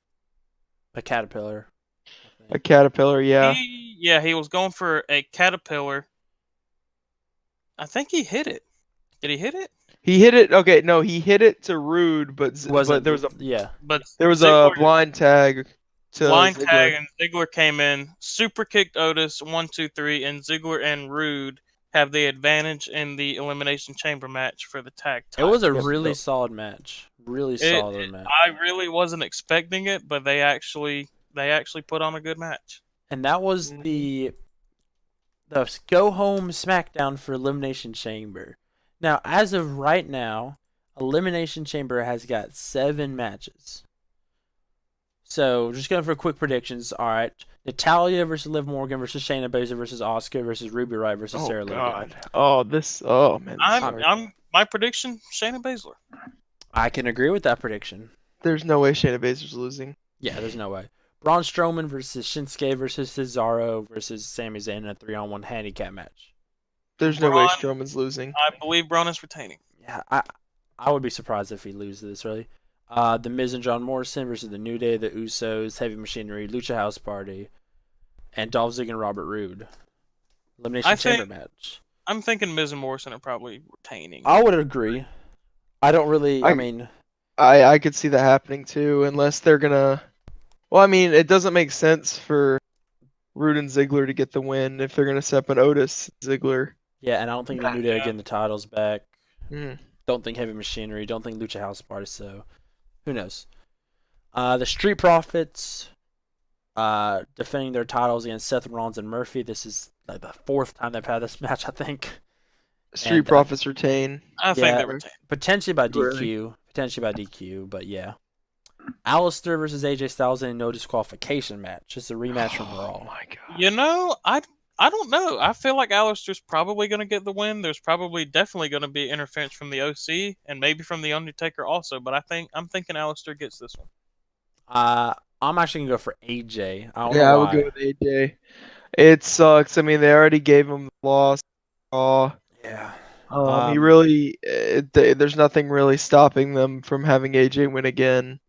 A caterpillar. A caterpillar, yeah. He was going for a caterpillar. I think he hit it. Did he hit it? He hit it. Okay, no, he hit it to Rude, but Wasn't there was a yeah. But a blind tag to blind Ziggler. tag, and Ziggler came in, super kicked Otis 1, 2, 3, and Ziggler and Rude have the advantage in the Elimination Chamber match for the tag It title. was a Yep. really solid match. Really solid match. I really wasn't expecting it, but they actually put on a good match. And that was Mhm. the go home SmackDown for Elimination Chamber. Now, as of right now, Elimination Chamber has got 7 matches. So, just going for quick predictions. All right, Natalia versus Liv Morgan versus Shayna Baszler versus Asuka versus Ruby Riott versus Sarah Logan. Oh, oh man. My prediction: Shayna Baszler. I can agree with that prediction. There's no way Shayna Baszler's losing. Yeah, there's no way. Braun Strowman versus Shinsuke versus Cesaro versus Sami Zayn in a 3-on-1 handicap match. There's no way Braun- Strowman's losing. I believe Braun is retaining. Yeah, I would be surprised if he loses this, really. The Miz and John Morrison versus the New Day, the Usos, Heavy Machinery, Lucha House Party, and Dolph Ziggler and Robert Roode. Elimination Chamber match. I'm thinking Miz and Morrison are probably retaining. I would agree. I don't really. I mean, I could see that happening too, unless they're gonna. Well, I mean, it doesn't make sense for Roode and Ziggler to get the win if they're gonna step on Otis Ziggler. yeah, and I don't think the New Day are getting the titles back. Mm. Don't think Heavy Machinery. Don't think Lucha House Party. So, who knows? The Street Profits defending their titles against Seth Rollins and Murphy. This is like the 4th time they've had this match, I think. Street And, Profits retain. I think yeah, they retain. Potentially by DQ. Really? Potentially by DQ, but yeah. Alistair versus AJ Styles in a no disqualification match. It's a rematch from Raw. Oh my god. I don't know. I feel like Alistair's probably going to get the win. There's definitely going to be interference from the OC and maybe from the Undertaker also. But I'm thinking Alistair gets this one. I'm actually gonna go for AJ. I don't know Yeah, I would go why. with AJ. It sucks. I mean, they already gave him the loss. Raw. Yeah. He Um. really, there's nothing really stopping them from having AJ win again.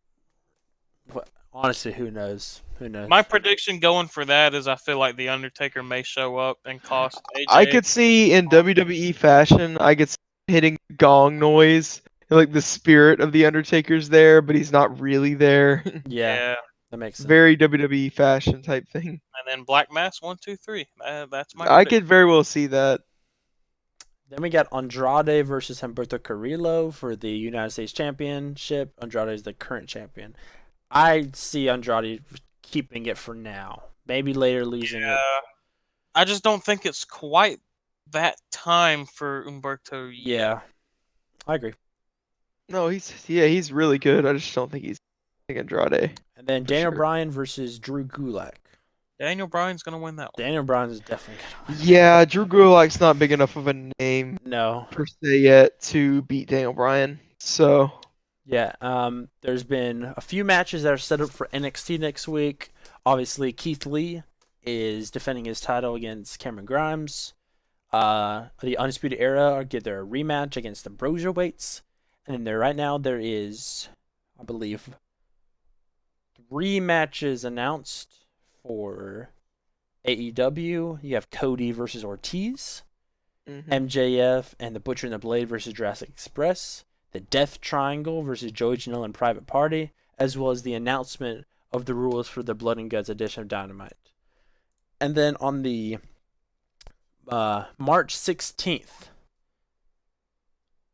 Honestly, who knows? Who knows? My prediction going for that is I feel like the Undertaker may show up and cost I AJ. could see in WWE fashion, I could see hitting gong noise, like the spirit of the Undertaker's there, but he's not really there. Yeah, Yeah, that makes sense. Very WWE fashion type thing. and then Black Mass 1, 2, 3. That's my I prediction. could very well see that. Then we got Andrade versus Humberto Carrillo for the United States Championship. Andrade is the current champion. I see Andrade keeping it for now. Maybe later losing it. Yeah, I just don't think it's quite that time for Umberto yet. Yeah, I agree. No, he's really good. I just don't think he's like Andrade And then for Daniel sure. Bryan versus Drew Gulak. Daniel Bryan's gonna win that one. Daniel Bryan is definitely gonna win. Yeah, Drew Gulak's not big enough of a name No. per se yet to beat Daniel Bryan. So Yeah. There's been a few matches that are set up for NXT next week. Obviously, Keith Lee is defending his title against Cameron Grimes. The Undisputed Era get their rematch against the Broserweights. And then right now there is, I believe, 3 matches announced for AEW. You have Cody versus Ortiz, MJF and the Butcher and the Blade versus Jurassic Express, the Death Triangle versus Joey Janela and Private Party, as well as the announcement of the rules for the Blood and Guts edition of Dynamite. And then on the March 16th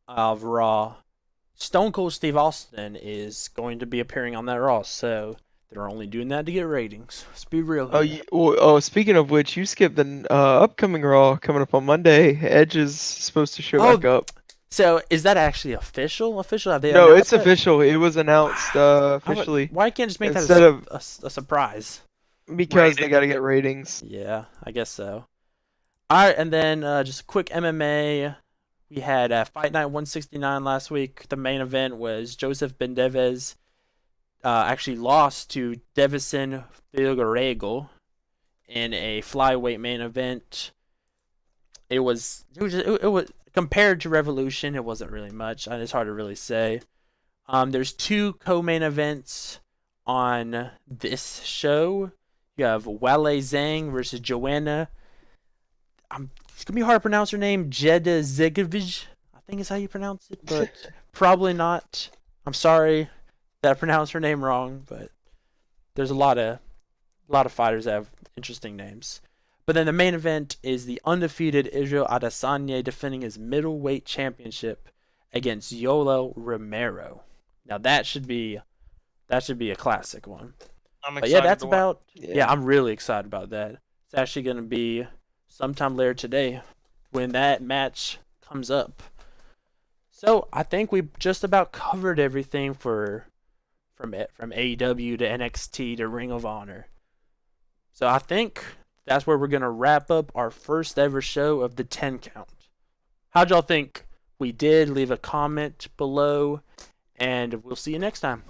of Raw, Stone Cold Steve Austin is going to be appearing on that Raw, so they're only doing that to get ratings. Let's be real here. speaking of which, you skipped the upcoming Raw coming up on Monday. Edge is supposed to show back up. So is that actually official? Official? Have they No, announced it's that? official. It was announced officially Why can't just make that instead of a surprise? because they got to get ratings. Yeah, I guess so. All right, and then just a quick MMA. We had Fight Night 169 last week. The main event was Joseph Bendeves actually lost to Devison Figueiredo in a flyweight main event. It was compared to Revolution, it wasn't really much. It's hard to really say. There's 2 co-main events on this show. You have Wale Zhang versus Joanna. It's gonna be hard to pronounce her name. Jedrzejewicz, I think is how you pronounce it, but probably not. I'm sorry that I pronounced her name wrong, but there's a lot of fighters that have interesting names. But then the main event is the undefeated Israel Adesanya defending his middleweight championship against Yoel Romero. Now that should be a classic one. I'm But excited. yeah, that's to about. Yeah. Yeah, I'm really excited about that. It's actually going to be sometime later today when that match comes up. So I think we just about covered everything from AEW to NXT to Ring of Honor. So I think that's where we're going to wrap up our first ever show of the 10 count. How'd y'all think we did? Leave a comment below, and we'll see you next time.